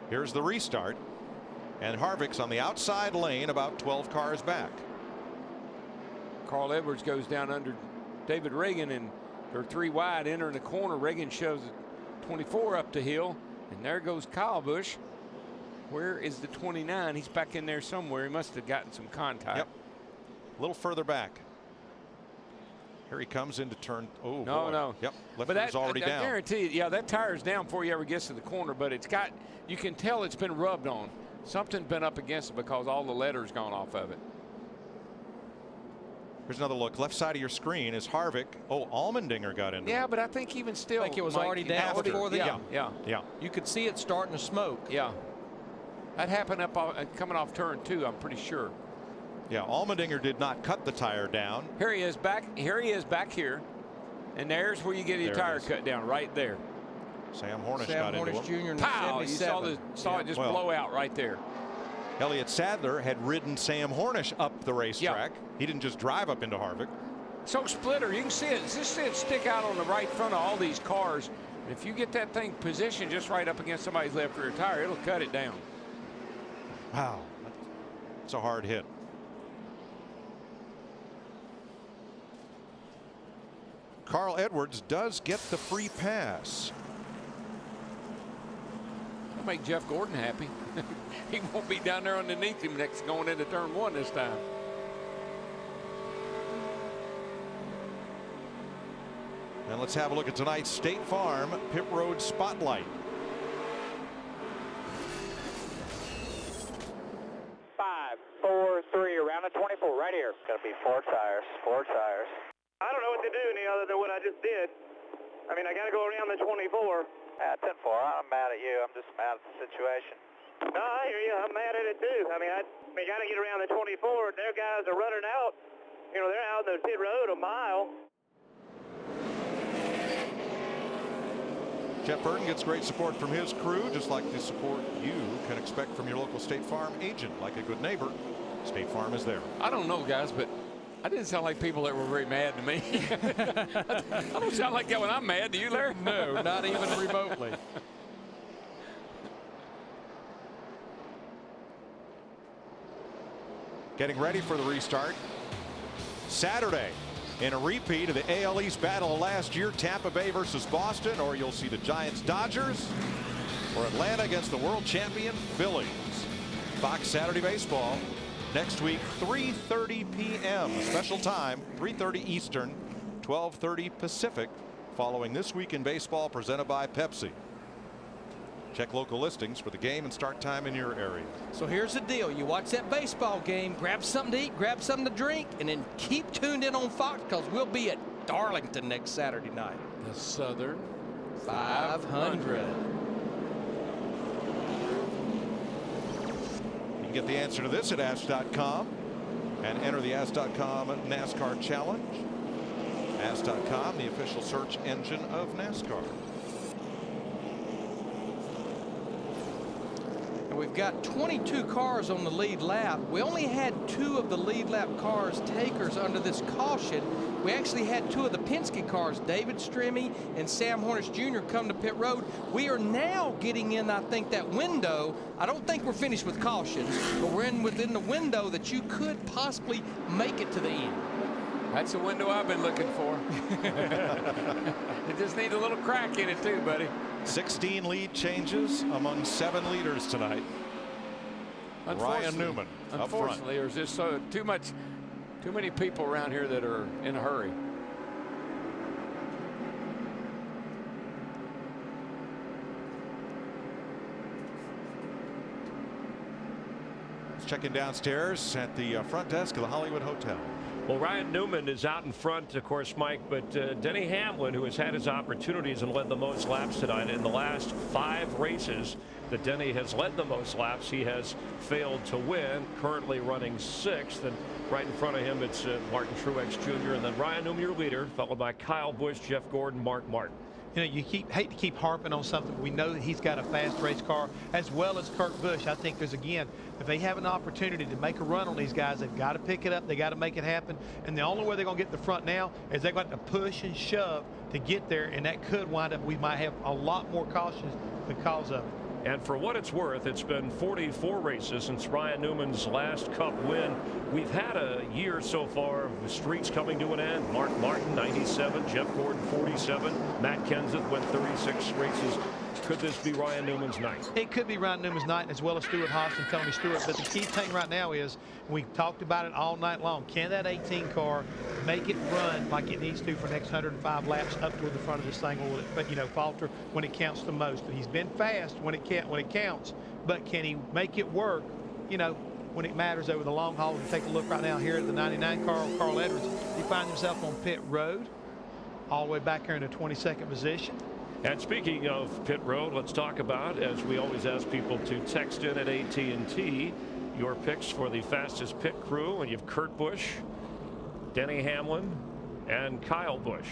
Here's the restart. And Harvick's on the outside lane, about 12 cars back. Carl Edwards goes down under David Reagan, and they're 3 wide entering the corner. Reagan shoves 24 up the hill, and there goes Kyle Busch. Where is the 29? He's back in there somewhere. He must have gotten some contact. Yep. A little further back. Here he comes into turn. Oh, no. Yep. Left but rear's already down. I guarantee you, yeah, that tire's down before he ever gets to the corner, but it's got, you can tell it's been rubbed on. Something's been up against it because all the letter's gone off of it. Here's another look. Left side of your screen is Harvick. Oh, Allmendinger got into it. Yeah, but I think even still. I think it was already down before the. Yeah. You could see it starting to smoke. Yeah. That happened coming off turn 2, I'm pretty sure. Yeah, Allmendinger did not cut the tire down. Here he is back. Here he is back here. And there's where you get your tire cut down, right there. Sam Hornish got into him. Jr. in the Pow! You saw it just blow out right there. Elliott Sadler had ridden Sam Hornish up the racetrack. He didn't just drive up into Harvick. So splitter, you can see it. Just see it stick out on the right front of all these cars. If you get that thing positioned just right up against somebody's left rear tire, it'll cut it down. Wow, that's a hard hit. Carl Edwards does get the free pass. That'll make Jeff Gordon happy. He won't be down there underneath him next going into turn 1 this time. And let's have a look at tonight's State Farm Pit Road Spotlight. 5, 4, 3, around the 24, right here. It's going to be 4 tires, 4 tires. I don't know what to do any other than what I just did. I mean, I got to go around the 24. Yeah, 10-4. I'm mad at you. I'm just mad at the situation. No, I hear you. I'm mad at it too. I mean, we got to get around the 24. Their guys are running out. You know, they're out in the pit road a mile. Jeff Burton gets great support from his crew, just like the support you can expect from your local State Farm agent. Like a good neighbor, State Farm is there. I don't know, guys, but I didn't sound like people that were very mad to me. I don't sound like that when I'm mad. Do you, Larry? No, not even remotely. Getting ready for the restart. Saturday, in a repeat of the AL East battle of last year, Tampa Bay versus Boston, or you'll see the Giants Dodgers, or Atlanta against the world champion Phillies. Fox Saturday Baseball next week, 3:30 p.m. Special time, 3:30 Eastern, 12:30 Pacific, following This Week in Baseball presented by Pepsi. Check local listings for the game and start time in your area. So here's the deal. You watch that baseball game, grab something to eat, grab something to drink, and then keep tuned in on Fox because we'll be at Darlington next Saturday night. The Southern 500. You can get the answer to this at Ask.com and enter the Ask.com NASCAR Challenge. Ask.com, the official search engine of NASCAR. We've got 22 cars on the lead lap. We only had 2 of the lead lap cars takers under this caution. We actually had 2 of the Penske cars, David Stremme and Sam Hornish Jr., come to pit road. We are now getting in, I think, that window. I don't think we're finished with cautions, but we're within the window that you could possibly make it to the end. That's the window I've been looking for. It just needs a little crack in it too, buddy. 16 lead changes among 7 leaders tonight. Ryan Newman up front. Unfortunately, there's just too many people around here that are in a hurry. Checking downstairs at the front desk of the Hollywood Hotel. Well, Ryan Newman is out in front, of course, Mike, but Denny Hamlin, who has had his opportunities and led the most laps tonight in the last 5 races that Denny has led the most laps, he has failed to win, currently running 6th, and right in front of him it's Martin Truex Jr. and then Ryan Newman, your leader, followed by Kyle Busch, Jeff Gordon, Mark Martin. You know, you hate to keep harping on something. We know that he's got a fast race car, as well as Kurt Busch. I think there's, again, if they have an opportunity to make a run on these guys, they've got to pick it up. They got to make it happen. And the only way they're going to get in the front now is they're going to push and shove to get there. And that could wind up, we might have a lot more cautions because of it. And for what it's worth, it's been 44 races since Ryan Newman's last Cup win. We've had a year so far of streaks coming to an end. Mark Martin, 97. Jeff Gordon, 47. Matt Kenseth went 36 races. Could this be Ryan Newman's night? It could be Ryan Newman's night, as well as Stewart Haas and Tony Stewart. But the key thing right now is, we've talked about it all night long, can that 18 car make it run like it needs to for the next 105 laps up toward the front of this thing, or will it, you know, falter when it counts the most? He's been fast when it counts, but can he make it work, you know, when it matters over the long haul? And take a look right now here at the 99 car, Carl Edwards. He finds himself on pit road, all the way back here in the 22nd position. And speaking of pit road, let's talk about, as we always ask people to text in at AT&T, your picks for the fastest pit crew. And you've Kurt Busch, Denny Hamlin, and Kyle Busch.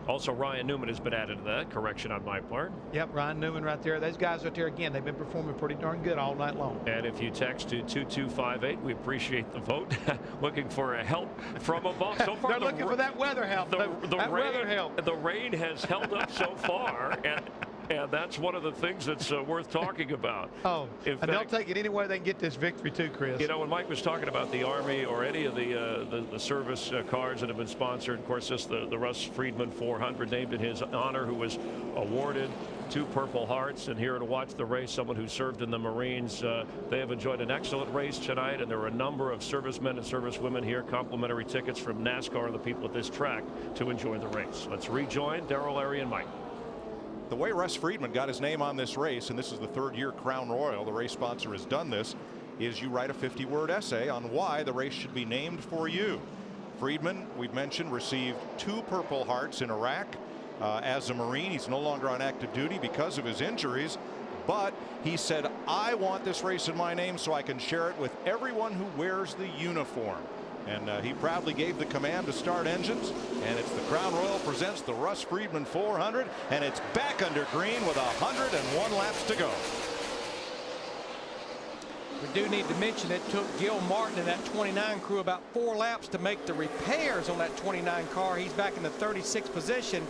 Also, Ryan Newman has been added to that. Correction on my part. Yep, Ryan Newman right there. Those guys right there, again, they've been performing pretty darn good all night long. And if you text to 2258, we appreciate the vote. Looking for a help from above. So far, they're looking for that weather help. The rain has held up so far, and that's one of the things that's worth talking about. Oh, and they'll take it any way they can get this victory too, Chris. You know, when Mike was talking about the Army or any of the service cars that have been sponsored, of course, this the Russ Friedman 400 named in his honor, who was awarded 2 Purple Hearts. And here to watch the race, someone who served in the Marines. They have enjoyed an excellent race tonight, and there are a number of servicemen and servicewomen here, complimentary tickets from NASCAR and the people at this track to enjoy the race. Let's rejoin Darrell, Larry, and Mike. The way Russ Friedman got his name on this race, and this is the 3rd year Crown Royal, the race sponsor has done this, is you write a 50-word essay on why the race should be named for you. Friedman, we've mentioned, received 2 Purple Hearts in Iraq as a Marine. He's no longer on active duty because of his injuries, but he said, I want this race in my name so I can share it with everyone who wears the uniform. And he proudly gave the command to start engines, and it's the Crown Royal presents the Russ Friedman 400, and it's back under green with 101 laps to go. We do need to mention it took Gil Martin and that 29 crew about 4 laps to make the repairs on that 29 car. He's back in the 36th position.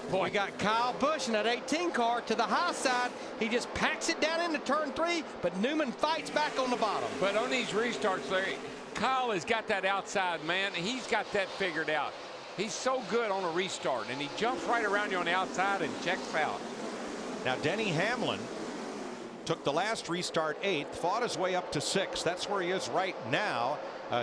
Boy, we got Kyle Busch in that 18 car to the high side. He just packs it down into turn 3, but Newman fights back on the bottom. But on these restarts, Larry, Kyle has got that outside, man. He's got that figured out. He's so good on a restart, and he jumps right around you on the outside and checks out. Now, Denny Hamlin took the last restart 8th, fought his way up to 6th. That's where he is right now.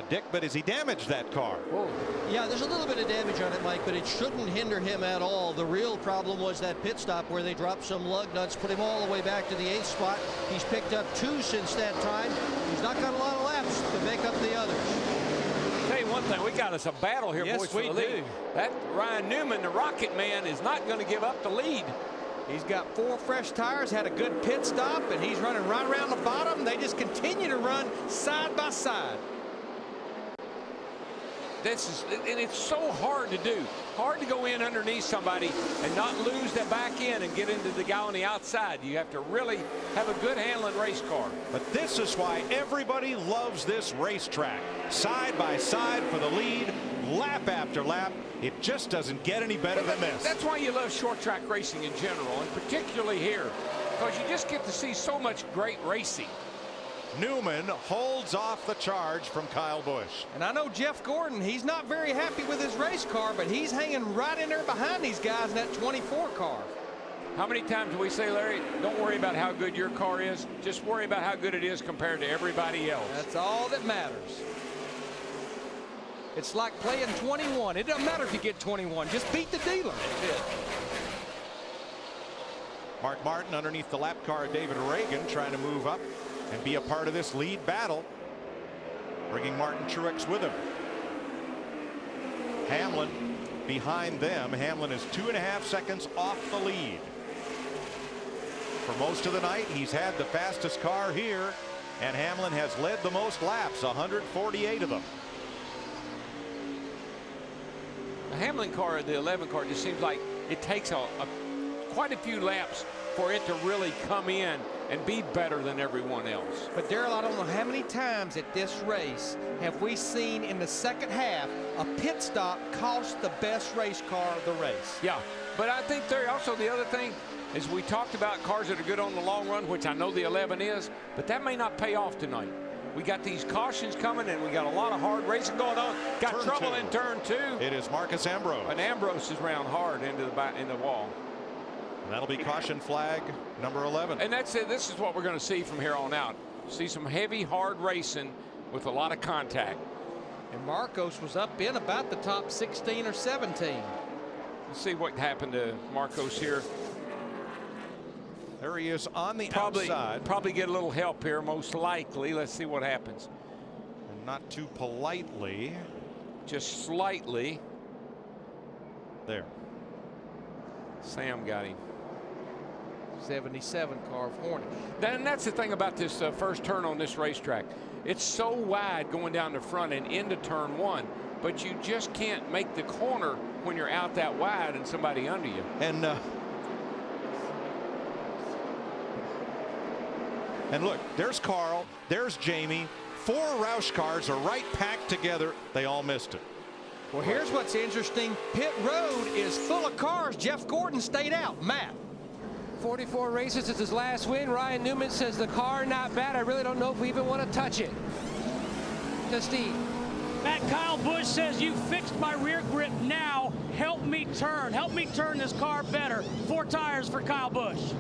Dick, but has he damaged that car? Whoa. Yeah, there's a little bit of damage on it, Mike, but it shouldn't hinder him at all. The real problem was that pit stop where they dropped some lug nuts, put him all the way back to the 8th spot. He's picked up 2 since that time. He's not got a lot of laps to make up the others. Tell you one thing, we got us a battle here, yes, boys, for the lead. That Ryan Newman, the Rocket Man, is not going to give up the lead. He's got 4 fresh tires, had a good pit stop, and he's running right around the bottom. They just continue to run side by side. And it's so hard to do. Hard to go in underneath somebody and not lose that back end and get into the guy on the outside. You have to really have a good handling race car. But this is why everybody loves this racetrack. Side by side for the lead, lap after lap. It just doesn't get any better than this. That's why you love short track racing in general, and particularly here, because you just get to see so much great racing. Newman holds off the charge from Kyle Busch. And I know Jeff Gordon, he's not very happy with his race car, but he's hanging right in there behind these guys in that 24 car. How many times do we say, Larry, don't worry about how good your car is, just worry about how good it is compared to everybody else. That's all that matters. It's like playing 21. It doesn't matter if you get 21, just beat the dealer. That's it. Mark Martin underneath the lap car of David Reagan, trying to move up and be a part of this lead battle, bringing Martin Truex with him. Hamlin behind them. Hamlin is 2.5 seconds off the lead. For most of the night, he's had the fastest car here, and Hamlin has led the most laps, 148 of them. The Hamlin car, the 11 car, just seems like it takes quite a few laps for it to really come in and be better than everyone else. But Darrell, I don't know how many times at this race have we seen in the second half a pit stop cost the best race car of the race. Yeah, but I think there also the other thing is we talked about cars that are good on the long run, which I know the 11 is, but that may not pay off tonight. We got these cautions coming, and we got a lot of hard racing going on. Got Turn trouble two. in turn 2. It is Marcus Ambrose. And Ambrose is round hard into the wall. And that'll be caution flag number 11. And that's it. This is what we're going to see from here on out. See some heavy, hard racing with a lot of contact. And Marcos was up in about the top 16 or 17. Let's see what happened to Marcos here. There he is on the outside. Probably get a little help here, most likely. Let's see what happens. And not too politely. Just slightly. There. Sam got him. 77 car of Hornet. And that's the thing about this first turn on this racetrack. It's so wide going down the front and into turn 1, but you just can't make the corner when you're out that wide and somebody under you. And look, there's Carl, there's Jamie. 4 Roush cars are right packed together. They all missed it. Well, here's what's interesting. Pit road is full of cars. Jeff Gordon stayed out. Matt. 44 races. It's his last win. Ryan Newman says the car not bad. I really don't know if we even want to touch it. To Steve. Matt, Kyle Busch says, you fixed my rear grip. Now help me turn. Help me turn this car better. 4 tires for Kyle Busch.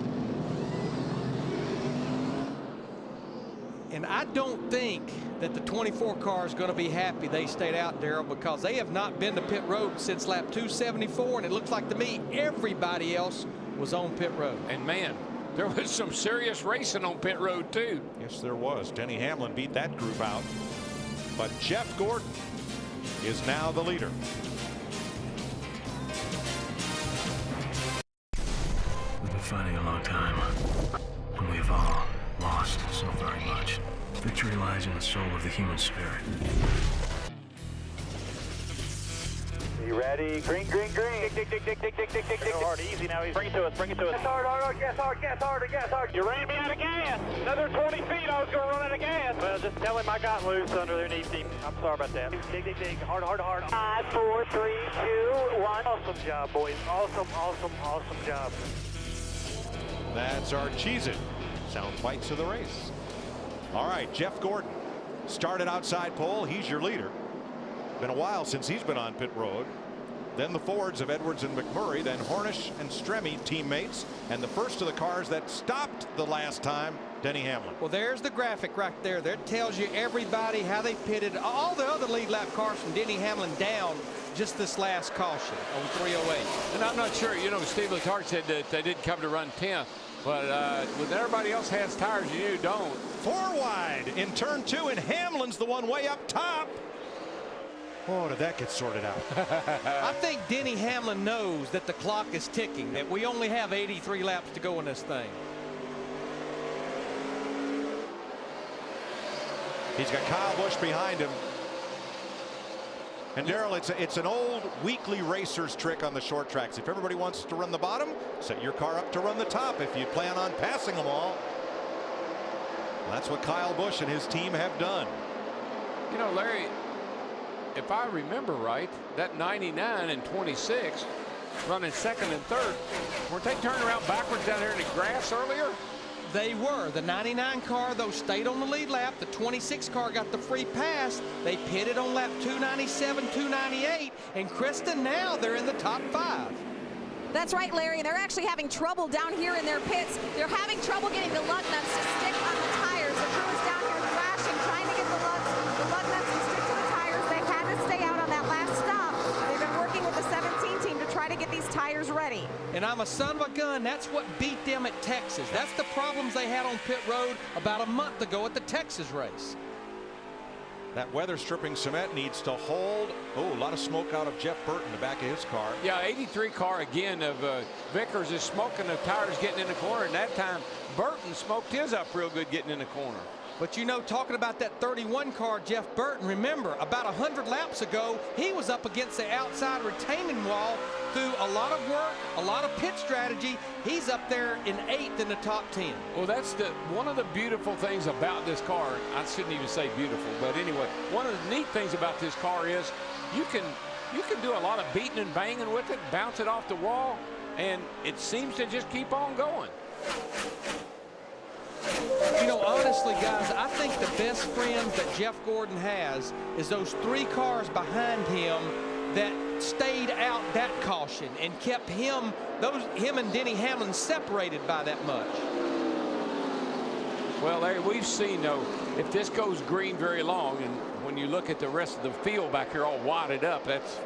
And I don't think that the 24 car is going to be happy they stayed out, Darrell, because they have not been to pit road since lap 274, and it looks like to me everybody else was on pit road. And man, there was some serious racing on pit road too. Yes, there was. Denny Hamlin beat that group out. But Jeff Gordon is now the leader. We've been fighting a long time, and we've all lost so very much. Victory lies in the soul of the human spirit. You ready? Green, green, green. Dick. Go hard, easy now. Bring it to us, bring it to us. Gas hard, gas hard, gas hard, gas hard. You ran me out of gas. Another 20 feet, I was going to run out of gas. Well, just tell him I got loose under their knee deep. I'm sorry about that. Dig. Hard. 5, 4, 3, 2, 1. Awesome job, boys. Awesome job. That's our Cheez-It sound bites of the race. All right, Jeff Gordon started outside pole. He's your leader. Been a while since he's been on pit road. Then the Fords of Edwards and McMurray, then Hornish and Stremme teammates, and the first of the cars that stopped the last time, Denny Hamlin. Well, there's the graphic right there. That tells you everybody how they pitted. All the other lead lap cars from Denny Hamlin down just this last caution on 308. And I'm not sure, you know, Steve Letarte said that they didn't come to run 10th, but when everybody else has tires, you don't. 4 wide in turn 2, and Hamlin's the one way up top. Oh, did that get sorted out? I think Denny Hamlin knows that the clock is ticking, that we only have 83 laps to go in this thing. He's got Kyle Busch behind him. And Darrell, it's an old weekly racers trick on the short tracks. If everybody wants to run the bottom, set your car up to run the top if you plan on passing them all. That's what Kyle Busch and his team have done. You know, Larry, if I remember right, that 99 and 26 running second and third, weren't they turning around backwards down here in the grass earlier? They were. The 99 car, though, stayed on the lead lap. The 26 car got the free pass. They pitted on lap 297, 298. And Krista, now they're in the top 5. That's right, Larry. They're actually having trouble down here in their pits. They're having trouble getting the lug nuts to stick on the tires. The crew is down here thrashing, trying to get the lug nuts to stick to the tires. They've had to stay out on that last stop. They've been working with the 17 team to try to get these tires ready. And I'm a son of a gun. That's what beat them at Texas. That's the problems they had on pit road about a month ago at the Texas race. That weather stripping cement needs to hold. Oh, a lot of smoke out of Jeff Burton, the back of his car. Yeah, 83 car again of Vickers is smoking the tires getting in the corner. And that time, Burton smoked his up real good getting in the corner. But you know, talking about that 31 car, Jeff Burton, remember, about 100 laps ago, he was up against the outside retaining wall through a lot of work, a lot of pit strategy. He's up there in 8th in the top 10. Well, that's one of the beautiful things about this car. I shouldn't even say beautiful, but anyway, one of the neat things about this car is you can do a lot of beating and banging with it, bounce it off the wall, and it seems to just keep on going. You know, honestly, guys, I think the best friends that Jeff Gordon has is those 3 cars behind him that stayed out that caution and kept him and Denny Hamlin separated by that much. Well, Larry, we've seen, though, if this goes green very long, and when you look at the rest of the field back here all wadded up, that's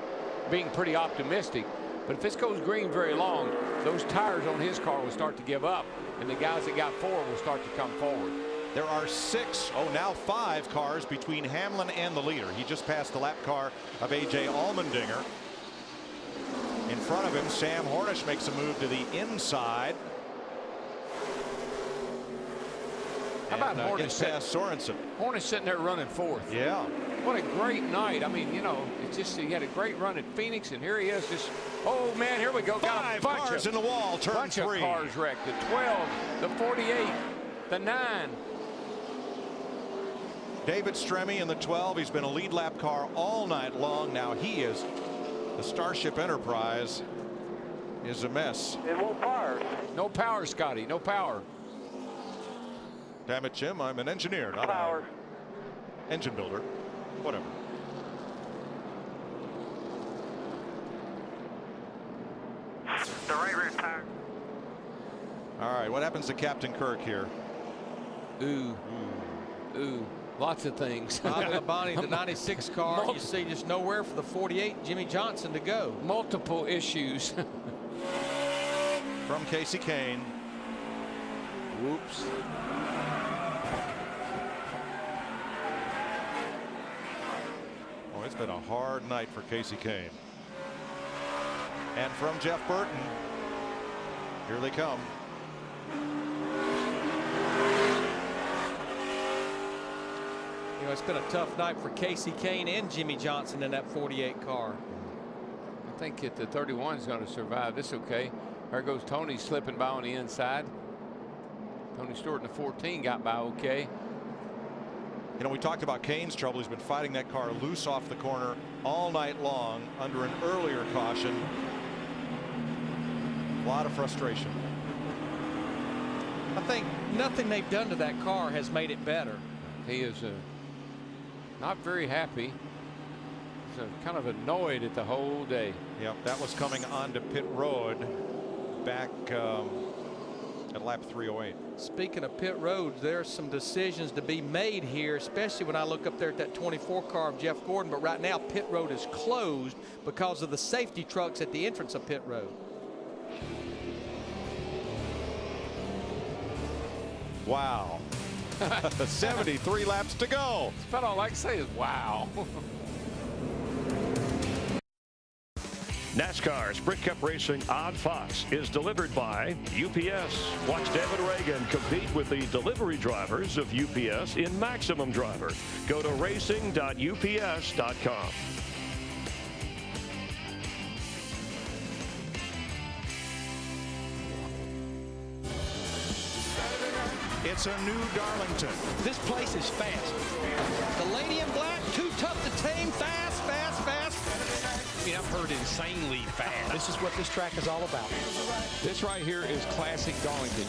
being pretty optimistic. But if this goes green very long, those tires on his car will start to give up, and the guys that got 4 will start to come forward. There are 6, now 5 cars between Hamlin and the leader. He just passed the lap car of A.J. Allmendinger. In front of him, Sam Hornish makes a move to the inside. How about Hornish past Sorensen? Hornish sitting there running 4th. Yeah. What a great night. I mean, you know, it's just he had a great run at Phoenix, and here he is just, oh, man, here we go. Got 5 a bunch cars of, in the wall, turn bunch 3. Of cars wrecked. The 12, the 48, the 9. David Stremme in the 12. He's been a lead lap car all night long. Now he is the Starship Enterprise is a mess. It won't power. No power, Scotty. No power. Damn it, Jim. I'm an engineer, not power. An engine builder. Whatever. The right rear tire. All right, what happens to Captain Kirk here? Ooh. Lots of things. Bobby Labonte, the 96 car, you see just nowhere for the 48, Jimmy Johnson, to go. Multiple issues. From Casey Kane. Whoops. Oh, it's been a hard night for Casey Kane. And from Jeff Burton, here they come. You know, it's been a tough night for Casey Kane and Jimmy Johnson in that 48 car. I think the 31 is going to survive this okay. There goes Tony slipping by on the inside. Tony Stewart in the 14 got by okay. You know, we talked about Kane's trouble. He's been fighting that car loose off the corner all night long under an earlier caution. A lot of frustration. I think nothing they've done to that car has made it better. He is not very happy. He's kind of annoyed at the whole day. Yep, that was coming onto pit road back at lap 308. Speaking of pit roads, there's some decisions to be made here, especially when I look up there at that 24 car of Jeff Gordon. But right now, pit road is closed because of the safety trucks at the entrance of pit road. Wow. 73 laps to go. That's about all I can say is wow. NASCAR Sprint Cup Racing on Fox is delivered by UPS. Watch David Reagan compete with the delivery drivers of UPS in Maximum Driver. Go to racing.ups.com. It's a new Darlington. This place is fast. The lady in black, too tough to tame, fast, fast, fast. I mean, I've heard insanely fast. This is what this track is all about. This right here is classic Darlington.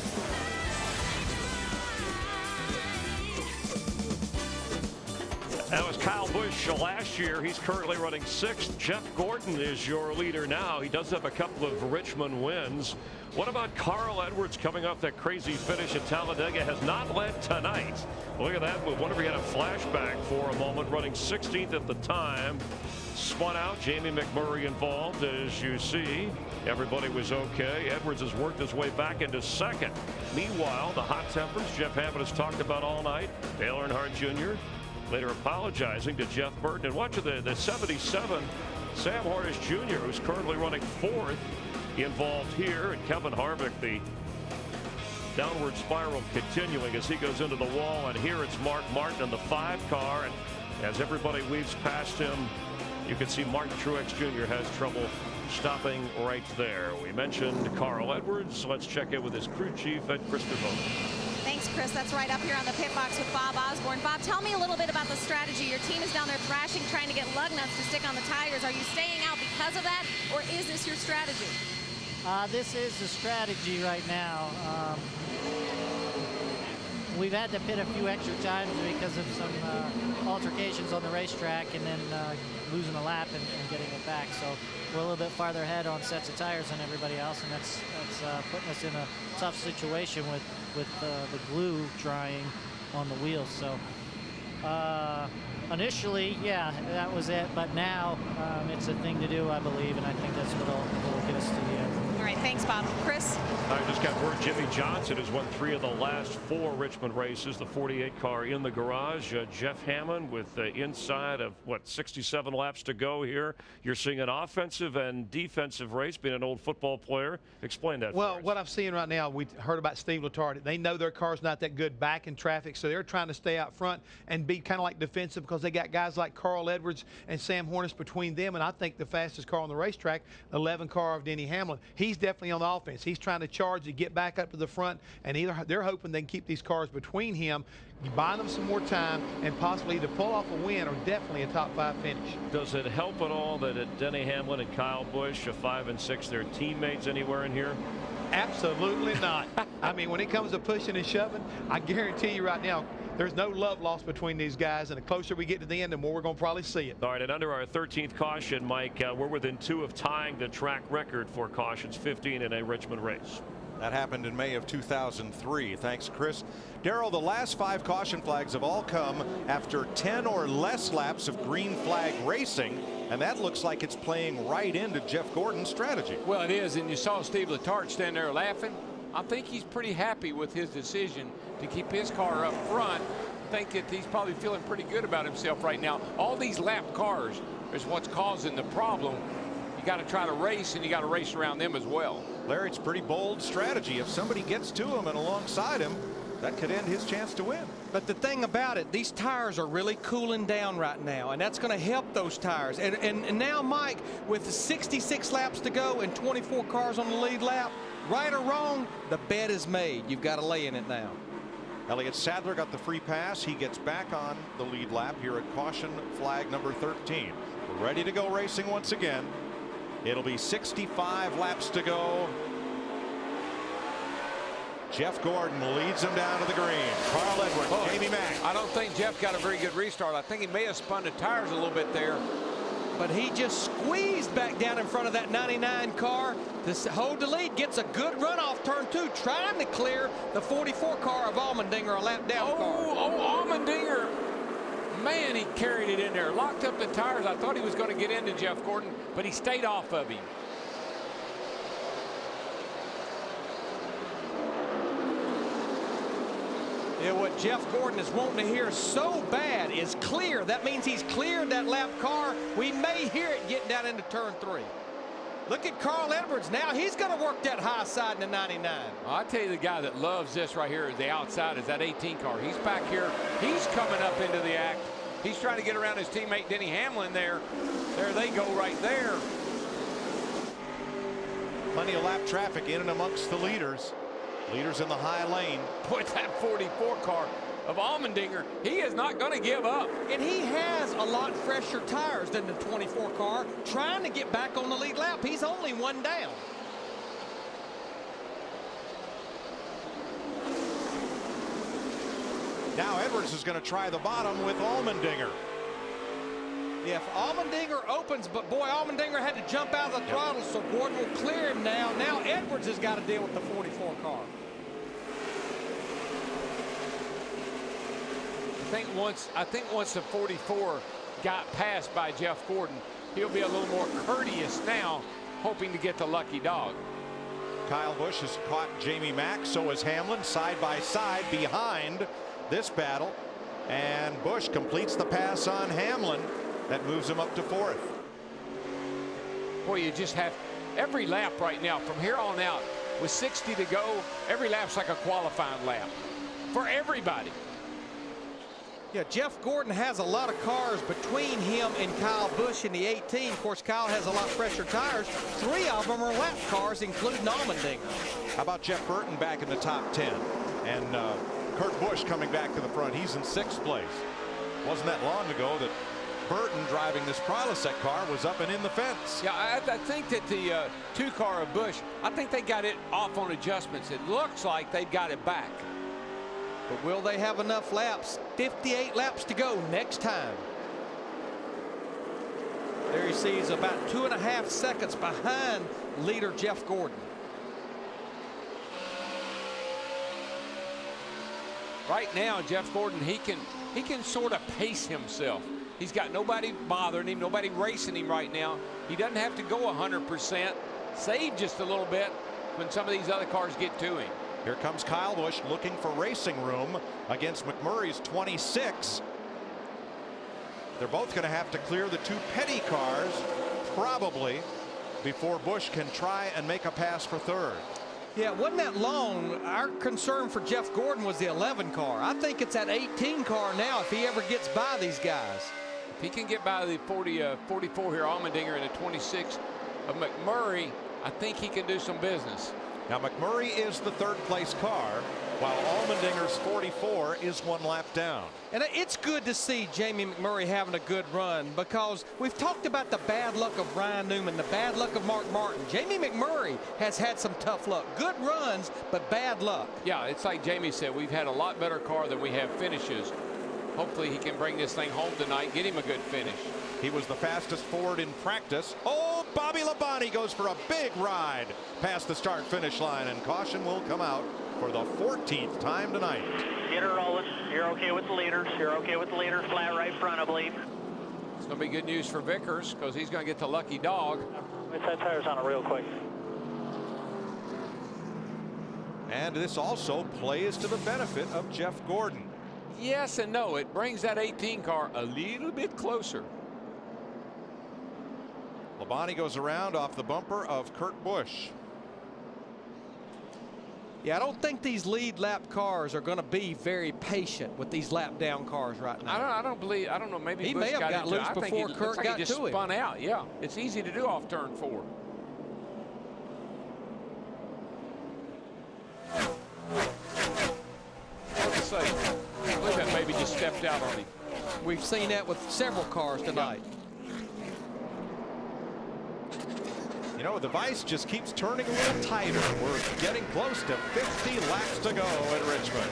That was Kyle Busch last year. He's currently running 6th. Jeff Gordon is your leader now. He does have a couple of Richmond wins. What about Carl Edwards coming off that crazy finish at Talladega? Has not led tonight. Look at that move. Wonder if he had a flashback for a moment. Running 16th at the time. Spun out. Jamie McMurray involved, as you see. Everybody was okay. Edwards has worked his way back into 2nd. Meanwhile, the hot tempers Jeff Hammond has talked about all night. Dale Earnhardt Jr. later apologizing to Jeff Burton. And watch the 77, Sam Hornish Jr., who's currently running 4th, involved here. And Kevin Harvick, the downward spiral continuing as he goes into the wall. And here it's Mark Martin in the 5 car. And as everybody weaves past him, you can see Martin Truex Jr. has trouble stopping right there. We mentioned Carl Edwards. Let's check in with his crew chief, Ed Christopher. Thanks, Chris. That's right up here on the pit box with Bob Osborne. Bob, tell me a little bit about the strategy. Your team is down there thrashing, trying to get lug nuts to stick on the tires. Are you staying out because of that, or is this your strategy? This is the strategy right now. We've had to pit a few extra times because of some altercations on the racetrack and then losing a lap and getting it back. So we're a little bit farther ahead on sets of tires than everybody else, and that's putting us in a tough situation with the glue drying on the wheels. So initially, yeah, that was it, but now it's a thing to do, I believe, and I think that's what'll get us to the end. All right, thanks, Bob. Chris? I just got word Jimmy Johnson has won 3 of the last 4 Richmond races. The 48 car in the garage. Jeff Hammond with inside of, 67 laps to go here. You're seeing an offensive and defensive race, being an old football player. Explain that. Well, what I'm seeing right now, we heard about Steve Letarte. They know their car's not that good back in traffic, so they're trying to stay out front and be kind of like defensive because they got guys like Carl Edwards and Sam Hornish between them. And I think the fastest car on the racetrack, 11 car of Denny Hamlin. He's definitely on the offense. He's trying to charge to get back up to the front, and either they're hoping they can keep these cars between him, buy them some more time, and possibly either pull off a win or definitely a top 5 finish. Does it help at all that Denny Hamlin and Kyle Busch, 5 and 6, they're teammates anywhere in here? Absolutely not. I mean, when it comes to pushing and shoving, I guarantee you right now, there's no love lost between these guys, and the closer we get to the end, the more we're going to probably see it. All right, and under our 13th caution, Mike, we're within 2 of tying the track record for cautions, 15 in a Richmond race. That happened in May of 2003. Thanks, Chris. Darrell, the last 5 caution flags have all come after 10 or less laps of green flag racing, and that looks like it's playing right into Jeff Gordon's strategy. Well, it is, and you saw Steve Letarte stand there laughing. I think he's pretty happy with his decision to keep his car up front. I think that he's probably feeling pretty good about himself right now. All these lap cars is what's causing the problem. You got to try to race, and you got to race around them as well. Larry, it's pretty bold strategy. If somebody gets to him and alongside him, that could end his chance to win. But the thing about it, these tires are really cooling down right now, and that's going to help those tires. And now, Mike, with 66 laps to go and 24 cars on the lead lap, right or wrong, the bet is made. You've got to lay in it now. Elliott Sadler got the free pass. He gets back on the lead lap here at caution flag number 13. We're ready to go racing once again. It'll be 65 laps to go. Jeff Gordon leads him down to the green. Carl Edwards, Jamie Mack. I don't think Jeff got a very good restart. I think he may have spun the tires a little bit there. But he just squeezed back down in front of that 99 car to hold the lead. Gets a good run off turn 2, trying to clear the 44 car of Allmendinger, a lap down car. Oh, Allmendinger. Man, he carried it in there. Locked up the tires. I thought he was going to get into Jeff Gordon, but he stayed off of him. Yeah, what Jeff Gordon is wanting to hear so bad is clear. That means he's cleared that lap car. We may hear it getting down into turn 3. Look at Carl Edwards now. He's going to work that high side in the 99. I tell you, the guy that loves this right here is the outside, is that 18 car. He's back here. He's coming up into the act. He's trying to get around his teammate Denny Hamlin there. There they go right there. Plenty of lap traffic in and amongst the leaders. Leaders in the high lane. Boy, that 44 car of Allmendinger, he is not going to give up. And he has a lot fresher tires than the 24 car, trying to get back on the lead lap. He's only 1 down. Now Edwards is going to try the bottom with Allmendinger. Yeah, if Allmendinger opens, but boy, Allmendinger had to jump out of the throttle, so Gordon will clear him now. Now Edwards has got to deal with the 44 car. I think once the 44 got passed by Jeff Gordon, he'll be a little more courteous now, hoping to get the lucky dog. Kyle Busch has caught Jamie Mack, so is Hamlin, side by side behind this battle. And Busch completes the pass on Hamlin. That moves him up to 4th. Boy, you just have every lap right now from here on out with 60 to go. Every lap's like a qualifying lap for everybody. Yeah, Jeff Gordon has a lot of cars between him and Kyle Busch in the 18. Of course, Kyle has a lot fresher tires. 3 of them are lap cars, including Allmendinger. How about Jeff Burton back in the top 10? And Kurt Busch coming back to the front. He's in 6th place. Wasn't that long ago that Burton, driving this Prilosec car, was up and in the fence. Yeah, I think that the 2 car of Busch, I think they got it off on adjustments. It looks like they've got it back. But will they have enough laps? 58 laps to go next time. There you see he's about 2.5 seconds behind leader Jeff Gordon. Right now, Jeff Gordon, he can sort of pace himself. He's got nobody bothering him, nobody racing him right now. He doesn't have to go 100%. Save just a little bit when some of these other cars get to him. Here comes Kyle Busch looking for racing room against McMurray's 26. They're both going to have to clear the 2 Petty cars probably before Busch can try and make a pass for 3rd. Yeah, it wasn't that long. Our concern for Jeff Gordon was the 11 car. I think it's that 18 car now if he ever gets by these guys. If he can get by the 44 here, Allmendinger, and the 26 of McMurray, I think he can do some business. Now McMurray is the 3rd place car, while Allmendinger's 44 is 1 lap down. And it's good to see Jamie McMurray having a good run, because we've talked about the bad luck of Ryan Newman, the bad luck of Mark Martin. Jamie McMurray has had some tough luck. Good runs, but bad luck. Yeah, it's like Jamie said, we've had a lot better car than we have finishes. Hopefully he can bring this thing home tonight, get him a good finish. He was the fastest Ford in practice. Oh, Bobby Labonte goes for a big ride past the start-finish line, and caution will come out for the 14th time tonight. Get her rolling. You're okay with the leaders. You're okay with the leaders. Flat right front, I believe. It's going to be good news for Vickers, because he's going to get the lucky dog. Let's set tires on it real quick. And this also plays to the benefit of Jeff Gordon. Yes and no. It brings that 18 car a little bit closer. Labonte goes around off the bumper of Kurt Busch. Yeah, I don't think these lead lap cars are going to be very patient with these lap down cars right now. I don't know. Maybe he Busch may have got loose before Kurt got to him. Just spun out. Yeah, it's easy to do off turn 4. Let's say, I believe that maybe just stepped out on him. We've seen that with several cars tonight. You know, the vise just keeps turning a little tighter. We're getting close to 50 laps to go at Richmond.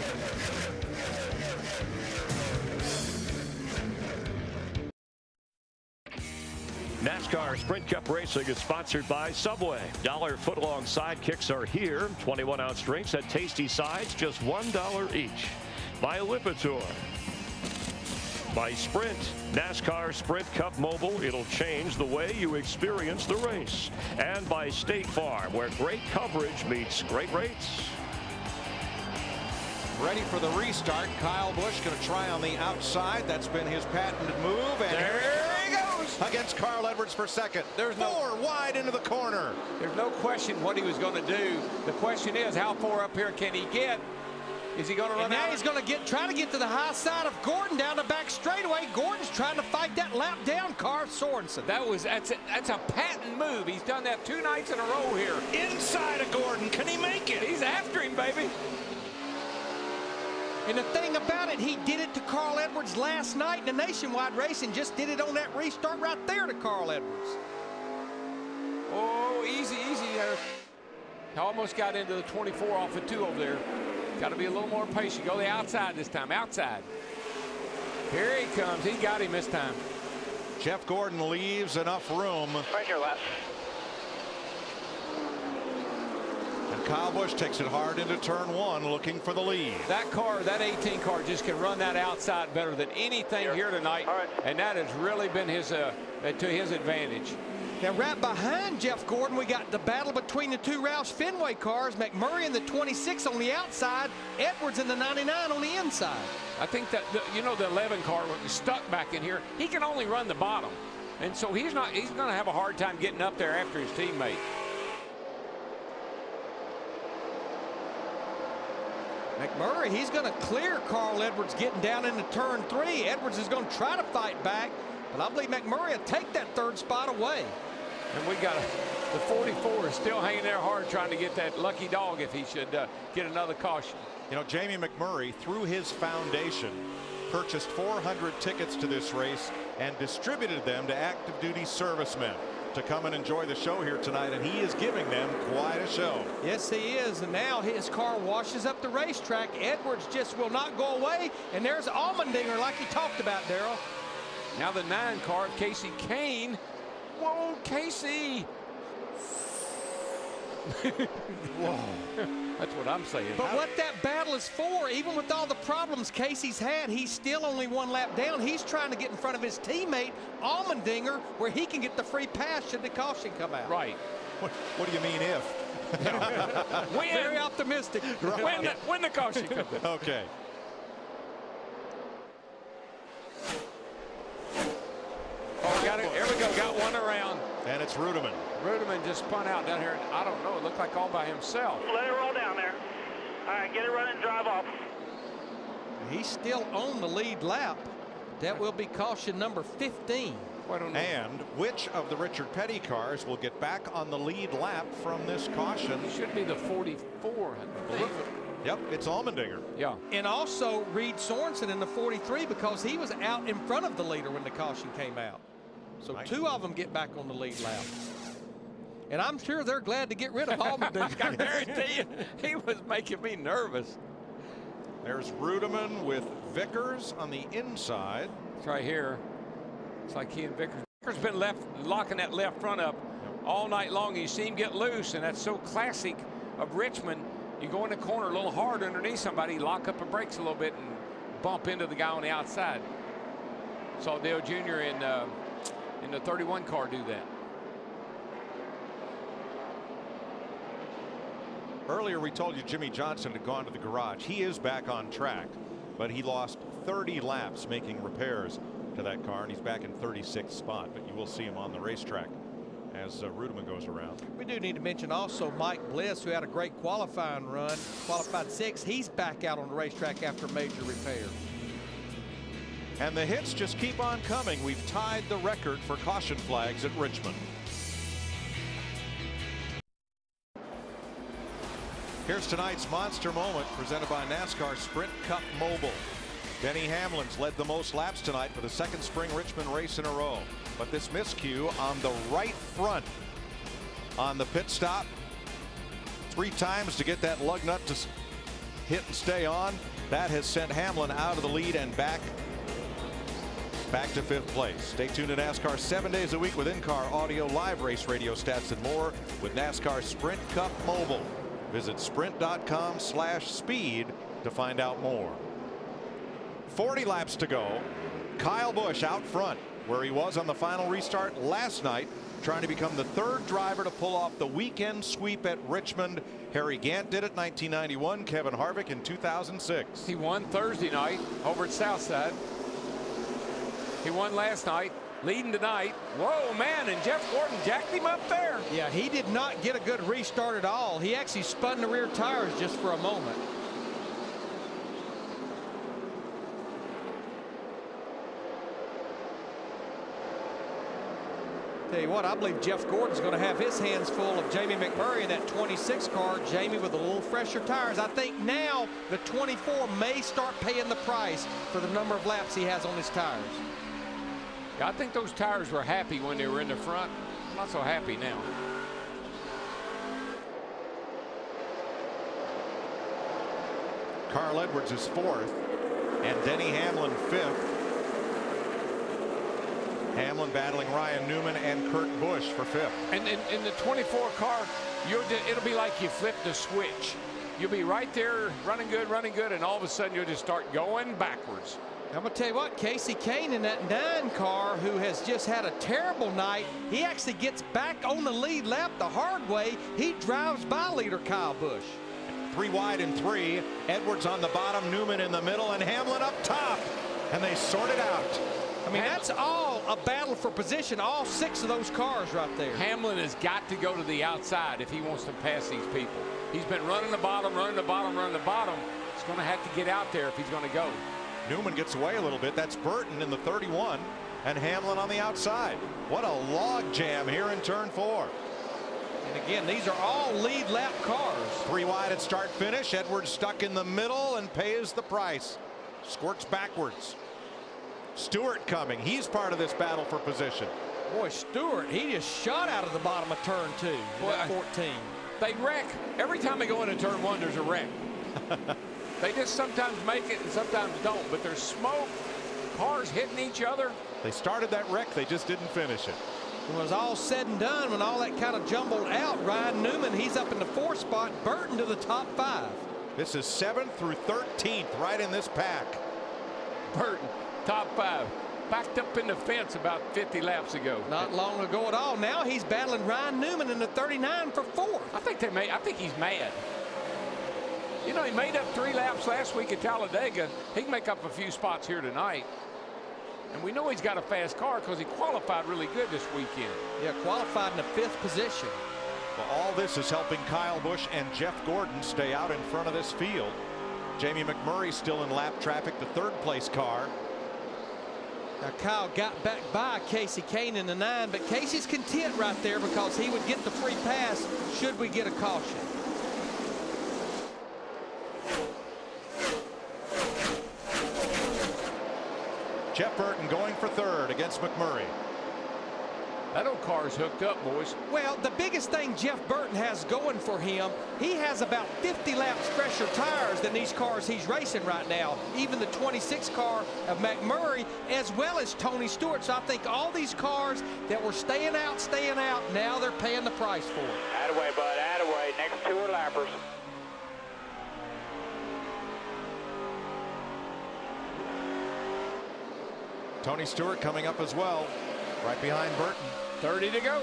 NASCAR Sprint Cup Racing is sponsored by Subway. $1 foot-long sidekicks are here. 21-ounce drinks at tasty sides, just $1 each. By Lipitor. By Sprint, NASCAR Sprint Cup Mobile, it'll change the way you experience the race. And by State Farm, where great coverage meets great rates. Ready for the restart. Kyle Busch going to try on the outside. That's been his patented move. And there he goes against Carl Edwards for second. There's four wide into the corner. There's no question what he was going to do. The question is, how far up here can he get? Is he going to run out? Now he's going to try to get to the high side of Gordon down the back straightaway. Gordon's trying to fight that lap down car of Sorensen. That's a patent move. He's done that 2 nights in a row here. Inside of Gordon. Can he make it? He's after him, baby. And the thing about it, he did it to Carl Edwards last night in the Nationwide race and just did it on that restart right there to Carl Edwards. Oh, easy, easy there. Almost got into the 24 off the 2 over there. Got to be a little more patient. Go the outside this time. Outside. Here he comes. He got him this time. Jeff Gordon leaves enough room. Right here, left. And Kyle Busch takes it hard into turn 1, looking for the lead. That car, that 18 car, just can run that outside better than anything here tonight. And that has really been his to his advantage. Now, right behind Jeff Gordon, we got the battle between the two Roush Fenway cars. McMurray in the 26 on the outside, Edwards in the 99 on the inside. I think that the 11 car was stuck back in here. He can only run the bottom, and so he's going to have a hard time getting up there after his teammate. McMurray, he's going to clear Carl Edwards getting down into turn 3. Edwards is going to try to fight back, but I believe McMurray will take that third spot away. And we got the 44 is still hanging there hard, trying to get that lucky dog if he should get another caution. You know, Jamie McMurray, through his foundation, purchased 400 tickets to this race and distributed them to active duty servicemen to come and enjoy the show here tonight, and he is giving them quite a show. Yes, he is, and now his car washes up the racetrack. Edwards just will not go away, and there's Allmendinger like he talked about, Darrell. Now the 9 car, Casey Kane. Whoa, Casey. Whoa. That's what I'm saying. But what that battle is for, even with all the problems Casey's had, he's still only 1 lap down. He's trying to get in front of his teammate, Allmendinger, where he can get the free pass should the caution come out. Right. What do you mean if? Very optimistic. Right. When the caution comes out. Okay. Oh, got it. Here we go. Got one around. And it's Rudeman. Rudeman just spun out down here, and I don't know. It looked like all by himself. Let it roll down there. All right, get it running and drive off. He's still on the lead lap. That will be caution number 15. I don't know. And which of the Richard Petty cars will get back on the lead lap from this caution? It should be the 44, I believe. Yep, it's Allmendinger. Yeah. And also Reed Sorensen in the 43, because he was out in front of the leader when the caution came out. So 2 of them get back on the lead lap. And I'm sure they're glad to get rid of Allmendinger. I guarantee you, he was making me nervous. There's Rudeman with Vickers on the inside. It's right here. It's like he and Vickers. Vickers been locking that left front up all night long. You see him get loose, and that's so classic of Richmond. You go in the corner a little hard underneath somebody, lock up the brakes a little bit, and bump into the guy on the outside. Saw Dale Jr. in the 31 car do that. Earlier we told you Jimmy Johnson had gone to the garage. He is back on track, but he lost 30 laps making repairs to that car, and he's back in 36th spot. But you will see him on the racetrack as Rudeman goes around. We do need to mention also Mike Bliss, who had a great qualifying run, qualified 6th. He's back out on the racetrack after major repair. And the hits just keep on coming. We've tied the record for caution flags at Richmond. Here's tonight's monster moment presented by NASCAR Sprint Cup Mobile. Denny Hamlin's led the most laps tonight for the 2nd spring Richmond race in a row. But this miscue on the right front on the pit stop, 3 times to get that lug nut to hit and stay on, that has sent Hamlin out of the lead and back to 5th place. Stay tuned to NASCAR 7 days a week with in-car audio, live race radio stats, and more with NASCAR Sprint Cup Mobile. Visit sprint.com/speed to find out more. 40 laps to go. Kyle Busch out front, where he was on the final restart last night, trying to become the 3rd driver to pull off the weekend sweep at Richmond. Harry Gant did it 1991, Kevin Harvick in 2006. He won Thursday night over at Southside. He won last night, leading tonight. Whoa, man, and Jeff Gordon jacked him up there. Yeah, he did not get a good restart at all. He actually spun the rear tires just for a moment. Tell you what, I believe Jeff Gordon's going to have his hands full of Jamie McMurray in that 26 car. Jamie with a little fresher tires. I think now the 24 may start paying the price for the number of laps he has on his tires. Yeah, I think those tires were happy when they were in the front. Not so happy now. Carl Edwards is 4th and Denny Hamlin 5th. Hamlin battling Ryan Newman and Kurt Busch for 5th. And in the 24 car, it'll be like you flipped the switch. You'll be right there running good, and all of a sudden you'll just start going backwards. I'm going to tell you what, Casey Kane in that 9 car, who has just had a terrible night, he actually gets back on the lead lap the hard way. He drives by leader Kyle Busch. 3 wide and 3. Edwards on the bottom, Newman in the middle, and Hamlin up top. And they sort it out. I mean, that's all a battle for position, all 6 of those cars right there. Hamlin has got to go to the outside if he wants to pass these people. He's been running the bottom. He's going to have to get out there if he's going to go. Newman gets away a little bit. That's Burton in the 31, and Hamlin on the outside. What a log jam here in turn 4. And again, these are all lead lap cars. 3 wide at start finish. Edwards stuck in the middle and pays the price. Squirts backwards. Stewart coming. He's part of this battle for position. Boy, Stewart, he just shot out of the bottom of turn 2. Boy, 14. They wreck. Every time they go into turn 1, there's a wreck. They just sometimes make it and sometimes don't. But there's smoke, cars hitting each other. They started that wreck. They just didn't finish it. When it was all said and done, when all that kind of jumbled out, Ryan Newman, he's up in the 4th spot. Burton to the top 5. This is 7th through 13th right in this pack. Burton, top 5. Backed up in the fence about 50 laps ago. Not long ago at all. Now he's battling Ryan Newman in the 39 for 4th. I think he's mad. You know, he made up 3 laps last week at Talladega. He can make up a few spots here tonight. And we know he's got a fast car because he qualified really good this weekend. Yeah, qualified in the 5th position. Well, all this is helping Kyle Busch and Jeff Gordon stay out in front of this field. Jamie McMurray still in lap traffic, the 3rd place car. Now Kyle got back by Casey Kane in the 9, but Casey's content right there because he would get the free pass should we get a caution. Jeff Burton going for 3rd against McMurray. That old car's hooked up, boys. Well, the biggest thing Jeff Burton has going for him, he has about 50 laps fresher tires than these cars he's racing right now. Even the 26 car of McMurray, as well as Tony Stewart. So I think all these cars that were staying out, now they're paying the price for it. Attaway, bud, attaway. Next 2 are lappers. Tony Stewart coming up as well, right behind Burton. 30 to go.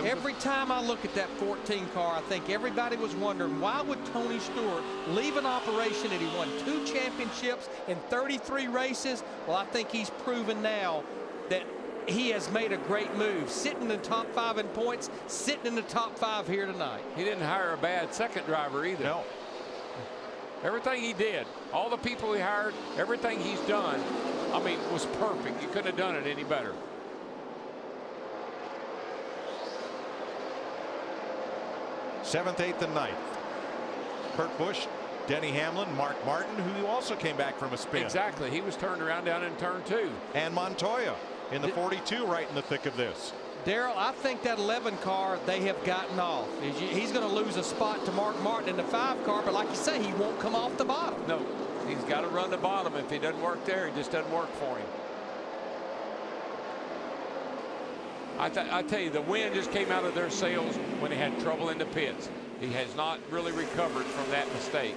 Every time I look at that 14 car, I think everybody was wondering, why would Tony Stewart leave an operation that he won 2 championships in 33 races? Well, I think he's proven now that he has made a great move. Sitting in the top 5 in points, sitting in the top 5 here tonight. He didn't hire a bad second driver either. No. Everything he did, all the people he hired, everything he's done, I mean, was perfect. You couldn't have done it any better. Seventh, 8th, and 9th. Kurt Busch, Denny Hamlin, Mark Martin, who also came back from a spin. Exactly. He was turned around down in turn 2. And Montoya in the 42 right in the thick of this. Darrell, I think that 11 car they have gotten off. He's going to lose a spot to Mark Martin in the 5 car, but like you say, he won't come off the bottom. No, he's got to run the bottom. If he doesn't work there, it just doesn't work for him. I tell you, the wind just came out of their sails when they had trouble in the pits. He has not really recovered from that mistake.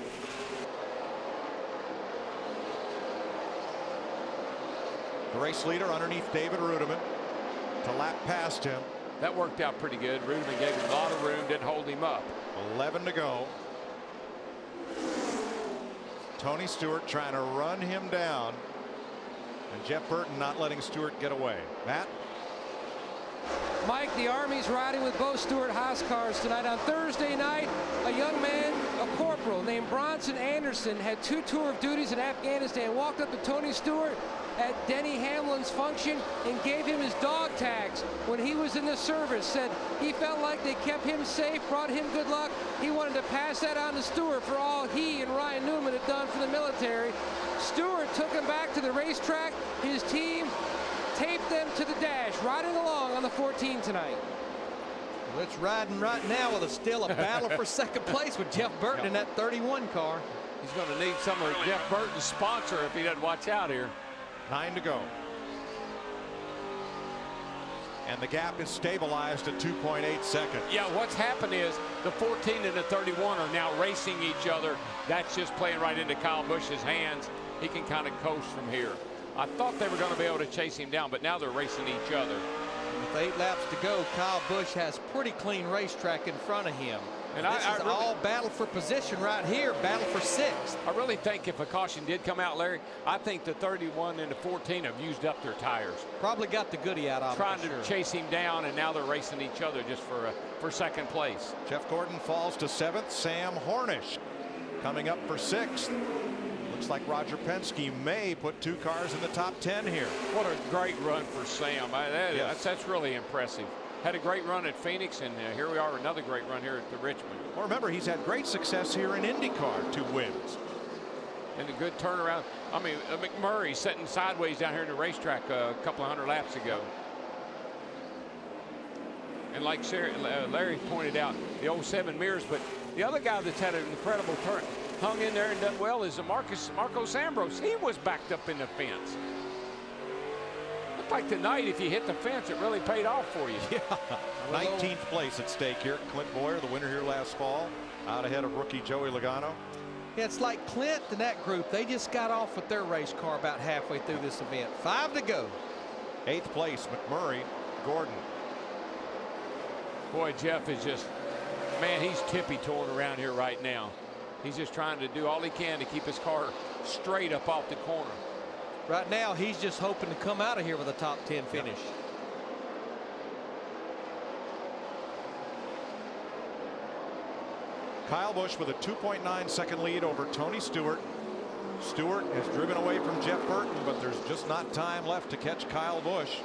The race leader underneath David Rudiman to lap past him. That worked out pretty good. Rudiman gave him a lot of room, didn't hold him up. 11 to go. Tony Stewart trying to run him down, and Jeff Burton not letting Stewart get away. Matt? Mike, the Army's riding with both Stewart-Haas cars tonight. On Thursday night, a young man, a corporal named Bronson Anderson, had 2 tour of duties in Afghanistan, walked up to Tony Stewart at Denny Hamlin's function and gave him his dog tags when he was in the service. Said he felt like they kept him safe, brought him good luck. He wanted to pass that on to Stewart for all he and Ryan Newman had done for the military. Stewart took him back to the racetrack. His team taped them to the dash, riding along on the 14 tonight. Well, it's riding right now with still a battle for second place with Jeff Burton in that 31 car. He's going to need some of Jeff Burton's sponsor if he doesn't watch out here. 9 to go. And the gap is stabilized at 2.8 seconds. Yeah, what's happened is the 14 and the 31 are now racing each other. That's just playing right into Kyle Busch's hands. He can kind of coast from here. I thought they were going to be able to chase him down, but now they're racing each other. With 8 laps to go, Kyle Busch has pretty clean racetrack in front of him. And this is all battle for position right here, battle for 6th. I really think if a caution did come out, Larry, I think the 31 and the 14 have used up their tires. Probably got the goodie out of it. Trying to chase him down, and now they're racing each other just for second place. Jeff Gordon falls to 7th. Sam Hornish coming up for 6th. Looks like Roger Penske may put 2 cars in the top 10 here. What a great run for Sam. That's really impressive. Had a great run at Phoenix, and here we are, another great run here at the Richmond. Well, remember, he's had great success here in IndyCar, 2 wins. And a good turnaround. I mean, McMurray sitting sideways down here in the racetrack a couple of 100 laps ago. And like Larry pointed out, the old 7 mirrors, but the other guy that's had an incredible turn, hung in there and done well, is Marcos Ambrose. He was backed up in the fence. Looked like tonight, if you hit the fence, it really paid off for you. Yeah. 19th place at stake here. Clint Boyer, the winner here last fall, out ahead of rookie Joey Logano. Yeah, it's like Clint and that group. They just got off with their race car about halfway through this event. 5 to go. 8th place, McMurray, Gordon. Boy, Jeff is just, man, he's tippy-toeing around here right now. He's just trying to do all he can to keep his car straight up off the corner. Right now, he's just hoping to come out of here with a top 10 finish. Kyle Busch with a 2.9 second lead over Tony Stewart. Stewart has driven away from Jeff Burton, but there's just not time left to catch Kyle Busch,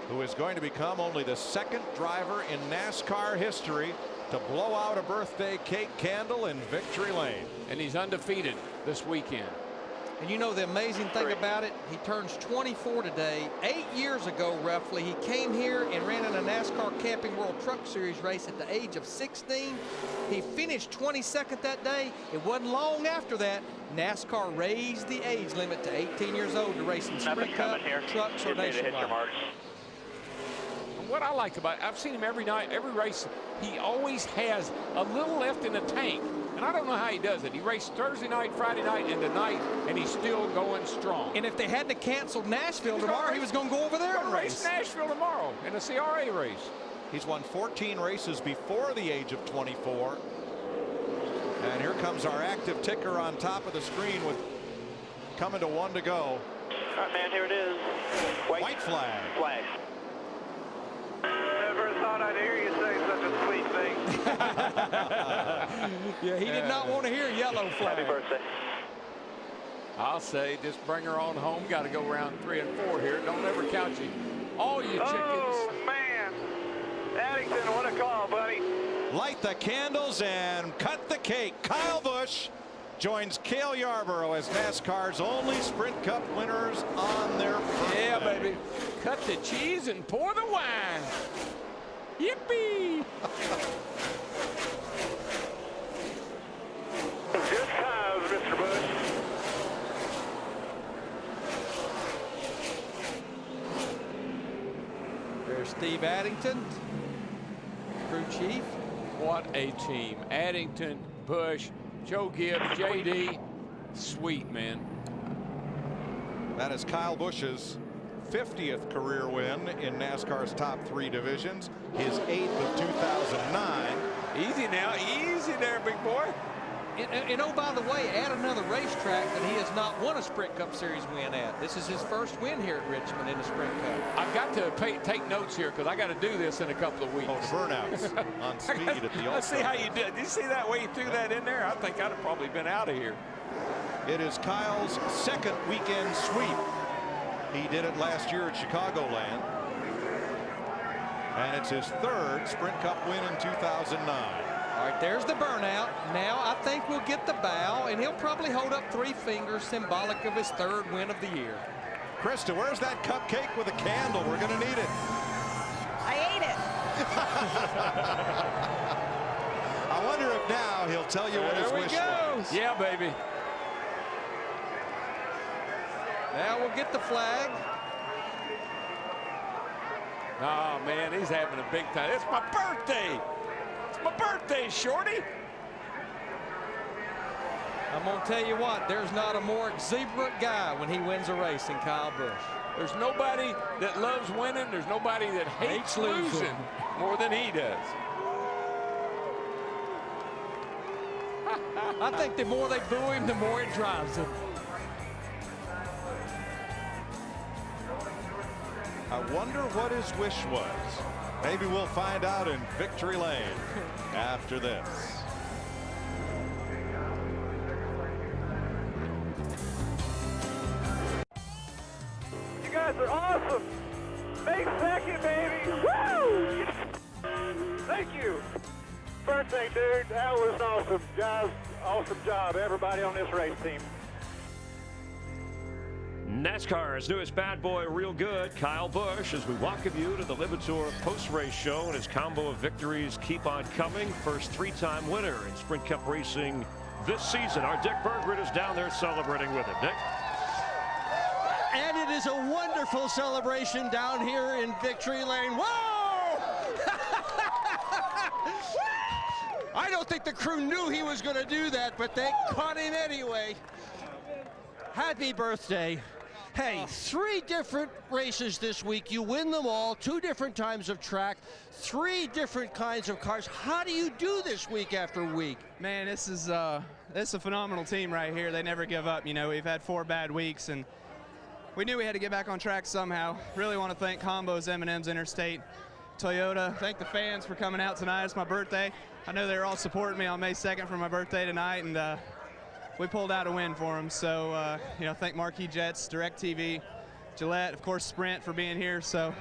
who is going to become only the 2nd driver in NASCAR history to blow out a birthday cake candle in victory lane. And he's undefeated this weekend. And you know the amazing thing about it, he turns 24 today. 8 years ago, roughly, he came here and ran in a NASCAR Camping World Truck Series race at the age of 16. He finished 22nd that day. It wasn't long after that, NASCAR raised the age limit to 18 years old to race in Sprint Cup, trucks, or nationwide. What I like about it, I've seen him every night, every race. He always has a little left in the tank. And I don't know how he does it. He raced Thursday night, Friday night, and tonight, and he's still going strong. And if they hadn't canceled Nashville tomorrow, he was going to go over there and race. Nashville tomorrow in a CRA race. He's won 14 races before the age of 24. And here comes our active ticker on top of the screen with coming to 1 to go. All right, man, here it is. White flag. Flag. Never thought I'd hear you say such a sweet thing. Yeah, he did not want to hear yellow flag. Happy birthday. I'll say just bring her on home. Got to go round 3 and 4 here. Don't ever count you. All you chickens. Oh, man. Addington, what a call, buddy. Light the candles and cut the cake. Kyle Busch joins Cale Yarborough as NASCAR's only Sprint Cup winners on their birthday. Yeah, baby. Cut the cheese and pour the wine. Yippee! Good times, Mr. Busch. There's Steve Addington, crew chief. What a team. Addington, Busch, Joe Gibbs, JD. Sweet, man. That is Kyle Busch's 50th career win in NASCAR's top 3 divisions, his 8th of 2009. Easy now, easy there, big boy. And oh, by the way, add another racetrack that he has not won a Sprint Cup Series win at. This is his first win here at Richmond in the Sprint Cup. I've got to take notes here because I got to do this in a couple of weeks. Oh, the burnouts on speed at the Let's see how you did. Did you see that way you threw that in there? I think I'd have probably been out of here. It is Kyle's 2nd weekend sweep. He did it last year at Chicagoland. And it's his 3rd Sprint Cup win in 2009. All right, there's the burnout. Now I think we'll get the bow, and he'll probably hold up 3 fingers, symbolic of his 3rd win of the year. Krista, where's that cupcake with a candle? We're going to need it. I ate it. I wonder if now he'll tell you what his wish was. Yeah, baby. Now we'll get the flag. Oh, man, he's having a big time. It's my birthday. It's my birthday, Shorty. I'm going to tell you what, there's not a more exuberant guy when he wins a race than Kyle Busch. There's nobody that loves winning. There's nobody that hates losing more than he does. I think the more they boo him, the more it drives him. I wonder what his wish was. Maybe we'll find out in Victory Lane after this. You guys are awesome. May 2nd, baby. Woo! Thank you. Birthday, dude. That was awesome, guys. Awesome job, everybody on this race team. NASCAR's newest bad boy, real good, Kyle Busch, as we welcome you to the Lipitor post-race show, and his combo of victories keep on coming. First three-time winner in Sprint Cup racing this season. Our Dick Berggren is down there celebrating with him. Dick? And it is a wonderful celebration down here in Victory Lane. Whoa! I don't think the crew knew he was going to do that, but they caught him anyway. Happy birthday. Hey, 3 different races this week. You win them all, 2 different times of track, 3 different kinds of cars. How do you do this week after week? Man, this is a phenomenal team right here. They never give up. You know, we've had 4 bad weeks, and we knew we had to get back on track somehow. Really want to thank Combos, M&M's, Interstate, Toyota. Thank the fans for coming out tonight. It's my birthday. I know they were all supporting me on May 2nd for my birthday tonight, and we pulled out a win for them. So, you know, thank Marquee Jets, DirecTV, Gillette, of course, Sprint for being here. So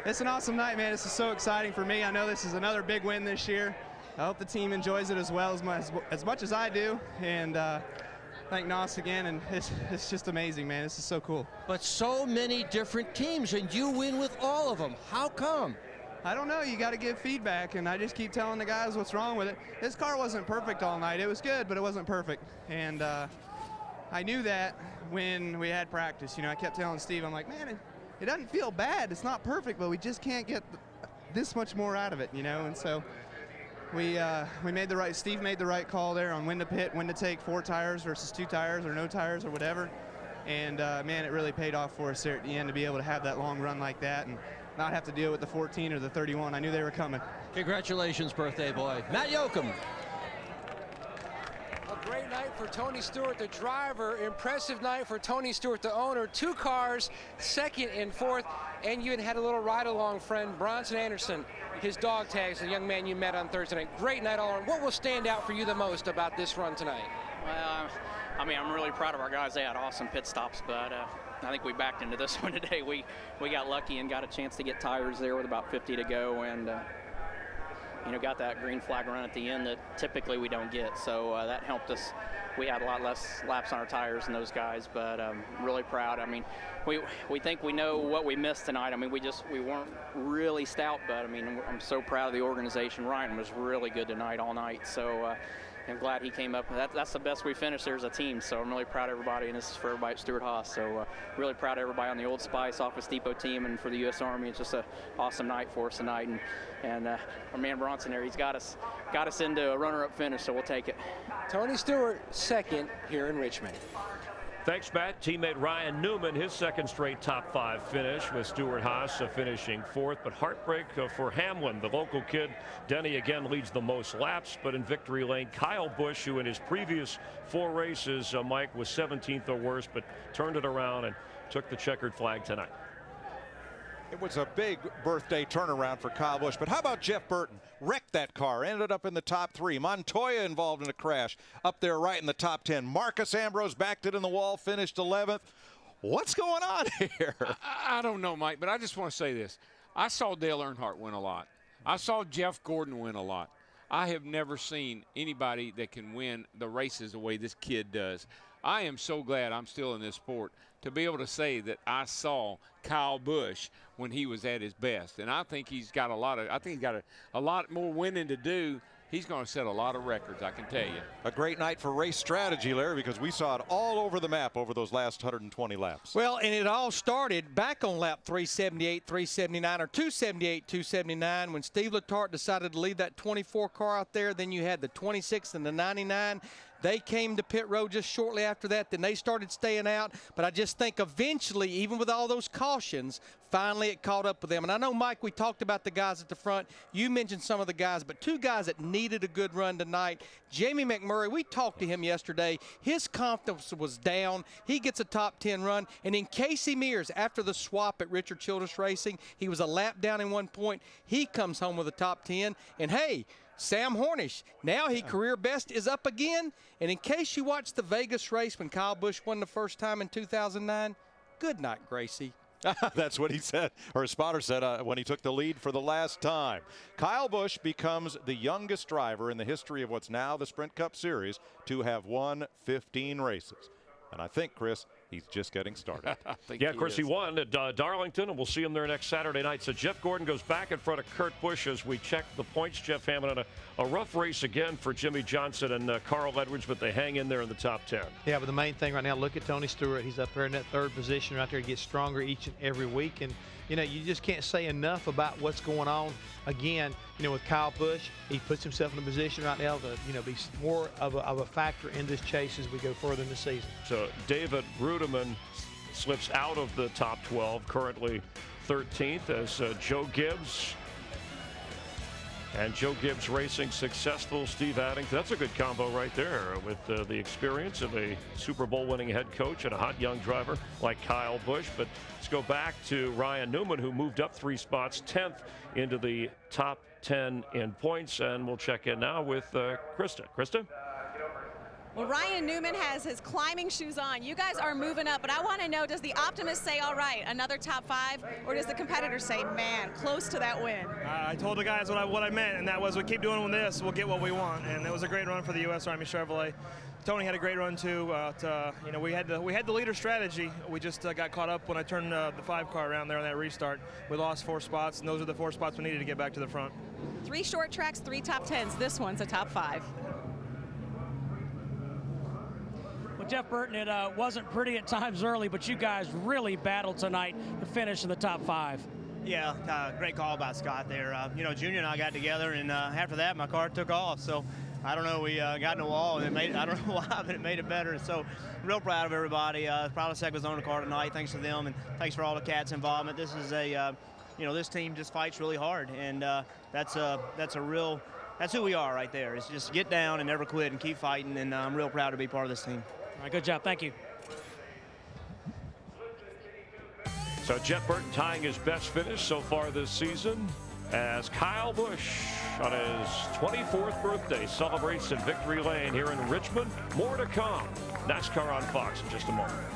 it's an awesome night, man. This is so exciting for me. I know this is another big win this year. I hope the team enjoys it as well as much as I do. And thank Nos again, and it's just amazing, man. This is so cool. But so many different teams, and you win with all of them. How come? I don't know. You got to give feedback, and I just keep telling the guys what's wrong with it. This car wasn't perfect all night. It was good, but it wasn't perfect. And I knew that when we had practice. You know, I kept telling Steve, I'm like, man, it doesn't feel bad. It's not perfect, but we just can't get this much more out of it, you know. And so we made the right. Steve made the right call there on when to pit, when to take 4 tires versus 2 tires or no tires or whatever. And man, it really paid off for us there at the end to be able to have that long run like that and not have to deal with the 14 or the 31. I knew they were coming. Congratulations, birthday boy. Matt Yoakum. A great night for Tony Stewart, the driver. Impressive night for Tony Stewart, the owner. 2 cars, 2nd and 4th. And you had a little ride-along friend, Bronson Anderson, his dog tags, the young man you met on Thursday night. Great night all around. What will stand out for you the most about this run tonight? Well, I mean, I'm really proud of our guys. They had awesome pit stops, but I think we backed into this one today. We got lucky and got a chance to get tires there with about 50 to go, and you know, got that green flag run at the end that typically we don't get. So that helped us. We had a lot less laps on our tires than those guys, but really proud. I mean, we think we know what we missed tonight. I mean, we weren't really stout, but I mean, I'm so proud of the organization. Ryan was really good tonight all night. So. I'm glad he came up. That's the best we finished there as a team, so I'm really proud of everybody, and this is for everybody at Stewart-Haas. So really proud of everybody on the Old Spice Office Depot team and for the U.S. Army. It's just an awesome night for us tonight, and our man Bronson there, he's got us into a runner-up finish, so we'll take it. Tony Stewart, 2nd here in Richmond. Thanks, Matt. Teammate Ryan Newman, his 2nd straight top 5 finish with Stewart-Haas finishing 4th. But heartbreak for Hamlin. The local kid, Denny, again leads the most laps. But in victory lane, Kyle Busch, who in his previous 4 races, Mike, was 17th or worse, but turned it around and took the checkered flag tonight. It was a big birthday turnaround for Kyle Busch, but how about Jeff Burton? Wrecked that car, ended up in the top 3. Montoya involved in a crash, up there right in the top 10. Marcus Ambrose backed it in the wall, finished 11th. What's going on here? I don't know, Mike, but I just want to say this. I saw Dale Earnhardt win a lot. I saw Jeff Gordon win a lot. I have never seen anybody that can win the races the way this kid does. I am so glad I'm still in this sport to be able to say that I saw Kyle Busch when he was at his best, and I think he's got a lot more winning to do he's going to set a lot of records, I can tell you. A great night for race strategy, Larry, because we saw it all over the map over those last 120 laps. Well, and it all started back on lap 378, 379, or 278, 279, when Steve Letarte decided to leave that 24 car out there. Then you had the 26 and the 99. They came to pit road just shortly after that. Then they started staying out. But I just think eventually, even with all those cautions, finally it caught up with them. And I know, Mike, we talked about the guys at the front. You mentioned some of the guys, but two guys that needed a good run tonight. Jamie McMurray, we talked to him yesterday. His confidence was down. He gets a top 10 run. And in Casey Mears, after the swap at Richard Childress Racing, he was a lap down in 1 point. He comes home with a top 10. And hey, Sam Hornish, now he career best is up again. And in case you watched the Vegas race when Kyle Busch won the first time in 2009, good night, Gracie. That's what he said, or his spotter said when he took the lead for the last time. Kyle Busch becomes the youngest driver in the history of what's now the Sprint Cup Series to have won 15 races. And I think, Chris, he's just getting started. Yeah, of course, he won at Darlington, and we'll see him there next Saturday night. So Jeff Gordon goes back in front of Kurt Busch as we check the points. Jeff Hammond on a rough race again for Jimmy Johnson and Carl Edwards, but they hang in there in the top 10. Yeah, but the main thing right now, look at Tony Stewart. He's up there in that third position right there. He gets stronger each and every week. And, you know, you just can't say enough about what's going on. Again, you know, with Kyle Busch, he puts himself in a position right now to, you know, be more of a factor in this chase as we go further in the season. So David Ruderman slips out of the top 12, currently 13th, as Joe Gibbs and Joe Gibbs Racing successful Steve Addington. That's a good combo right there with the experience of a Super Bowl winning head coach and a hot young driver like Kyle Busch. But let's go back to Ryan Newman, who moved up 3 spots, 10th into the top 10 in points. And we'll check in now with Krista. Krista? Well, Ryan Newman has his climbing shoes on. You guys are moving up, but I want to know, does the optimist say, all right, another top 5, or does the competitor say, man, close to that win? I told the guys what I meant, and that was we keep doing this, we'll get what we want. And it was a great run for the U.S. Army Chevrolet. Tony had a great run too. You know, we had the leader strategy. We just got caught up when I turned the 5 car around there on that restart. We lost 4 spots, and those are the 4 spots we needed to get back to the front. 3 short tracks, 3 top 10s. This one's a top 5. Jeff Burton, it wasn't pretty at times early, but you guys really battled tonight to finish in the top 5. Yeah, great call by Scott there. You know, Junior and I got together, and after that, my car took off. So I don't know, we got in a wall, and it made, I don't know why, but it made it better. So real proud of everybody. Proud of Sec was on the car tonight. Thanks to them, and thanks for all the Cats' involvement. This is a, you know, this team just fights really hard, and that's who we are right there. It's just get down and never quit and keep fighting, and I'm real proud to be part of this team. All right, good job. Thank you. So Jeff Burton tying his best finish so far this season as Kyle Busch on his 24th birthday celebrates in Victory Lane here in Richmond. More to come. NASCAR on Fox in just a moment.